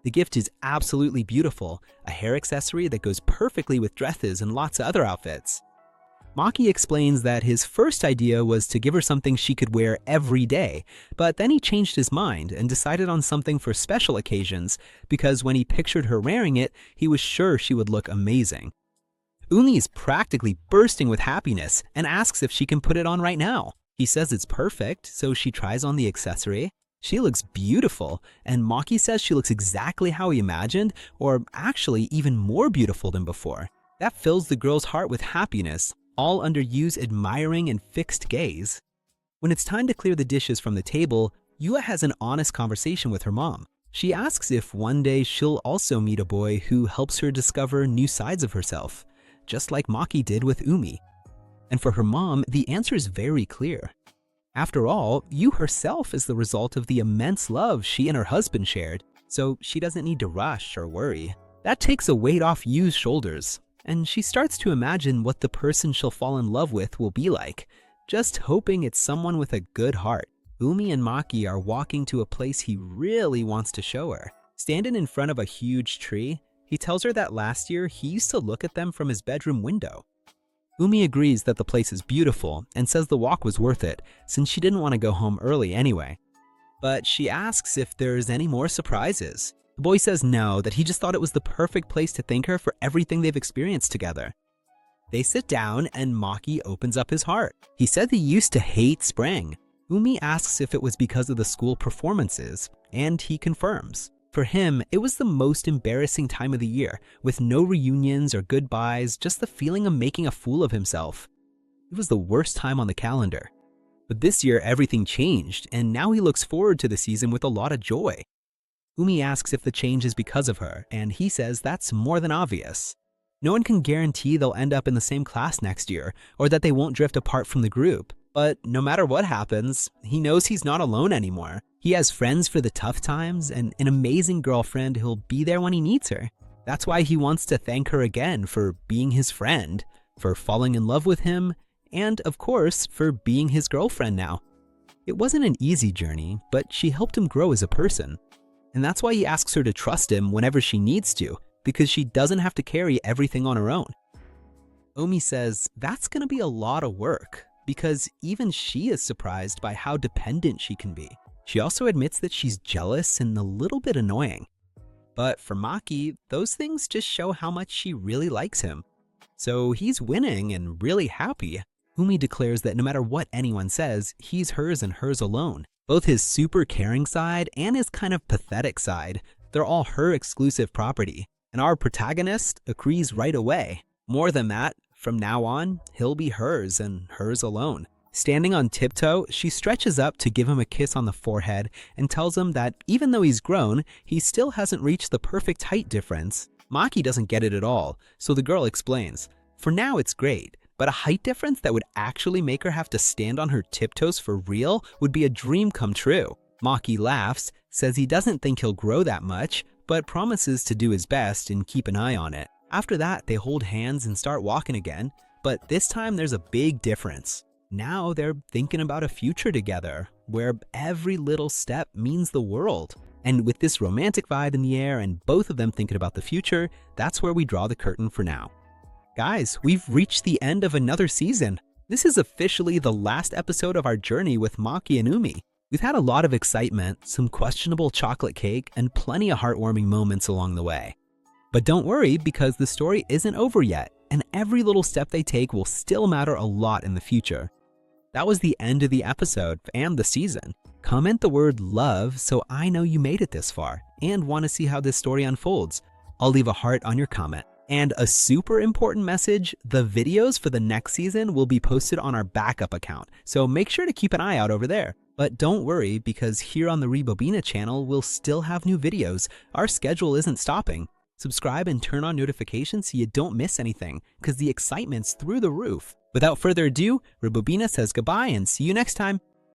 Speaker 1: The gift is absolutely beautiful, a hair accessory that goes perfectly with dresses and lots of other outfits. Maki explains that his first idea was to give her something she could wear every day, but then he changed his mind and decided on something for special occasions because when he pictured her wearing it, he was sure she would look amazing. Umi is practically bursting with happiness and asks if she can put it on right now. He says it's perfect, so she tries on the accessory. She looks beautiful, and Maki says she looks exactly how he imagined, or actually even more beautiful than before. That fills the girl's heart with happiness. all under Yu's admiring and fixed gaze. When it's time to clear the dishes from the table, Yua has an honest conversation with her mom. She asks if one day she'll also meet a boy who helps her discover new sides of herself, just like Maki did with Umi. And for her mom, the answer is very clear. After all, Yu herself is the result of the immense love she and her husband shared, so she doesn't need to rush or worry. That takes a weight off Yu's shoulders, and she starts to imagine what the person she'll fall in love with will be like, just hoping it's someone with a good heart. Umi and Maki are walking to a place he really wants to show her. Standing in front of a huge tree, he tells her that last year he used to look at them from his bedroom window. Umi agrees that the place is beautiful and says the walk was worth it, since she didn't want to go home early anyway. But she asks if there's any more surprises. The boy says no, that he just thought it was the perfect place to thank her for everything they've experienced together. They sit down and Maki opens up his heart. He said he used to hate spring. Umi asks if it was because of the school performances, and he confirms. For him, it was the most embarrassing time of the year, with no reunions or goodbyes, just the feeling of making a fool of himself. It was the worst time on the calendar. But this year, everything changed, and now he looks forward to the season with a lot of joy. Umi asks if the change is because of her, and he says that's more than obvious. No one can guarantee they'll end up in the same class next year, or that they won't drift apart from the group. But no matter what happens, he knows he's not alone anymore. He has friends for the tough times and an amazing girlfriend who'll be there when he needs her. That's why he wants to thank her again for being his friend, for falling in love with him, and of course, for being his girlfriend now. It wasn't an easy journey, but she helped him grow as a person. And that's why he asks her to trust him whenever she needs to, because she doesn't have to carry everything on her own. Umi says that's gonna be a lot of work, because even she is surprised by how dependent she can be. She also admits that she's jealous and a little bit annoying. But for Maki, those things just show how much she really likes him. So he's winning and really happy. Umi declares that no matter what anyone says, he's hers and hers alone. Both his super caring side and his kind of pathetic side, they're all her exclusive property. And our protagonist agrees right away. More than that, from now on, he'll be hers and hers alone. Standing on tiptoe, she stretches up to give him a kiss on the forehead and tells him that even though he's grown, he still hasn't reached the perfect height difference. Maki doesn't get it at all, so the girl explains. For now it's great, but a height difference that would actually make her have to stand on her tiptoes for real would be a dream come true. Maki laughs, says he doesn't think he'll grow that much, but promises to do his best and keep an eye on it. After that, they hold hands and start walking again, but this time there's a big difference. Now they're thinking about a future together, where every little step means the world. And with this romantic vibe in the air and both of them thinking about the future, that's where we draw the curtain for now. Guys, we've reached the end of another season. This is officially the last episode of our journey with Maki and Umi. We've had a lot of excitement, some questionable chocolate cake, and plenty of heartwarming moments along the way. But don't worry, because the story isn't over yet, and every little step they take will still matter a lot in the future. That was the end of the episode and the season. Comment the word love so I know you made it this far and want to see how this story unfolds. I'll leave a heart on your comment. And a super important message, the videos for the next season will be posted on our backup account, so make sure to keep an eye out over there. But don't worry, because here on the Rebobina channel, we'll still have new videos. Our schedule isn't stopping. Subscribe and turn on notifications so you don't miss anything, because the excitement's through the roof. Without further ado, Rebobina says goodbye and see you next time.